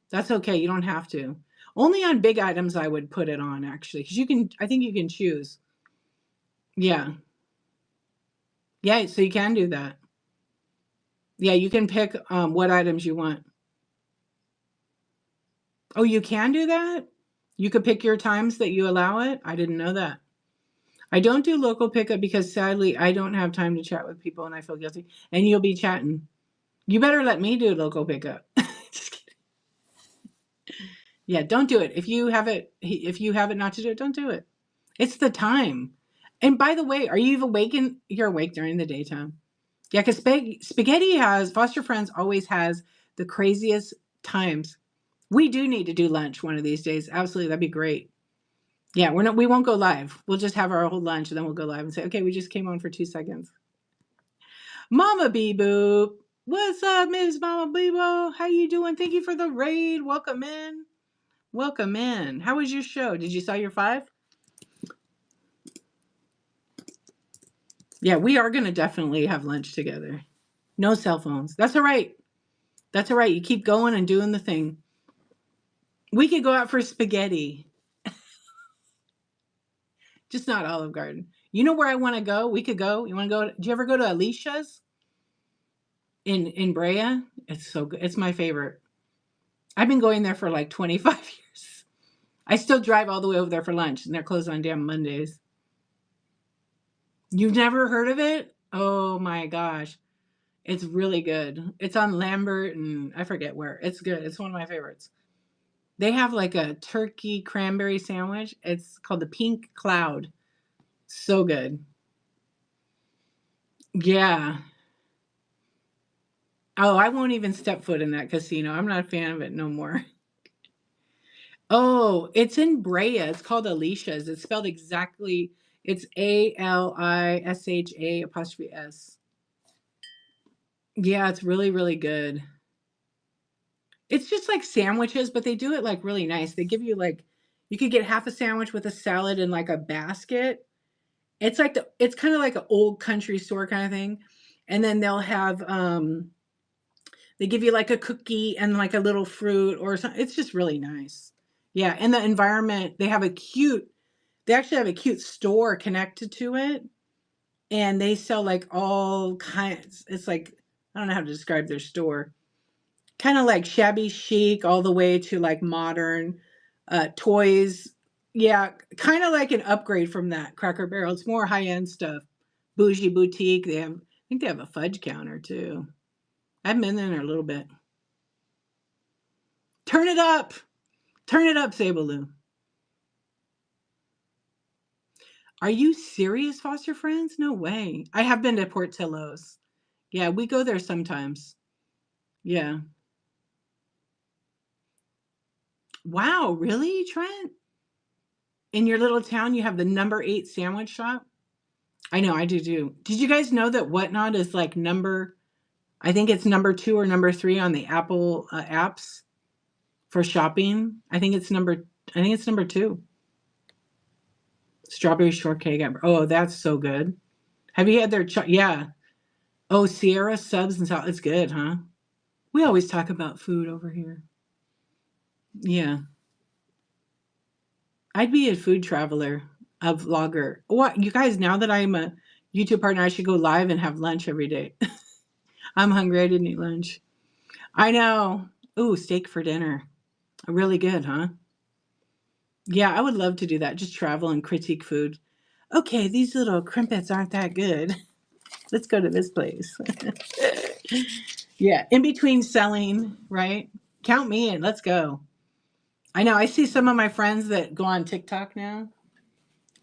That's okay. You don't have to. Only on big items I would put it on, actually, because I think you can choose. Yeah. Yeah, so you can do that. Yeah, you can pick what items you want. Oh, you can do that? You could pick your times that you allow it? I didn't know that. I don't do local pickup because sadly I don't have time to chat with people and I feel guilty. And you'll be chatting. You better let me do local pickup. Just kidding. Yeah, don't do it. If you have it not to do it, don't do it. It's the time. And by the way, are you even awake? You're awake during the daytime. Yeah, because spaghetti Foster Friends always has the craziest times. We do need to do lunch one of these days. Absolutely, that'd be great. Yeah, we won't go live. We'll just have our whole lunch and then we'll go live and say, okay, we just came on for 2 seconds. Mama Bee Boop. What's up, Miss Mama Bee Boop? How you doing? Thank you for the raid. Welcome in. Welcome in. How was your show? Did you saw your 5? Yeah, we are going to definitely have lunch together. No cell phones. That's all right. That's all right. You keep going and doing the thing. We could go out for spaghetti. Just not Olive Garden. You know where I want to go? We could go. You want to go? Do you ever go to Alicia's in Brea? It's so good. It's my favorite. I've been going there for like 25 years. I still drive all the way over there for lunch, and they're closed on damn Mondays. You've never heard of it? Oh my gosh. It's really good. It's on Lambert and I forget where. It's good. It's one of my favorites. They have like a turkey cranberry sandwich. It's called the Pink Cloud. So good. Yeah. Oh, I won't even step foot in that casino. I'm not a fan of it no more. Oh, it's in Brea. It's called Alicia's. It's spelled exactly. It's Alisha apostrophe S. Yeah, it's really, really good. It's just like sandwiches, but they do it like really nice. They give you like, you could get half a sandwich with a salad in like a basket. It's like it's kind of like an old country store kind of thing. And then they'll have, they give you like a cookie and like a little fruit or something. It's just really nice. Yeah. And the environment, they actually have a cute store connected to it. And they sell like all kinds. It's like, I don't know how to describe their store. Kind of like shabby chic all the way to like modern toys. Yeah, kind of like an upgrade from that Cracker Barrel. It's more high-end stuff. Bougie boutique. I think they have a fudge counter too. I've been in there a little bit. Turn it up. Turn it up, Sabaloo. Are you serious, Foster Friends? No way. I have been to Portillo's. Yeah, we go there sometimes. Yeah. Wow, really, Trent? In your little town, you have the number 8 sandwich shop? I know, I do too. Did you guys know that Whatnot is like I think it's number 2 or number 3 on the Apple apps for shopping? I think it's number I think it's number 2. Strawberry shortcake. Oh, that's so good. Have you had their? Yeah. Oh, Sierra subs and salt. It's good, huh? We always talk about food over here. Yeah. I'd be a food traveler, a vlogger. What you guys? Now that I'm a YouTube partner, I should go live and have lunch every day. I'm hungry. I didn't eat lunch. I know. Ooh, steak for dinner. Really good, huh? Yeah, I would love to do that. Just travel and critique food. Okay, these little crimpets aren't that good. Let's go to this place. Yeah, in between selling, right? Count me in. Let's go. I know. I see some of my friends that go on TikTok now,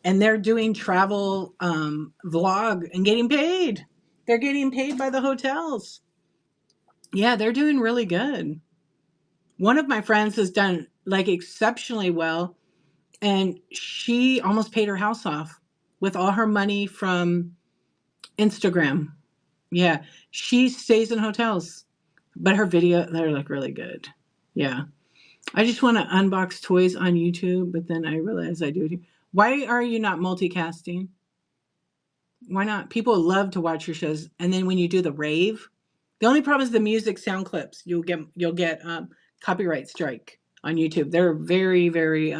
and they're doing travel vlog and getting paid. They're getting paid by the hotels. Yeah, they're doing really good. One of my friends has done like exceptionally well, and she almost paid her house off with all her money from Instagram. Yeah, she stays in hotels, but her video, they're like really good. Yeah. I just want to unbox toys on YouTube, but then I realize I do it here. Why are you not multicasting? Why not? People love to watch your shows, and then when you do the rave, the only problem is the music sound clips. You'll get copyright strike on YouTube. They're very very.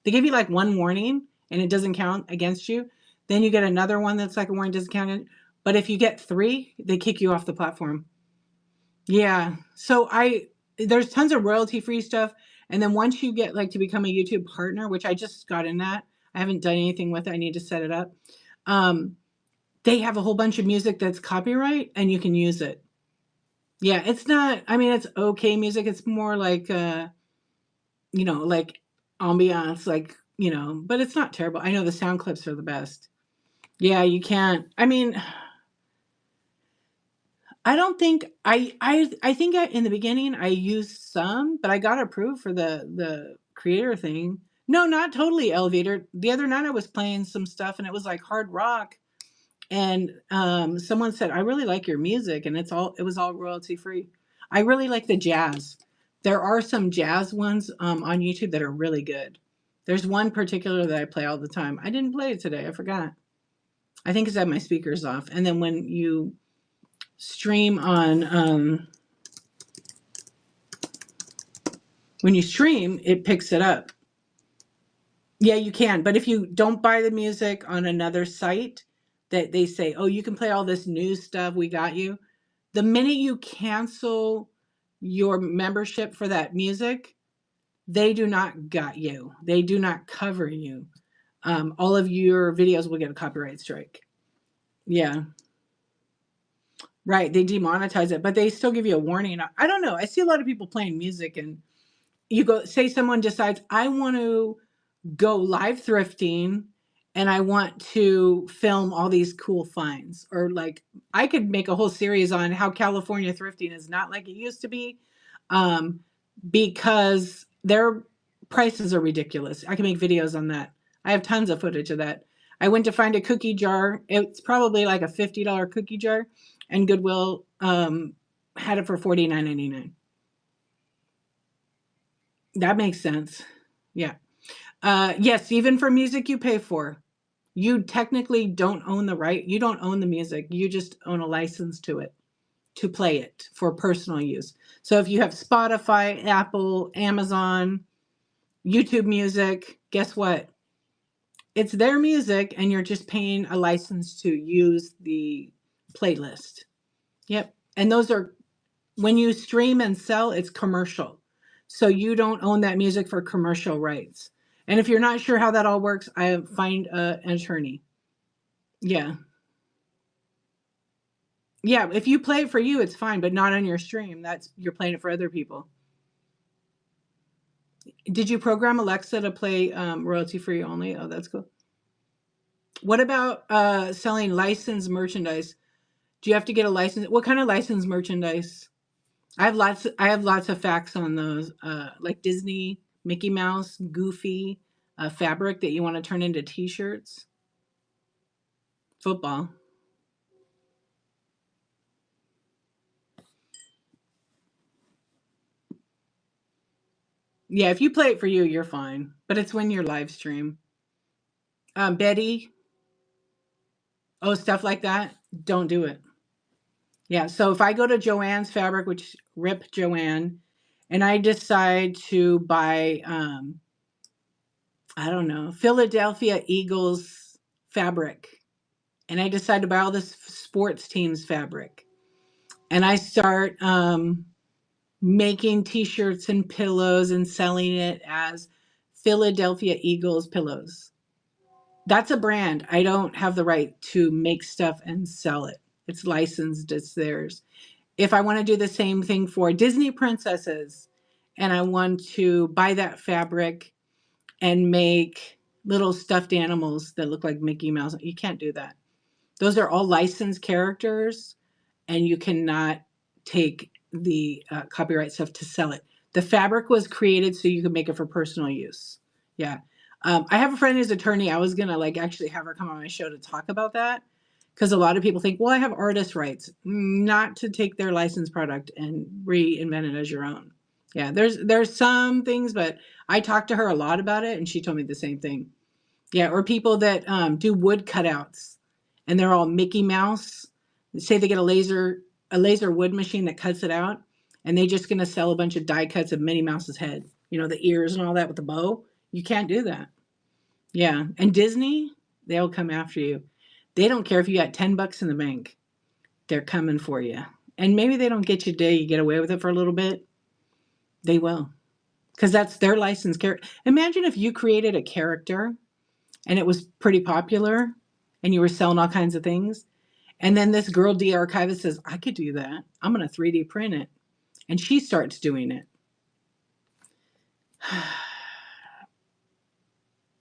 They give you like one warning, and it doesn't count against you. Then you get another one that's like a warning, doesn't count. But if you get 3, they kick you off the platform. Yeah. So there's tons of royalty free stuff. And then once you get like to become a YouTube partner, which I just got in that, I haven't done anything with it. I need to set it up. Um, they have a whole bunch of music that's copyright and you can use it. Yeah, it's not, I mean, it's okay music. It's more like, like ambiance, like, but it's not terrible. I know the sound clips are the best. Yeah, you can't. I mean, I don't think I think in the beginning I used some, but I got approved for the creator thing. No, not totally elevator. The other night I was playing some stuff and it was like hard rock, and someone said I really like your music, and it was all royalty free. I really like the jazz. There are some jazz ones on YouTube that are really good. There's one particular that I play all the time. I didn't play it today. I forgot. I think it's that my speaker's off. And then when you stream on when you stream, it picks it up. Yeah, you can. But if you don't buy the music on another site that they say, oh, you can play all this new stuff, we got you. The minute you cancel your membership for that music, they do not got you. They do not cover you. All of your videos will get a copyright strike. Yeah. Right. They demonetize it, but they still give you a warning. I don't know. I see a lot of people playing music, and you go, say someone decides, I want to go live thrifting and I want to film all these cool finds. Or like I could make a whole series on how California thrifting is not like it used to be, um, because their prices are ridiculous. I can make videos on that. I have tons of footage of that. I went to find a cookie jar. It's probably like a $50 cookie jar, and Goodwill had it for $49.99. That makes sense. Yeah. Yes, even for music you pay for, you technically don't own the right. You don't own the music. You just own a license to it, to play it for personal use. So if you have Spotify, Apple, Amazon, YouTube Music, guess what? It's their music and you're just paying a license to use the playlist. Yep. And those are, when you stream and sell, it's commercial. So you don't own that music for commercial rights. And if you're not sure how that all works, I find an attorney. Yeah. Yeah, if you play it for you, it's fine, but not on your stream. That's you're playing it for other people. Did you program Alexa to play royalty free only? Oh, that's cool. What about selling licensed merchandise? Do you have to get a license? What kind of licensed merchandise? I have lots of facts on those, like Disney, Mickey Mouse, Goofy, fabric that you want to turn into T-shirts. Football. Yeah, if you play it for you, you're fine. But it's when you're live stream. Betty, oh, stuff like that, don't do it. Yeah, so if I go to Joann's Fabric, which rip Joanne, and I decide to buy, I don't know, Philadelphia Eagles fabric, and I decide to buy all this sports teams fabric, and I start making t-shirts and pillows and selling it as Philadelphia Eagles pillows. That's a brand. I don't have the right to make stuff and sell it. It's licensed, it's theirs. If I want to do the same thing for Disney princesses and I want to buy that fabric and make little stuffed animals that look like Mickey Mouse, you can't do that. Those are all licensed characters and you cannot take the copyright stuff to sell it. The fabric was created so you could make it for personal use. Yeah. I have a friend who's an attorney. I was going to like actually have her come on my show to talk about that because a lot of people think, well, I have artist rights, not to take their licensed product and reinvent it as your own. Yeah, there's some things, but I talked to her a lot about it and she told me the same thing. Yeah, or people that do wood cutouts and they're all Mickey Mouse. Say they get a laser wood machine that cuts it out and they're just going to sell a bunch of die cuts of Minnie Mouse's head. You know, the ears and all that with the bow. You can't do that. Yeah, and Disney, they'll come after you. They don't care if you got $10 in the bank. They're coming for you. And maybe they don't get you today, you get away with it for a little bit. They will. Because that's their licensed character. Imagine if you created a character and it was pretty popular and you were selling all kinds of things. And then this girl de-archivist says, I could do that. I'm going to 3D print it. And she starts doing it.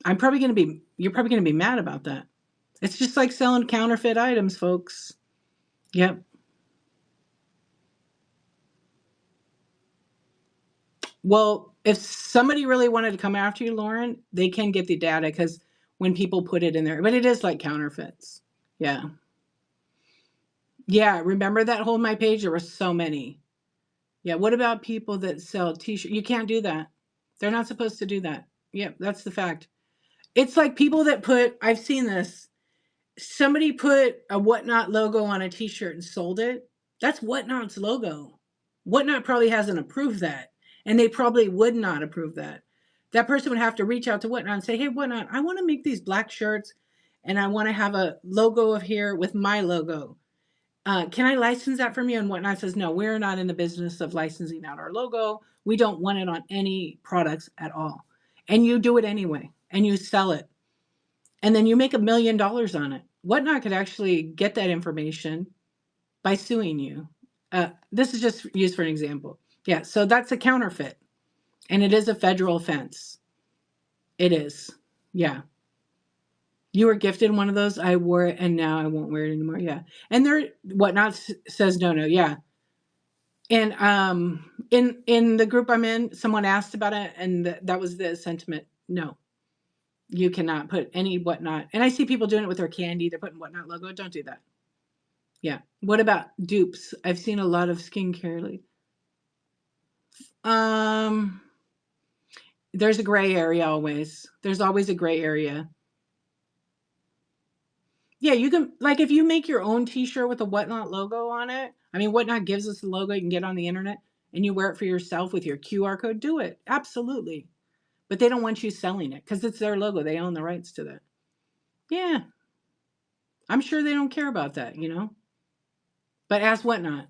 You're probably going to be mad about that. It's just like selling counterfeit items, folks. Yep. Well, if somebody really wanted to come after you, Lauren, they can get the data because when people put it in there, but it is like counterfeits. Yeah. Yeah. Remember that whole my page? There were so many. Yeah. What about people that sell t-shirts? You can't do that. They're not supposed to do that. Yep. That's the fact. It's like people that I've seen this. Somebody put a Whatnot logo on a t-shirt and sold it. That's Whatnot's logo. Whatnot probably hasn't approved that. And they probably would not approve that. That person would have to reach out to Whatnot and say, hey, Whatnot, I want to make these black shirts and I want to have a logo of here with my logo. Can I license that from you? And Whatnot says, no, we're not in the business of licensing out our logo. We don't want it on any products at all. And you do it anyway and you sell it. And then you make $1 million on it. Whatnot could actually get that information by suing you. This is just used for an example. Yeah, so that's a counterfeit. And it is a federal offense. It is. Yeah. You were gifted one of those. I wore it and now I won't wear it anymore. Yeah. And Whatnot says no. Yeah. And in the group I'm in, someone asked about it and that was the sentiment. No. You cannot put any Whatnot. And I see people doing it with their candy. They're putting Whatnot logo. Don't do that. Yeah. What about dupes? I've seen a lot of skincare. There's a gray area always. There's always a gray area. Yeah, you can, like, if you make your own t-shirt with a Whatnot logo on it, I mean, Whatnot gives us the logo you can get on the internet, and you wear it for yourself with your QR code, do it. Absolutely. But they don't want you selling it because it's their logo. They own the rights to that. Yeah. I'm sure they don't care about that, you know? But ask Whatnot.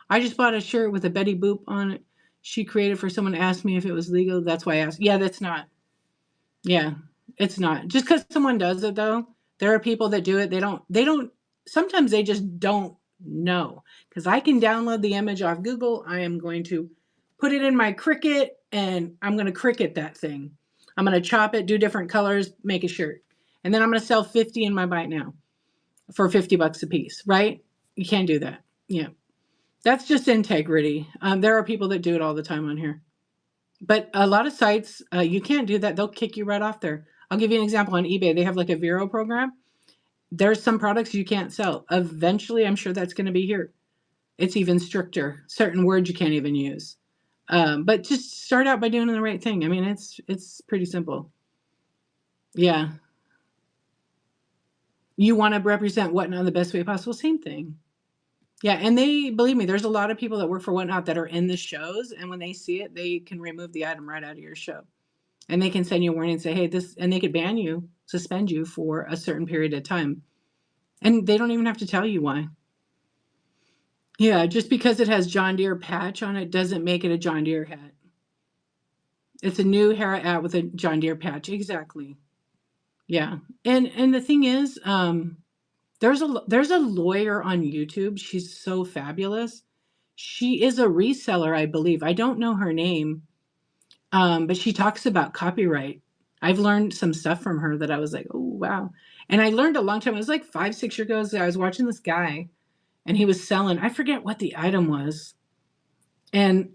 I just bought a shirt with a Betty Boop on it. She created for someone to ask me if it was legal. That's why I asked. Yeah, that's not. Yeah, it's not. Just because someone does it, though, there are people that do it. They don't, sometimes they just don't know. Because I can download the image off Google. I am going to put it in my Cricut, and I'm going to Cricut that thing. I'm going to chop it, do different colors, make a shirt. And then I'm going to sell 50 in my Bite Now for $50 a piece, right? You can't do that. Yeah. That's just integrity. There are people that do it all the time on here. But a lot of sites, you can't do that. They'll kick you right off there. I'll give you an example on eBay. They have like a Vero program. There's some products you can't sell. Eventually, I'm sure that's going to be here. It's even stricter. Certain words you can't even use. But just start out by doing the right thing. I mean, it's pretty simple. Yeah. You want to represent Whatnot in the best way possible. Same thing. Yeah, and they believe me, there's a lot of people that work for Whatnot that are in the shows, and when they see it, they can remove the item right out of your show. And they can send you a warning and say, hey, this, and they could ban you, suspend you for a certain period of time. And they don't even have to tell you why. Yeah, just because it has John Deere patch on it doesn't make it a John Deere hat. It's a new hat with a John Deere patch. Exactly. Yeah. And the thing is, there's a lawyer on YouTube. She's so fabulous. She is a reseller, I believe. I don't know her name, but she talks about copyright. I've learned some stuff from her that I was like, oh, wow. And I learned a long time. It was like 5, 6 years ago. I was watching this guy, and he was selling, I forget what the item was. And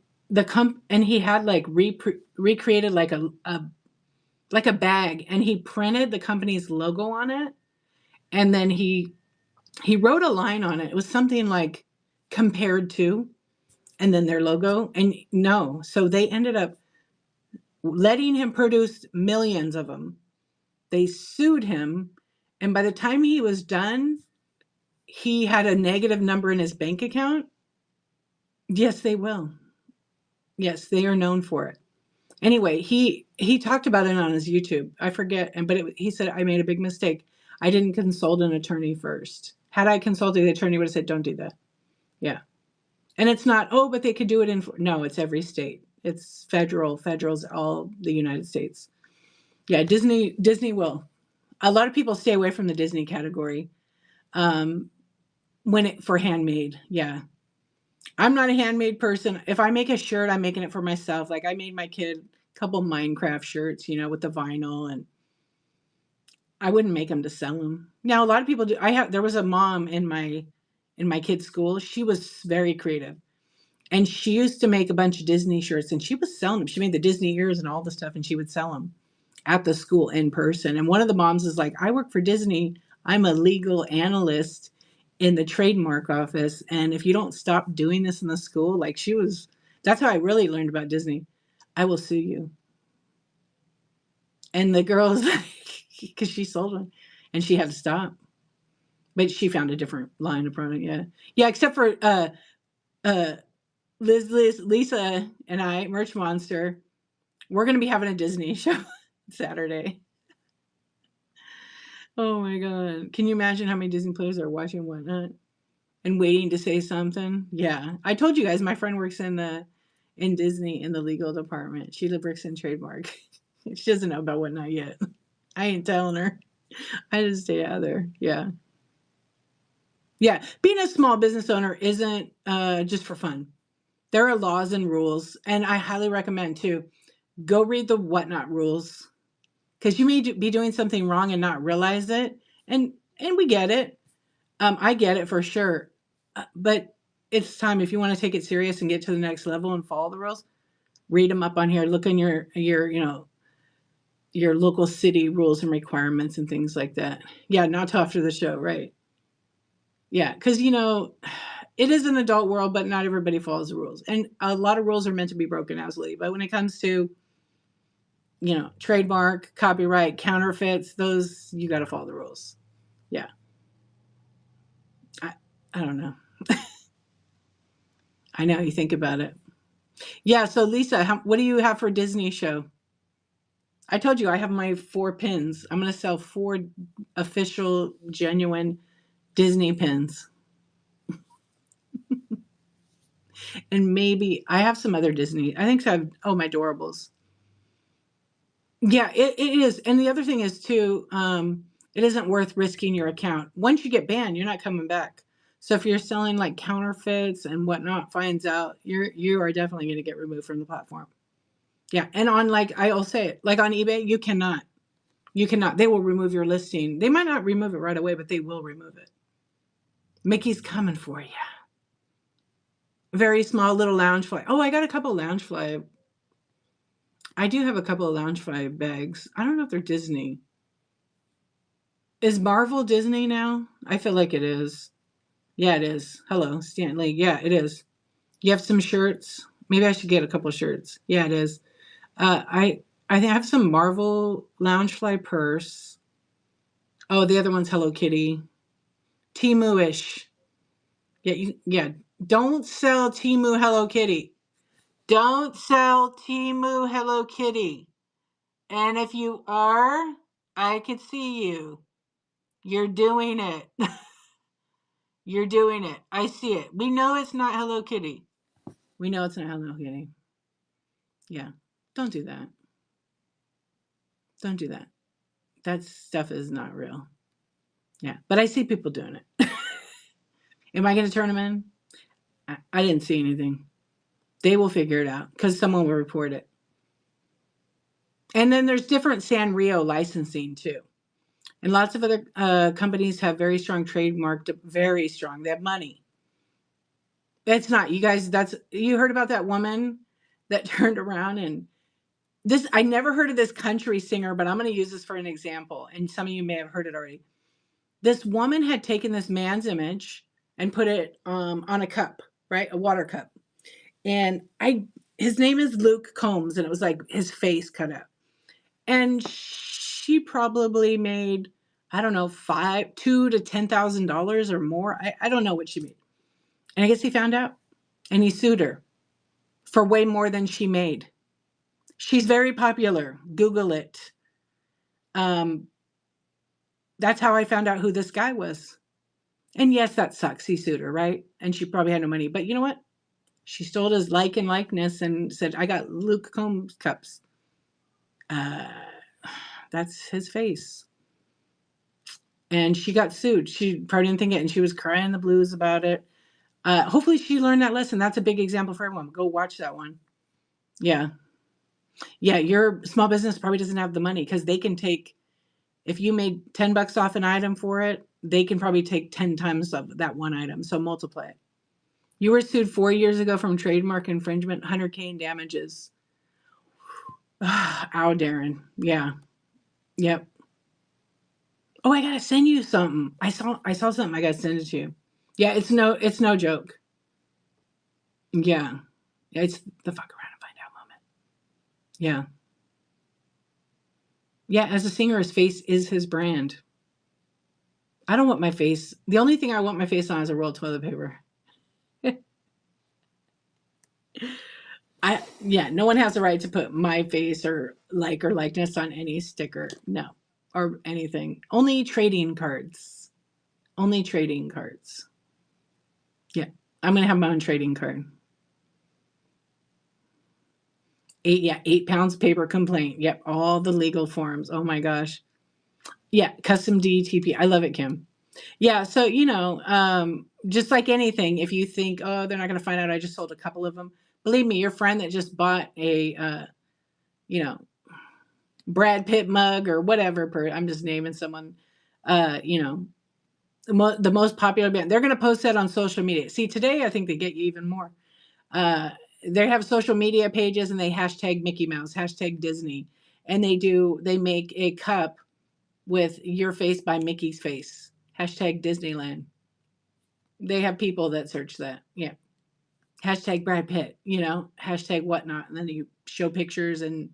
and he had like recreated like a bag, and he printed the company's logo on it. And then he wrote a line on it. It was something like compared to, and then their logo. And no, so they ended up letting him produce millions of them. They sued him. And by the time he was done, he had a negative number in his bank account. Yes, they will. Yes, they are known for it. Anyway, he talked about it on his YouTube. I forget, but he said, I made a big mistake. I didn't consult an attorney first. Had I consulted the attorney, would have said, don't do that. Yeah. And it's not, oh, but they could do it in, no, it's every state. It's federal's all the United States. Yeah, Disney will. A lot of people stay away from the Disney category for handmade. Yeah. I'm not a handmade person. If I make a shirt, I'm making it for myself. Like I made my kid a couple Minecraft shirts, with the vinyl, and I wouldn't make them to sell them. Now, a lot of people do. There was a mom in my kid's school. She was very creative. And she used to make a bunch of Disney shirts, and she was selling them. She made the Disney ears and all the stuff, and she would sell them at the school in person. And one of the moms is like, I work for Disney. I'm a legal analyst in the trademark office. And if you don't stop doing this in the school, like that's how I really learned about Disney. I will sue you. And the girl's like, because she sold one and she had to stop. But she found a different line of product. Yeah. Yeah. Except for, Lisa and I, Merch Monster, we're going to be having a Disney show Saturday. Oh my God. Can you imagine how many Disney players are watching Whatnot and waiting to say something? Yeah. I told you guys, my friend works in Disney in the legal department. She works in trademark. She doesn't know about Whatnot yet. I ain't telling her. I just stay out there. Yeah. Yeah. Being a small business owner isn't just for fun. There are laws and rules, and I highly recommend too, go read the Whatnot rules, because you may be doing something wrong and not realize it. And we get it. I get it for sure. But it's time, if you want to take it serious and get to the next level and follow the rules, read them up on here. Look in your local city rules and requirements and things like that. Yeah, not till after the show, right? Yeah, because it is an adult world, but not everybody follows the rules. And a lot of rules are meant to be broken, absolutely. But when it comes to, trademark, copyright, counterfeits, those, you got to follow the rules. Yeah. I don't know. I know, you think about it. Yeah, so Lisa, what do you have for Disney show? I told you I have my 4 pins. I'm going to sell 4 official, genuine Disney pins. And maybe I have some other Disney. I think I have, my Doorables. Yeah, it is. And the other thing is too, it isn't worth risking your account. Once you get banned, you're not coming back. So if you're selling like counterfeits and whatnot, finds out, you are definitely going to get removed from the platform. Yeah, and on, like, I'll say it, like on eBay, you cannot. They will remove your listing. They might not remove it right away, but they will remove it. Mickey's coming for you. Very small little Loungefly. Oh, I got a couple Loungefly. I do have a couple of Loungefly bags. I don't know if they're Disney. Is Marvel Disney now? I feel like it is. Yeah, it is. Hello, Stanley. Yeah, it is. You have some shirts. Maybe I should get a couple shirts. Yeah, it is. I think I have some Marvel Loungefly purse. Oh, the other one's Hello Kitty. Temu-ish. Yeah. Don't sell Temu Hello Kitty. Don't sell Temu Hello Kitty. And if you are, I could see you. You're doing it. You're doing it. I see it. We know it's not Hello Kitty. We know it's not Hello Kitty. Yeah. Don't do that. Don't do that. That stuff is not real. Yeah. But I see people doing it. Am I going to turn them in? I didn't see anything. They will figure it out because someone will report it. And then there's different Sanrio licensing too. And lots of other companies have very strong trademark, very strong. They have money. It's not, you guys, you heard about that woman that turned around and I never heard of this country singer, but I'm going to use this for an example. And some of you may have heard it already. This woman had taken this man's image and put it on a cup, right? A water cup. And his name is Luke Combs, and it was like his face cut out. And she probably made, I don't know, $2,000 to $10,000 or more. I don't know what she made. And I guess he found out, and he sued her for way more than she made. She's very popular. Google it. That's how I found out who this guy was. And yes, that sucks. He sued her, right? And she probably had no money. But you know what? She stole his like and likeness and said, I got Luke Combs cups. That's his face. And she got sued. She probably didn't think it, and she was crying the blues about it. Hopefully she learned that lesson. That's a big example for everyone. Go watch that one. Yeah. Yeah, your small business probably doesn't have the money because they can take, if you made $10 off an item for it, they can probably take 10 times of that one item. So multiply it. You were sued 4 years ago from trademark infringement, 100K in damages. Ow, Darren. Yeah. Yep. Oh, I gotta send you something. I saw something. I gotta send it to you. Yeah, it's no joke. Yeah. It's the fuck around and find out moment. Yeah. Yeah, as a singer, his face is his brand. I don't want my face. The only thing I want my face on is a roll of toilet paper. No one has the right to put my face or likeness on any sticker. No. Or anything. Only trading cards. Only trading cards. Yeah. I'm gonna have my own trading card. 8 pounds paper complaint. Yep. All the legal forms. Oh my gosh. Yeah. Custom DTP. I love it, Kim. Yeah. So, just like anything, if you think, oh, they're not going to find out I just sold a couple of them, believe me, your friend that just bought a, Brad Pitt mug or whatever, I'm just naming someone, the most popular band, they're going to post that on social media. See, today, I think they get you even more. They have social media pages and they hashtag Mickey Mouse, hashtag Disney, and they make a cup with your face by Mickey's face, hashtag Disneyland. They have people that search that. Yeah. Hashtag Brad Pitt, hashtag whatnot. And then you show pictures and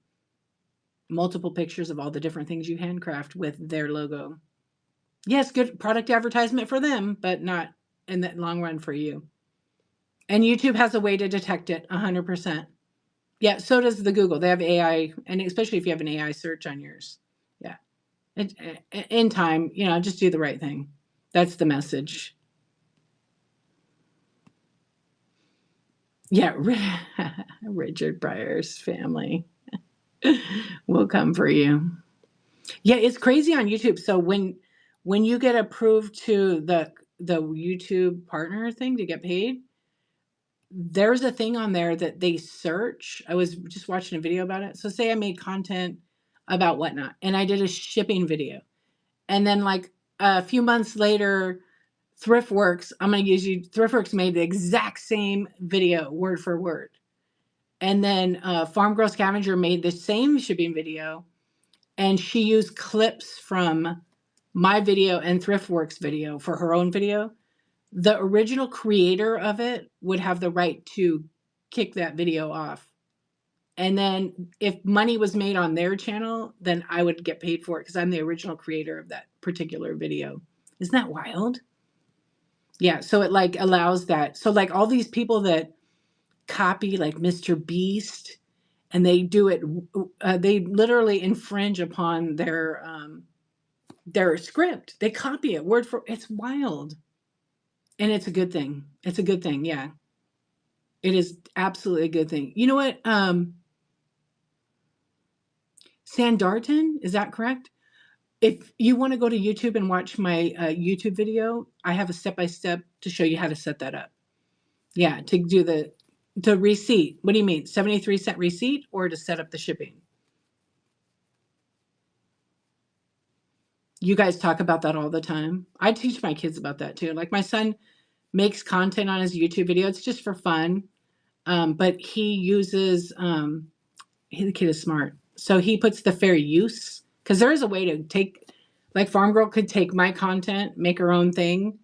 multiple pictures of all the different things you handcraft with their logo. Yes, good product advertisement for them, but not in the long run for you. And YouTube has a way to detect it 100%. Yeah, so does the Google. They have AI, and especially if you have an AI search on yours. Yeah. In time, just do the right thing. That's the message. Yeah, Richard Pryor's family will come for you. Yeah, it's crazy on YouTube. So when you get approved to the YouTube partner thing to get paid, there's a thing on there that they search. I was just watching a video about it. So say I made content about whatnot, and I did a shipping video, and then like a few months later, ThriftWorks, I'm going to use you. ThriftWorks made the exact same video, word for word. And then Farm Girl Scavenger made the same shipping video, and she used clips from my video and ThriftWorks video for her own video. The original creator of it would have the right to kick that video off. And then if money was made on their channel, then I would get paid for it because I'm the original creator of that particular video. Isn't that wild? Yeah, so it like allows that. So like all these people that copy like Mr. Beast, and they do it, they literally infringe upon their script. They copy it word for, it's wild. And it's a good thing. It's a good thing, yeah. It is absolutely a good thing. You know what? Sandarton, is that correct? If you want to go to YouTube and watch my YouTube video, I have a step-by-step to show you how to set that up. Yeah, to do the receipt. What do you mean? 73-cent receipt or to set up the shipping? You guys talk about that all the time. I teach my kids about that too. Like my son makes content on his YouTube video. It's just for fun. But he uses, the kid is smart. So he puts the fair use, because there is a way to take, like Farm Girl could take my content, make her own thing,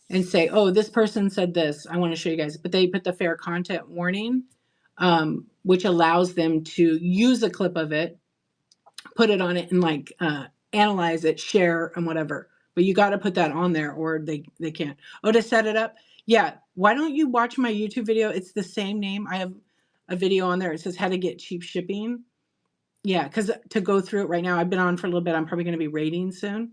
and say, oh, this person said this. I want to show you guys. But they put the fair content warning, which allows them to use a clip of it, put it on it, and like analyze it, share, and whatever. But you got to put that on there or they can't. Oh, to set it up? Yeah. Why don't you watch my YouTube video? It's the same name. I have a video on there. It says how to get cheap shipping. Yeah, because to go through it right now, I've been on for a little bit. I'm probably going to be rating soon.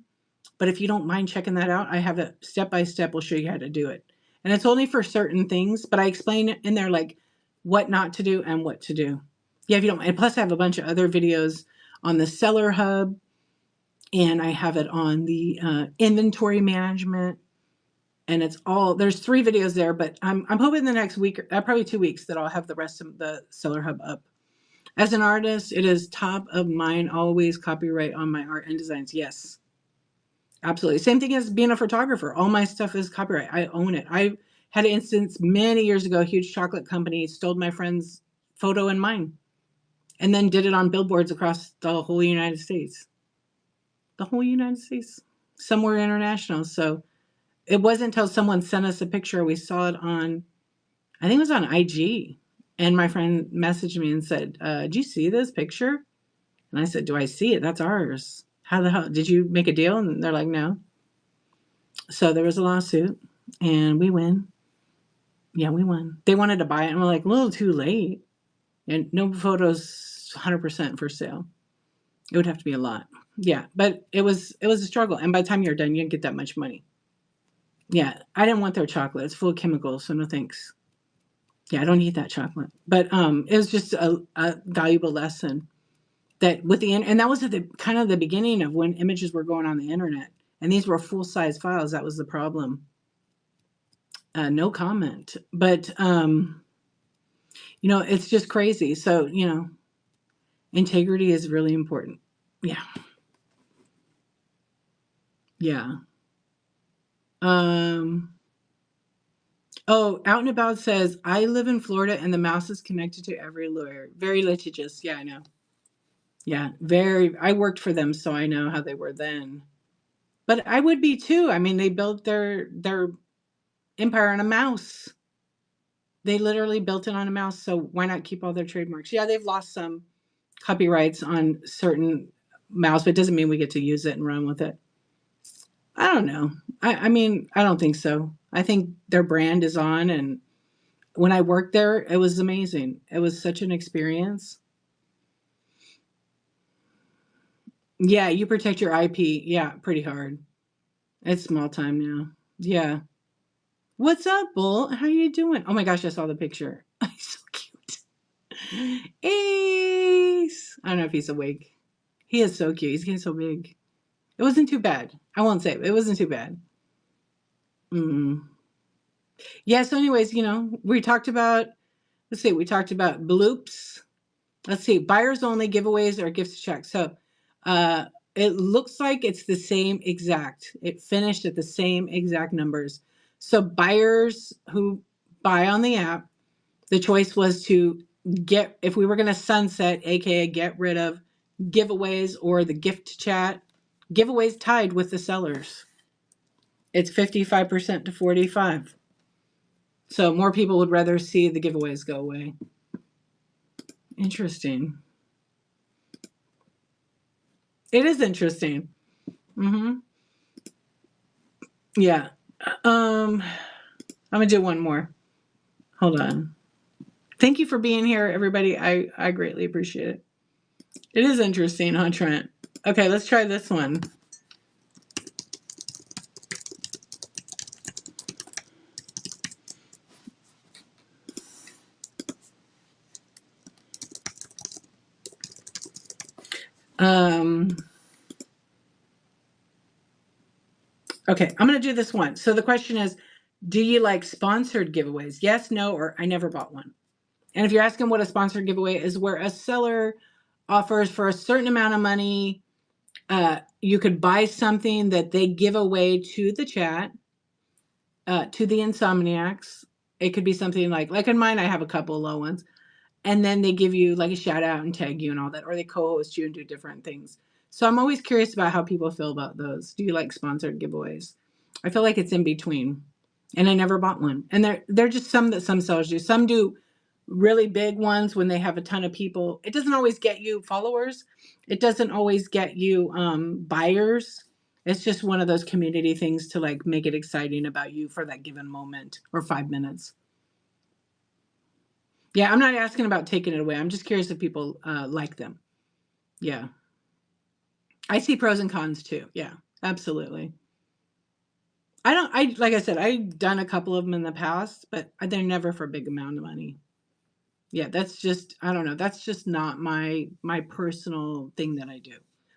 But if you don't mind checking that out, I have a step-by-step. We'll show you how to do it. And it's only for certain things, but I explain it in there like what not to do and what to do. Yeah, if you don't. And plus I have a bunch of other videos on the Seller Hub, and I have it on the inventory management. And it's all, there's 3 videos there, but I'm hoping the next week, probably 2 weeks, that I'll have the rest of the Seller Hub up. As an artist, it is top of mind, always copyright on my art and designs. Yes, absolutely. Same thing as being a photographer. All my stuff is copyright. I own it. I had an instance many years ago, a huge chocolate company stole my friend's photo and mine, and then did it on billboards across the whole United States. The whole United States, somewhere international. So it wasn't until someone sent us a picture, we saw it on, I think it was on IG. And my friend messaged me and said, did you see this picture? And I said, do I see it? That's ours. How the hell? Did you make a deal? And they're like, no. So there was a lawsuit and we win. Yeah, we won. They wanted to buy it and we're like, a little too late. And no photos 100% for sale. It would have to be a lot. Yeah, but it was a struggle. And by the time you're done, you didn't get that much money. Yeah, I didn't want their chocolate. It's full of chemicals, so no thanks. Yeah, I don't eat that chocolate. But it was just a valuable lesson that with the, and that was at the kind of the beginning of when images were going on the internet. And these were full-size files. That was the problem. No comment. But, it's just crazy. So, integrity is really important. Yeah. Yeah. Oh, Out and About says, I live in Florida and the mouse is connected to every lawyer. Very litigious. Yeah, I know. Yeah, I worked for them, so I know how they were then. But I would be too. I mean, they built their empire on a mouse. They literally built it on a mouse, so why not keep all their trademarks? Yeah, they've lost some copyrights on certain mouse, but it doesn't mean we get to use it and run with it. I don't know. I mean, I don't think so. I think their brand is on, and when I worked there, it was amazing. It was such an experience. Yeah, you protect your IP. Yeah, pretty hard. It's small time now. Yeah. What's up, Bull? How you doing? Oh my gosh, I saw the picture. He's so cute. Ace. I don't know if he's awake. He is so cute. He's getting so big. It wasn't too bad. I won't say it wasn't too bad. Yeah, so anyways, we talked about, let's see, we talked about bloops. Let's see, buyers only, giveaways, or gifts to check. So it looks like it's the same exact. It finished at the same exact numbers. So buyers who buy on the app, the choice was to get, if we were going to sunset, aka get rid of giveaways or the gift chat, giveaways tied with the sellers. It's 55% to 45. So more people would rather see the giveaways go away. Interesting. It is interesting. Mm-hmm. Yeah. I'm gonna do one more. Hold on. Thank you for being here, everybody. I greatly appreciate it. It is interesting, huh, Trent? Okay, let's try this one. Okay, I'm going to do this one. So the question is, do you like sponsored giveaways? Yes, no, or I never bought one. And if you're asking what a sponsored giveaway is, where a seller offers for a certain amount of money, you could buy something that they give away to the chat, to the Insomniacs. It could be something like in mine, I have a couple low ones. And then they give you like a shout out and tag you and all that, or they co-host you and do different things. So I'm always curious about how people feel about those. Do you like sponsored giveaways? I feel like it's in between, and I never bought one. And they're just some that some sellers do. Some do really big ones when they have a ton of people. It doesn't always get you followers. It doesn't always get you buyers. It's just one of those community things to like make it exciting about you for that given moment or 5 minutes. Yeah, I'm not asking about taking it away. I'm just curious if people like them. Yeah. I see pros and cons too. Yeah, absolutely. Like I said, I've done a couple of them in the past, but they're never for a big amount of money. Yeah, that's just, I don't know. That's just not my personal thing that I do.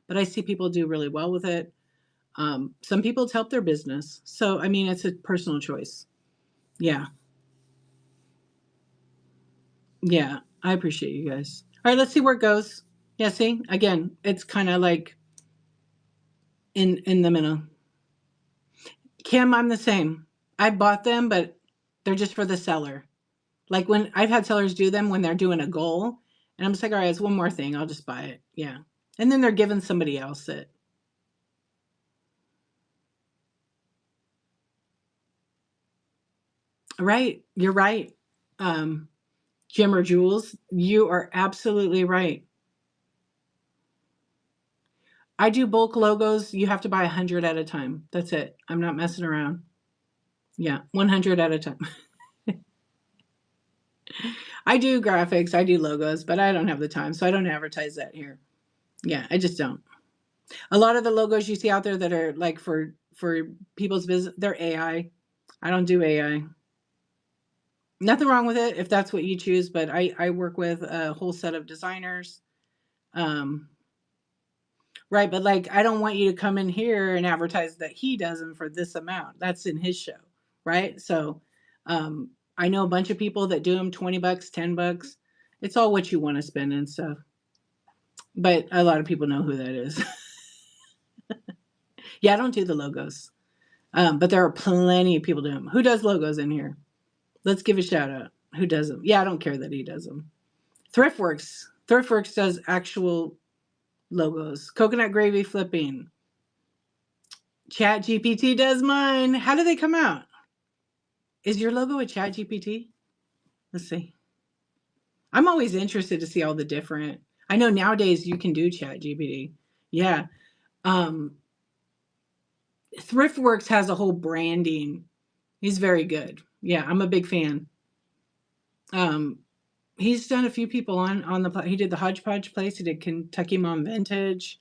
But I see people do really well with it. Some people it's helped their business. So, I mean, it's a personal choice. Yeah. Yeah. I appreciate you guys. All right, let's see where it goes. Yeah, see? Again, it's kind of like in the middle. Kim, I'm the same. I bought them, but they're just for the seller. Like when I've had sellers do them when they're doing a goal, and I'm just like, all right, it's one more thing. I'll just buy it. Yeah. And then they're giving somebody else it. Right. You're right. Um, Jim or Jules, you are absolutely right. I do bulk logos. You have to buy 100 at a time. That's it. I'm not messing around. Yeah, 100 at a time. I do graphics, I do logos, but I don't have the time, so I don't advertise that here. Yeah, I just don't. A lot of the logos you see out there that are like for people's business, they're AI. I don't do AI. Nothing wrong with it if that's what you choose, but I work with a whole set of designers. Um, right, but like I don't want you to come in here and advertise that he does them for this amount. That's in his show, right? So I know a bunch of people that do them $20, $10. It's all what you want to spend and stuff. But a lot of people know who that is. Yeah, I don't do the logos. But there are plenty of people doing them. Who does logos in here? Let's give a shout out. Who does them? Yeah, I don't care that he does them. Thriftworks. Thriftworks does actual logos. Coconut gravy flipping. Chat GPT does mine. How do they come out? Is your logo a Chat GPT? Let's see. I'm always interested to see all the different. I know nowadays you can do Chat GPT. Yeah. Um, Thriftworks has a whole branding. He's very good. Yeah, I'm a big fan. Um, he's done a few people on the. He did the Hodgepodge place. He did Kentucky Mom Vintage.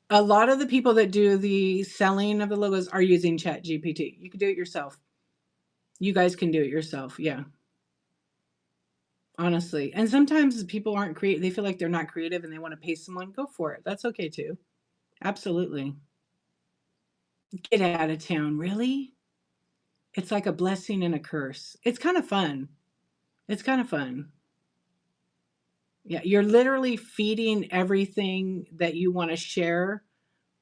A lot of the people that do the selling of the logos are using Chat GPT. You can do it yourself. You guys can do it yourself. Yeah, honestly. And sometimes people aren't creative. They feel like they're not creative and they want to pay someone. Go for it. That's okay too. Absolutely. Get out of town. Really? It's like a blessing and a curse. It's kind of fun. It's kind of fun. Yeah, you're literally feeding everything that you want to share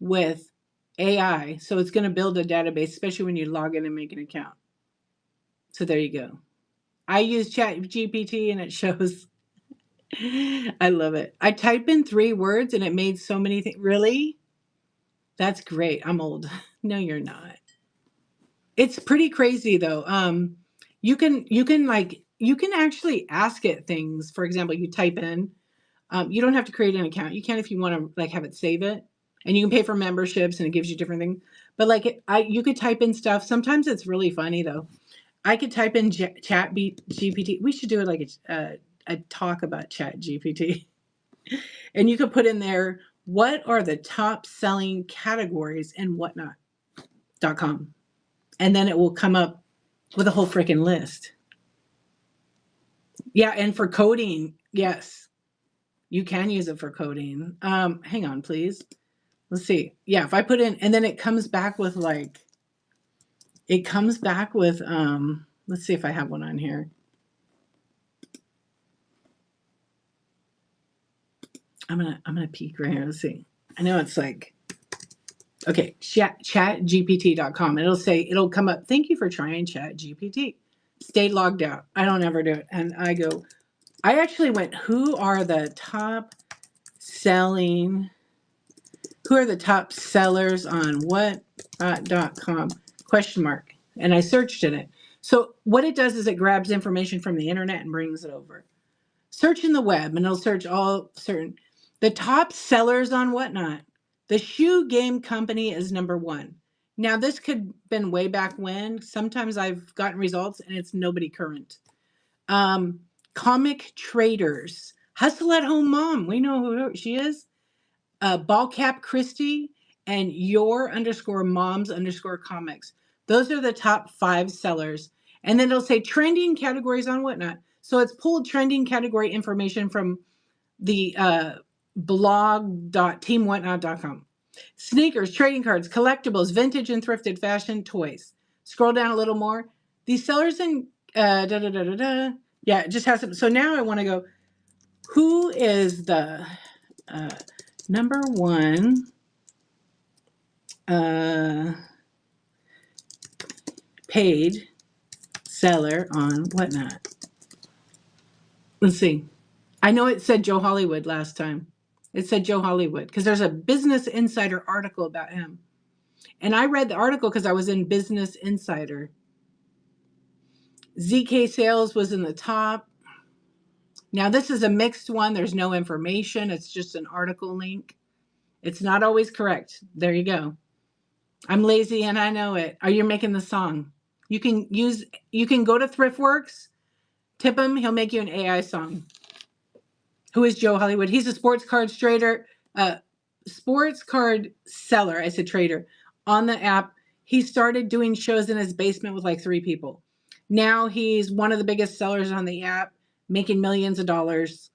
with AI. So it's going to build a database, especially when you log in and make an account. So there you go. I use Chat GPT and it shows. I love it. I type in 3 words and it made so many things. Really? That's great. I'm old. No, you're not. It's pretty crazy though. You can actually ask it things. For example, you type in. You don't have to create an account. You can if you want to like have it save it, and you can pay for memberships, and it gives you different things. But you could type in stuff. Sometimes it's really funny though. I could type in GPT. We should do it like a talk about Chat GPT, and you could put in there what are the top selling categories and whatnot.com, and then it will come up with a whole freaking list. Yeah, and for coding, yes, you can use it for coding. Hang on, please. Let's see. Yeah, if I put in, and then it comes back with let's see if I have one on here. I'm gonna peek right here. Let's see. I know it's like, okay, chatgpt.com. It'll come up. Thank you for trying ChatGPT. Stay logged out. I don't ever do it. And I actually went, who are the top sellers on what.com? Question mark. And I searched in it. So what it does is it grabs information from the internet and brings it over. Search in the web and it'll search the top sellers on whatnot. The shoe game company is number one. Now this could been way back when. Sometimes I've gotten results and it's nobody current. Comic traders, hustle at home mom. We know who she is. Ball cap Christie and your underscore moms underscore comics. Those are the top 5 sellers. And then it'll say trending categories on whatnot. So it's pulled trending category information from the blog.teamwhatnot.com. Sneakers, trading cards, collectibles, vintage and thrifted fashion, toys. Scroll down a little more. These sellers in yeah, it just has some. So now I want to go, who is the number one paid seller on whatnot? Let's see. I know it said Joe Hollywood last time. It said Joe Hollywood because there's a Business Insider article about him. And I read the article because I was in Business Insider. ZK Sales was in the top. Now, this is a mixed one. There's no information. It's just an article link. It's not always correct. There you go. I'm lazy and I know it. Are you making the song? You can go to ThriftWorks, tip him, he'll make you an AI song. Who is Joe Hollywood? He's a sports card seller. I said trader on the app. He started doing shows in his basement with like 3 people. Now he's one of the biggest sellers on the app, making millions of dollars.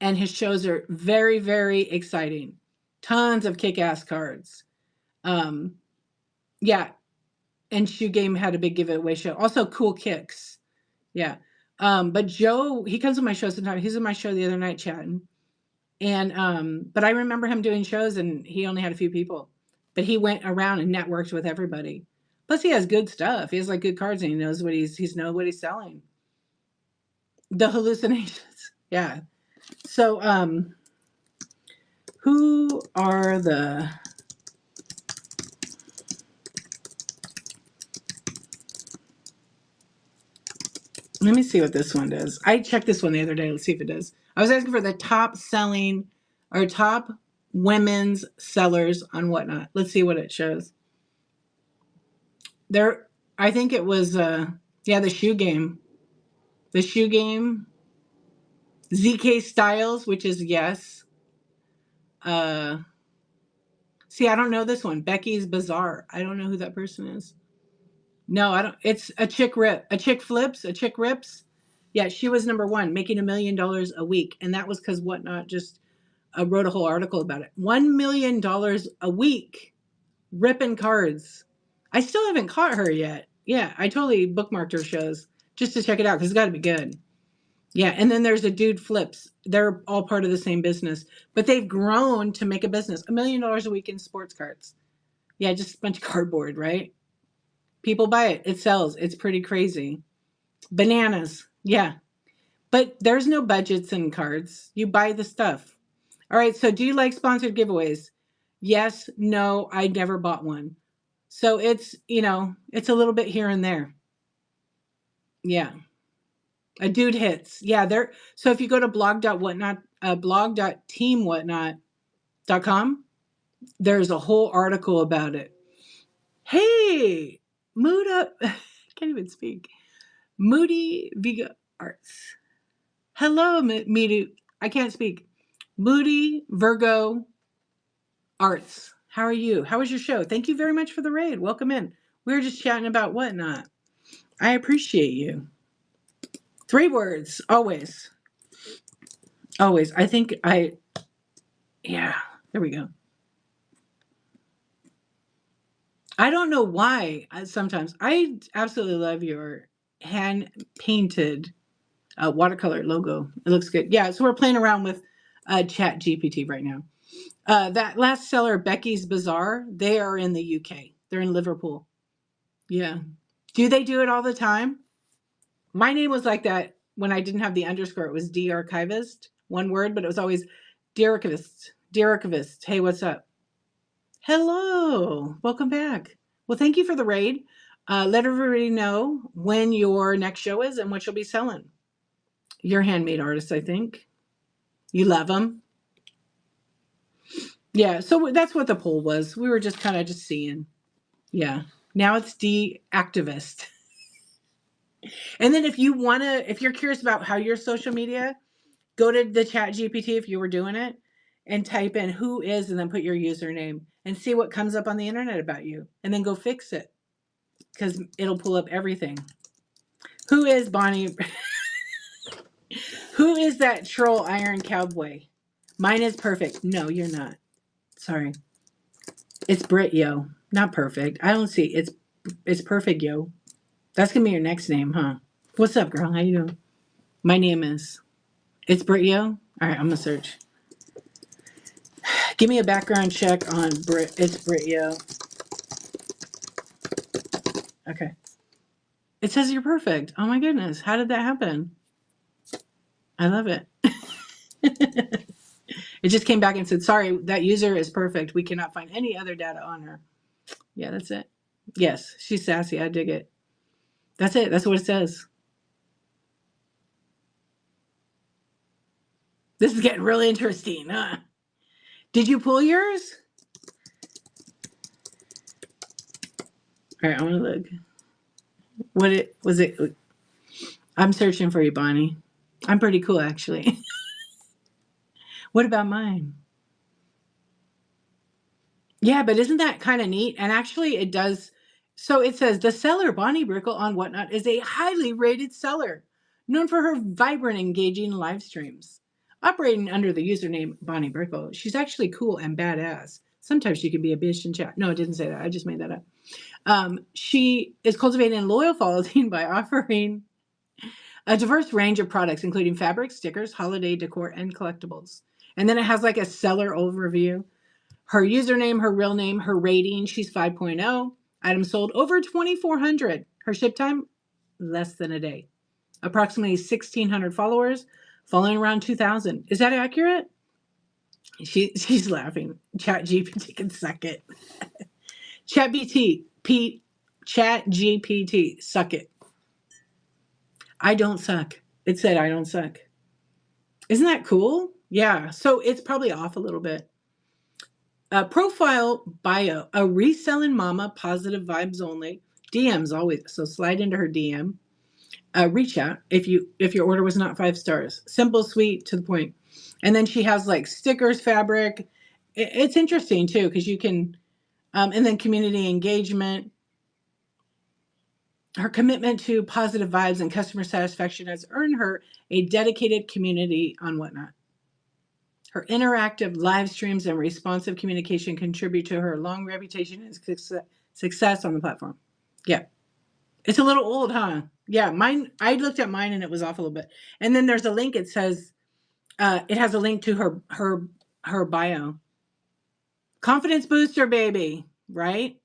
And his shows are very, very exciting. Tons of kick-ass cards. Yeah. And Shoe Game had a big giveaway show. Also Cool Kicks. Yeah. But Joe, he comes to my show sometimes. He's in my show the other night chatting. And but I remember him doing shows and he only had a few people. But he went around and networked with everybody. Plus he has good stuff. He has like good cards and he knows what he's selling. The hallucinations. Yeah. So who are the let me see what this one does. I checked this one the other day. Let's see if it does. I was asking for the top selling or top women's sellers on whatnot. Let's see what it shows. There, I think it was, the Shoe Game. The Shoe Game. ZK Styles, which is yes. See, I don't know this one. Becky's Bazaar. I don't know who that person is. No, I don't. It's a chick flips, a chick rips. Yeah, she was number 1, making $1 million a week. And that was because Whatnot just wrote a whole article about it. $1 million a week ripping cards. I still haven't caught her yet. Yeah, I totally bookmarked her shows just to check it out because it's got to be good. Yeah, and then there's a dude flips. They're all part of the same business, but they've grown to make a business. $1 million a week in sports cards. Yeah, just a bunch of cardboard, right? People buy it. It sells. It's pretty crazy. Bananas. Yeah. But there's no budgets in cards. You buy the stuff. All right. So do you like sponsored giveaways? Yes. No. I never bought one. So it's, it's a little bit here and there. Yeah. A dude hits. Yeah, there. So if you go to blog.teamwhatnot.com, there's a whole article about it. Hey, mood up. Can't even speak. Moody Viga Arts. Hello, Moody. I can't speak. Moody Virgo Arts. How are you? How was your show? Thank you very much for the raid. Welcome in. We were just chatting about whatnot. I appreciate you. 3 words. Always. Always. Yeah, there we go. I don't know why sometimes. I absolutely love your hand painted watercolor logo. It looks good. Yeah, so we're playing around with Chat GPT right now. That last seller, Becky's Bazaar, they are in the UK. They're in Liverpool. Yeah. Do they do it all the time? My name was like that when I didn't have the underscore. It was D Archivist, one word, but it was always Dear Archivist. Dear Archivist. Hey, what's up? Hello. Welcome back. Well, thank you for the raid. Let everybody know when your next show is and what you'll be selling. You're handmade artists, I think. You love them. Yeah, so that's what the poll was. We were just kind of just seeing. Yeah. Now it's deactivist. And then if you're curious about how your social media, go to the Chat GPT if you were doing it and type in who is and then put your username and see what comes up on the internet about you and then go fix it because it'll pull up everything. Who is Bonnie? Who is that troll iron cowboy? Mine is perfect. No, you're not. Sorry. It's Brit, yo. Not perfect. I don't see. It's perfect, yo. That's gonna be your next name, huh? What's up, girl? How you doing? My name is. It's Brit, yo. All right, I'm gonna search. Give me a background check on Brit. It's Brit, yo. Okay. It says you're perfect. Oh my goodness. How did that happen? I love it. It just came back and said, sorry, that user is perfect. We cannot find any other data on her. Yeah, that's it. Yes, she's sassy. I dig it. That's it. That's what it says. This is getting really interesting, huh? Did you pull yours? All right, I want to look. What it was it? I'm searching for you, Bonnie. I'm pretty cool, actually. What about mine? Yeah, but isn't that kind of neat? And actually, it does. So it says the seller, Bonnie Brickle on Whatnot, is a highly rated seller, known for her vibrant, engaging live streams. Operating under the username Bonnie Brickle, she's actually cool and badass. Sometimes she can be a bitch in chat. No, it didn't say that. I just made that up. She is cultivating a loyal following by offering a diverse range of products, including fabrics, stickers, holiday decor, and collectibles. And then it has like a seller overview. Her username, her real name, her rating, she's 5.0. Items sold over 2,400. Her ship time, less than a day. Approximately 1,600 followers, following around 2,000. Is that accurate? She's laughing. Chat GPT can suck it. Chat GPT, suck it. I don't suck. It said I don't suck. Isn't that cool? Yeah. So it's probably off a little bit. Profile bio, a reselling mama, positive vibes only. DMs always. So slide into her DM. Reach out if your order was not 5 stars. Simple, sweet, to the point. And then she has like stickers, fabric. It's interesting too because you can, and then community engagement. Her commitment to positive vibes and customer satisfaction has earned her a dedicated community on Whatnot. Her interactive live streams and responsive communication contribute to her long reputation and success on the platform. Yeah. It's a little old, huh? Yeah, mine, I looked at mine and it was off a little bit. And then there's a link, it says, it has a link to her bio. Confidence booster, baby, right?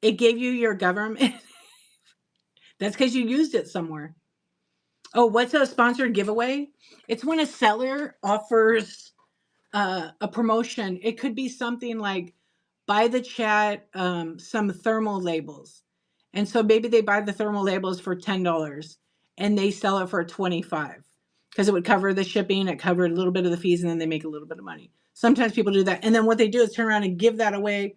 It gave you your government. That's because you used it somewhere. Oh, what's a sponsored giveaway? It's when a seller offers a promotion. It could be something like buy the chat some thermal labels. And so maybe they buy the thermal labels for $10 and they sell it for 25 because it would cover the shipping, it covered a little bit of the fees, and then they make a little bit of money. Sometimes people do that. And then what they do is turn around and give that away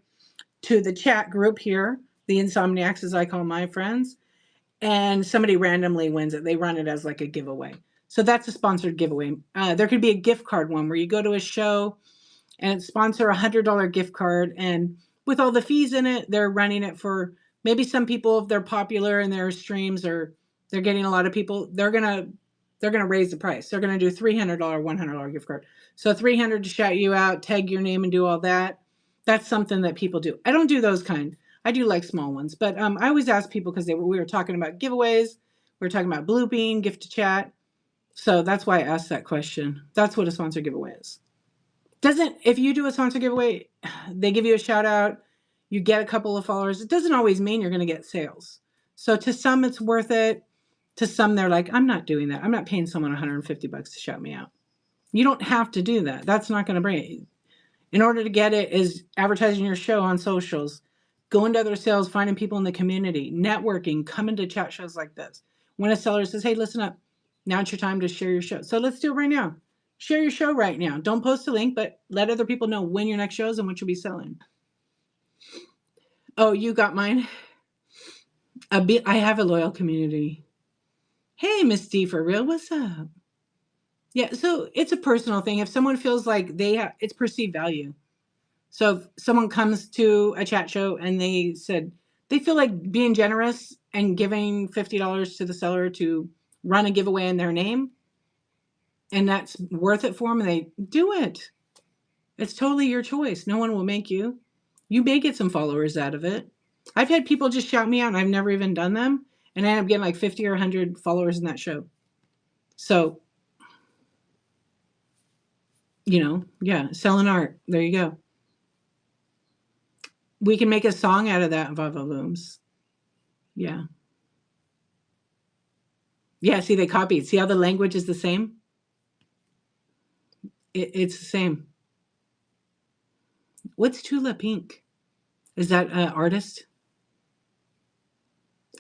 to the chat group here, the Insomniacs, as I call my friends, and somebody randomly wins it. They run it as like a giveaway. So that's a sponsored giveaway. There could be a gift card one where you go to a show and sponsor $100 gift card, and with all the fees in it, they're running it for maybe some people, if they're popular in their streams or they're getting a lot of people, they're gonna raise the price. They're gonna do $300, $100 gift card. So 300 to shout you out, tag your name, and do all that. That's something that people do. I don't do those kind. I do like small ones, but I always ask people because we were talking about giveaways, we were talking about blooping, gift to chat. So that's why I asked that question. That's what a sponsor giveaway is. If you do a sponsor giveaway, they give you a shout out, you get a couple of followers. It doesn't always mean you're going to get sales. So to some, it's worth it. To some, they're like, I'm not doing that. I'm not paying someone $150 to shout me out. You don't have to do that. That's not going to bring it. In order to get it is advertising your show on socials, going to other sales, finding people in the community, networking, coming to chat shows like this. When a seller says, hey, listen up, now it's your time to share your show. So let's do it right now. Share your show right now. Don't post a link, but let other people know when your next show is and what you'll be selling. Oh, you got mine? I have a loyal community. Hey, Miss D, for real, what's up? Yeah, so it's a personal thing. If someone feels like it's perceived value. So if someone comes to a chat show and they said they feel like being generous and giving $50 to the seller to run a giveaway in their name, and that's worth it for them, and they do it. It's totally your choice. No one will make you. You may get some followers out of it. I've had people just shout me out and I've never even done them, and I end up getting like 50 or 100 followers in that show. So, yeah, selling art. There you go. We can make a song out of that, Vava Looms. Yeah. Yeah, see, they copied. See how the language is the same? It's the same. What's Tula Pink? Is that an artist?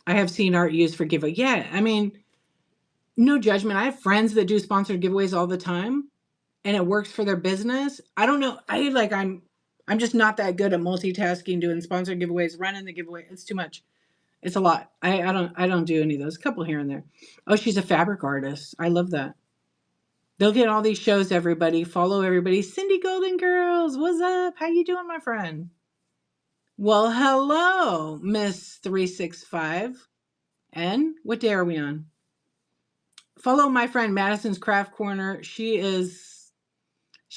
I have seen art used for giveaway. Yeah, I mean, no judgment. I have friends that do sponsored giveaways all the time, and it works for their business. I don't know. I'm just not that good at multitasking, doing sponsored giveaways, running the giveaway. It's too much. It's a lot. I don't do any of those. A couple here and there. Oh, she's a fabric artist. I love that. They'll get all these shows, everybody. Follow everybody. Cindy Golden Girls, what's up? How you doing, my friend? Well, hello, Miss 365. And what day are we on? Follow my friend Madison's Craft Corner. She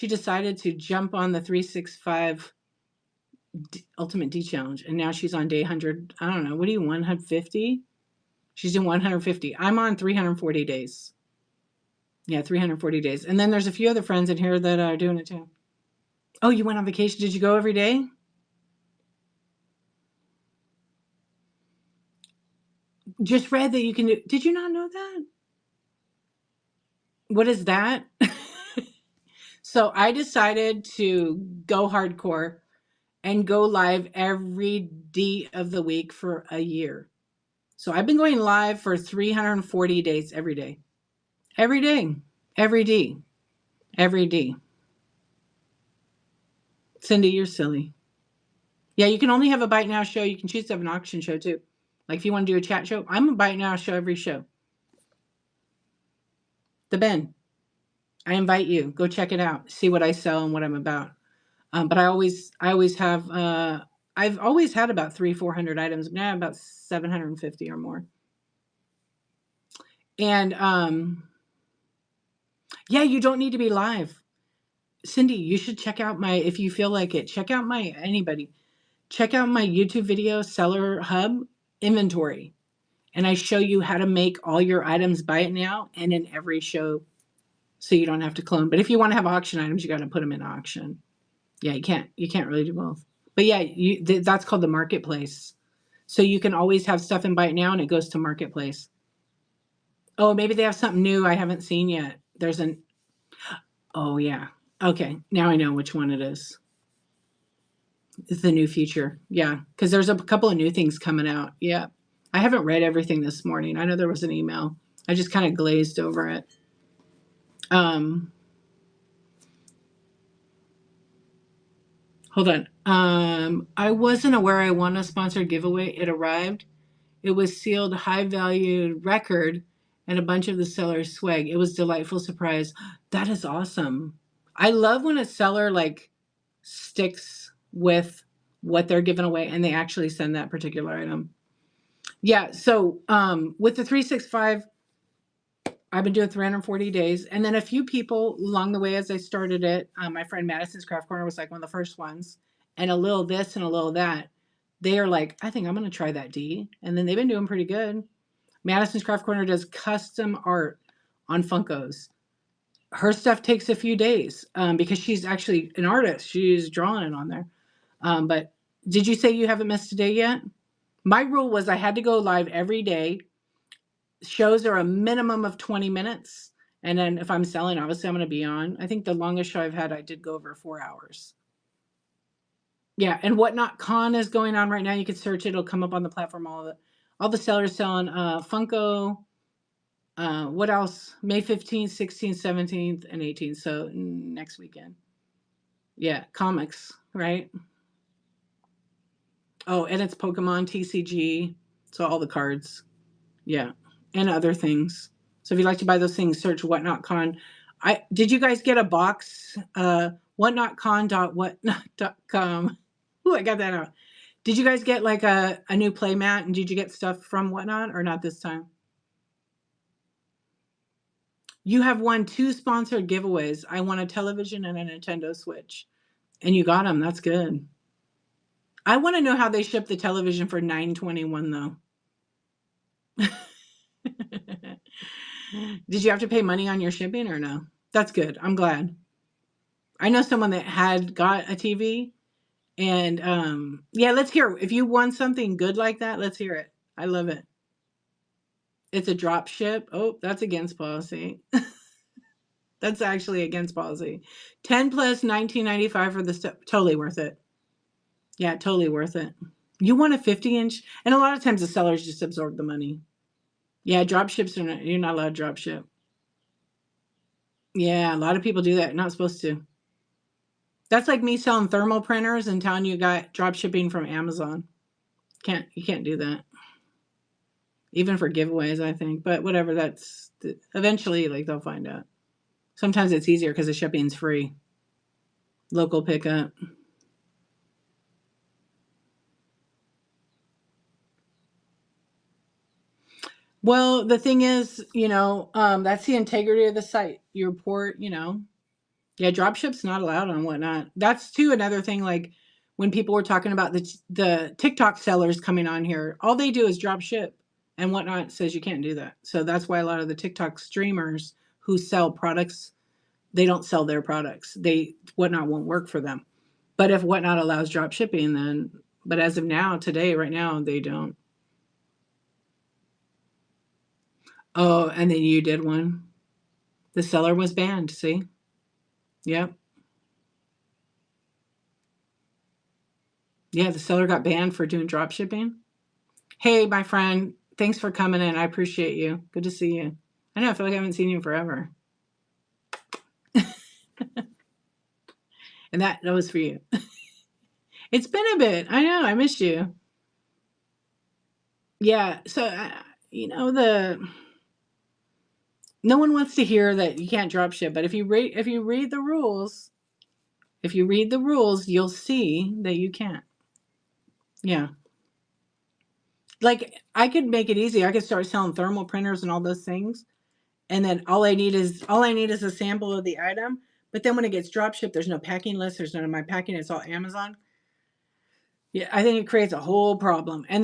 decided to jump on the 365 Ultimate D Challenge, and now she's on day 100. I don't know. What do you, 150? She's in 150. I'm on 340 days. Yeah, 340 days. And then there's a few other friends in here that are doing it too. Oh, you went on vacation? Did you go every day? Just read that you can do. Did you not know that? What is that? So I decided to go hardcore and go live every day of the week for a year. So I've been going live for 340 days every day. Every day. Every day. Every day. Cindy, you're silly. Yeah, you can only have a Bite Now show. You can choose to have an auction show too. Like if you want to do a chat show, I'm a Bite Now show every show. The Ben. I invite you. Go check it out. See what I sell and what I'm about. But I always have. I've always had about 400 items. Now about 750 or more. And yeah, you don't need to be live. Cindy, you should check out if you feel like it, check out my YouTube video Seller Hub inventory. And I show you how to make all your items Buy It Now and in every show so you don't have to clone. But if you want to have auction items, you got to put them in auction. Yeah, you can't really do both. But yeah, that's called the marketplace. So you can always have stuff in Buy It Now and it goes to marketplace. Oh, maybe they have something new I haven't seen yet. Oh yeah. Okay, now I know which one it is. Is the new feature. Yeah, because there's a couple of new things coming out. Yeah. I haven't read everything this morning. I know there was an email. I just kind of glazed over it. Hold on. I wasn't aware I won a sponsored giveaway. It arrived. It was sealed, high valued record, and a bunch of the seller's swag. It was a delightful surprise. That is awesome. I love when a seller like sticks with what they're giving away and they actually send that particular item. Yeah. So with the 365, I've been doing 340 days. And then a few people along the way as I started it, my friend Madison's Craft Corner was like one of the first ones. And a little this and a little that. They are like, I think I'm going to try that DEE. And then they've been doing pretty good. Madison's Craft Corner does custom art on Funkos. Her stuff takes a few days because she's actually an artist. She's drawing it on there. But did you say you haven't missed a day yet? My rule was I had to go live every day. Shows are a minimum of 20 minutes. And then if I'm selling, obviously I'm going to be on. I think the longest show I've had, I did go over 4 hours. Yeah. And Whatnot Con is going on right now. You can search it. It'll come up on the platform. All the sellers selling Funko. What else? May 15th, 16th, 17th, and 18th. So next weekend. Yeah. Comics, right? Oh, and it's Pokemon TCG. So all the cards. Yeah. And other things. So if you'd like to buy those things, search WhatNotCon. Did you guys get a box? Whatnotcon.whatnot.com. Ooh, I got that out. Did you guys get like a new playmat? And did you get stuff from Whatnot or not this time? You have won 2 sponsored giveaways. I won a television and a Nintendo Switch. And you got them. That's good. I want to know how they shipped the television for $9.21 though. Did you have to pay money on your shipping or no? That's good. I'm glad. I know someone that had got a TV and yeah, let's hear if you won something good like that. Let's hear it. I love it. It's a drop ship. Oh, that's against policy. That's actually against policy. 10 plus $19.95 for the stuff. Totally worth it. Yeah, totally worth it. You want a 50-inch, and a lot of times the sellers just absorb the money. Yeah, drop ships are not, you're not allowed to drop ship. Yeah, a lot of people do that. Not supposed to. That's like me selling thermal printers and telling you got drop shipping from Amazon. You can't do that. Even for giveaways, I think. But whatever, that's eventually like they'll find out. Sometimes it's easier because the shipping's free. Local pickup. Well, the thing is, that's the integrity of the site. You report, yeah, dropship's not allowed on Whatnot. That's too another thing. Like when people were talking about the TikTok sellers coming on here, all they do is drop ship, and Whatnot says you can't do that. So that's why a lot of the TikTok streamers who sell products, they don't sell their products. Whatnot won't work for them. But if Whatnot allows drop shipping, then, but as of now, right now, they don't. Oh, and then you did one. The seller was banned. See? Yep. Yeah, the seller got banned for doing drop shipping. Hey, my friend, thanks for coming in. I appreciate you. Good to see you. I know, I feel like I haven't seen you in forever. And that was for you. It's been a bit. I know, I missed you. Yeah, so, no one wants to hear that you can't drop ship, but if you read the rules, you'll see that you can't. Yeah. Like I could make it easy. I could start selling thermal printers and all those things. And then all I need is a sample of the item. But then when it gets drop shipped, there's no packing list. There's none of my packing. It's all Amazon. Yeah, I think it creates a whole problem. And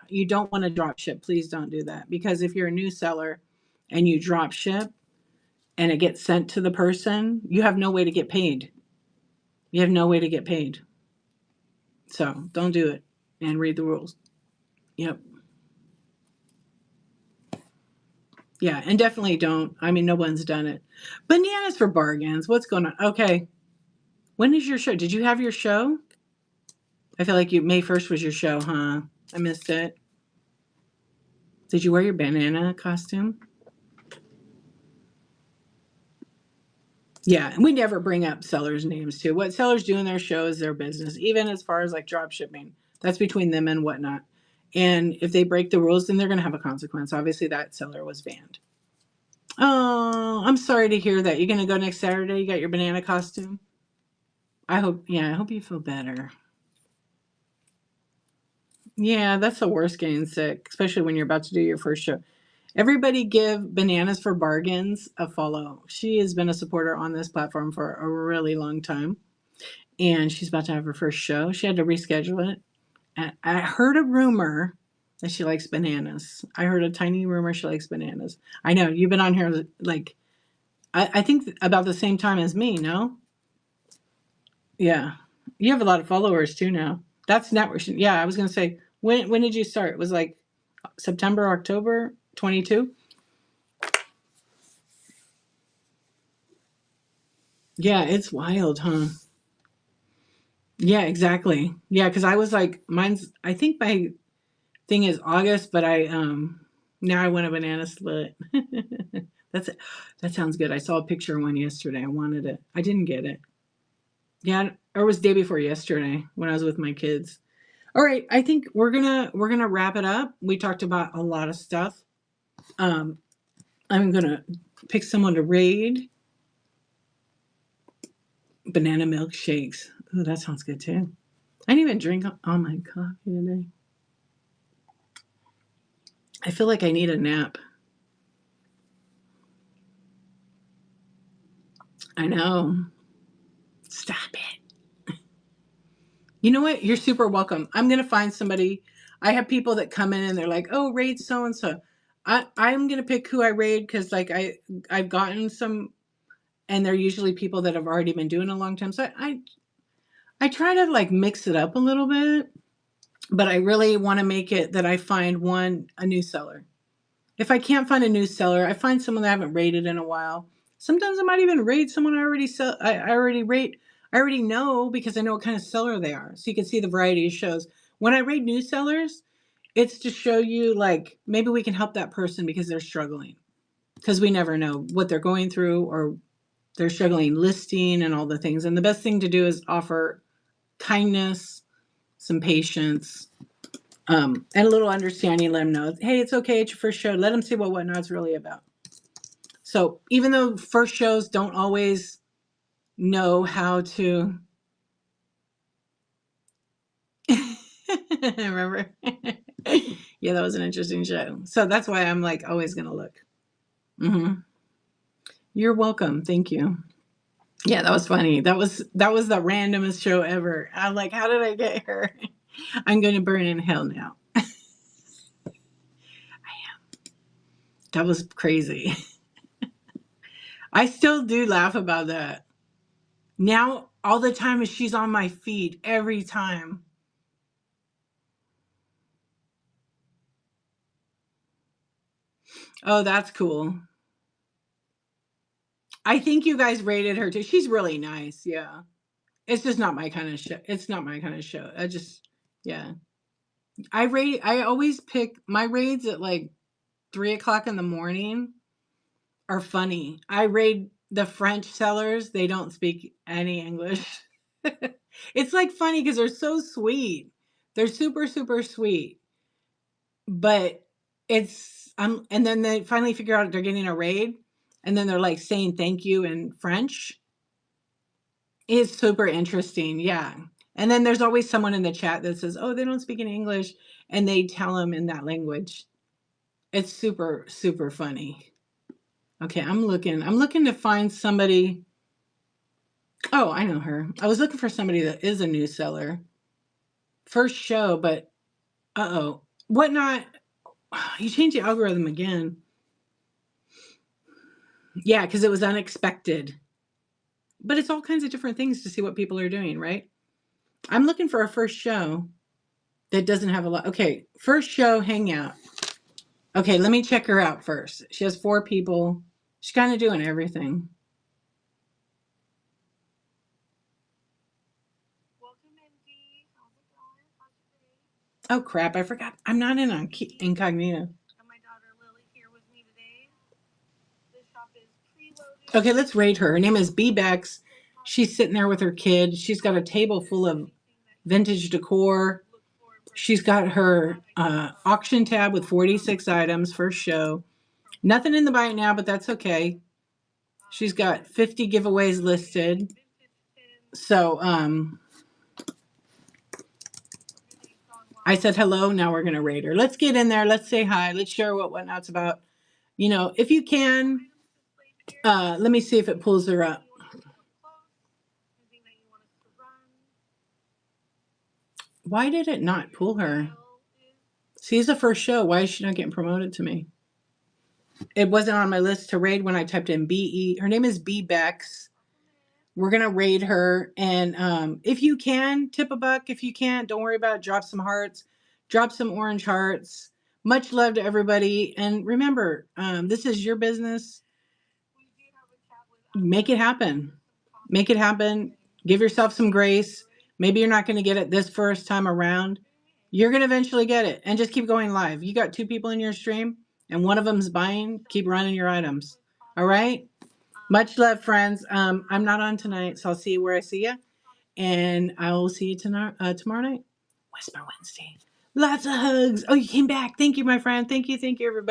you don't want to drop ship. Please don't do that. Because if you're a new seller and you drop ship and it gets sent to the person, you have no way to get paid. You have no way to get paid. So don't do it and read the rules. Yep. Yeah, and definitely don't. I mean, no one's done it. Bananas for bargains. What's going on? Okay. When is your show? Did you have your show? I feel like May 1st was your show, huh? I missed it. Did you wear your banana costume? Yeah, and we never bring up sellers' names too. What sellers do in their show is their business, even as far as like drop shipping. That's between them and whatnot. And if they break the rules, then they're going to have a consequence. Obviously, that seller was banned. Oh, I'm sorry to hear that. You're going to go next Saturday? You got your banana costume? I hope you feel better. Yeah, that's the worst, getting sick, especially when you're about to do your first show. Everybody give Bananas for Bargains a follow. She has been a supporter on this platform for a really long time, and she's about to have her first show. She had to reschedule it. And I heard a rumor that she likes bananas. I heard a tiny rumor she likes bananas. I know, you've been on here like, I think about the same time as me, no? Yeah. You have a lot of followers too now. That's networking. Yeah, I was going to say, when did you start? It was like September, October 22? Yeah, it's wild, huh? Yeah, exactly. Yeah, because I was like, I think my thing is August, but now I want a banana split. That's that sounds good. I saw a picture of one yesterday. I wanted it. I didn't get it. Yeah, or it was day before yesterday when I was with my kids. All right, I think we're gonna wrap it up. We talked about a lot of stuff. Um, I'm gonna pick someone to raid. Banana milkshakes. Oh, that sounds good too. I didn't even drink all my coffee today. I feel like I need a nap. I know. Stop it. You know what? You're super welcome. I'm gonna find somebody. I have people that come in and they're like, "Oh, raid so and so." I'm gonna pick who I raid because like I've gotten some, and they're usually people that have already been doing a long time. So I try to like mix it up a little bit, but I really want to make it that I find a new seller. If I can't find a new seller, I find someone that I haven't rated in a while. Sometimes I might even rate someone I already sell. I already rate. I already know because I know what kind of seller they are. So you can see the variety of shows. When I rate new sellers, it's to show you like maybe we can help that person because they're struggling. Because we never know what they're going through or they're struggling listing and all the things. And the best thing to do is offer kindness, some patience, and a little understanding. Let them know, hey, it's okay. It's your first show. Let them see what Whatnot's really about. So even though first shows don't always know how to remember. Yeah, that was an interesting show. So that's why I'm like always gonna look. Mm-hmm. You're welcome. Thank you. Yeah, that was funny. That was the randomest show ever. I'm like, how did I get her? I'm gonna burn in hell now. That was crazy. I still do laugh about that. Now all the time she's on my feed every time. Oh, that's cool. I think you guys rated her too. She's really nice. Yeah. It's just not my kind of show. It's not my kind of show. Yeah. I always pick my raids at like 3 o'clock in the morning are funny. I raid the French sellers. They don't speak any English. It's like funny because they're so sweet. They're super, super sweet. But and then they finally figure out they're getting a raid. And then they're like saying thank you in French. It's super interesting, yeah. And then there's always someone in the chat that says, "Oh, they don't speak any English," and they tell them in that language. It's super, super funny. Okay, I'm looking to find somebody. Oh, I know her. I was looking for somebody that is a new seller. First show, but uh-oh. Whatnot, you changed the algorithm again. Yeah, because it was unexpected. But it's all kinds of different things to see what people are doing, right? I'm looking for a first show that doesn't have a lot. Okay, first show hangout. Okay, let me check her out first. She has 4 people. She's kind of doing everything. Oh, crap. I forgot. I'm not in incognito. And my daughter Lily here with me today. This shop is preloaded. Okay, let's rate her. Her name is B. Bex. She's sitting there with her kid. She's got a table full of vintage decor. She's got her auction tab with 46 items, first show. Nothing in the buy it now, but that's okay. She's got 50 giveaways listed. So I said hello. Now we're going to rate her. Let's get in there. Let's say hi. Let's share what Whatnot's about. You know, if you can, let me see if it pulls her up. Why did it not pull her? She's the first show. Why is she not getting promoted to me? It wasn't on my list to raid when I typed in BE. Her name is B. Bex. We're going to raid her. And if you can, tip a buck. If you can't, don't worry about it. Drop some hearts. Drop some orange hearts. Much love to everybody. And remember, this is your business. Make it happen. Make it happen. Give yourself some grace. Maybe you're not going to get it this first time around. You're going to eventually get it. And just keep going live. You got 2 people in your stream and one of them's buying. Keep running your items. All right? Much love, friends. I'm not on tonight, so I'll see you where I see you. And I will see you tomorrow night. Whisper Wednesday. Lots of hugs. Oh, you came back. Thank you, my friend. Thank you, everybody.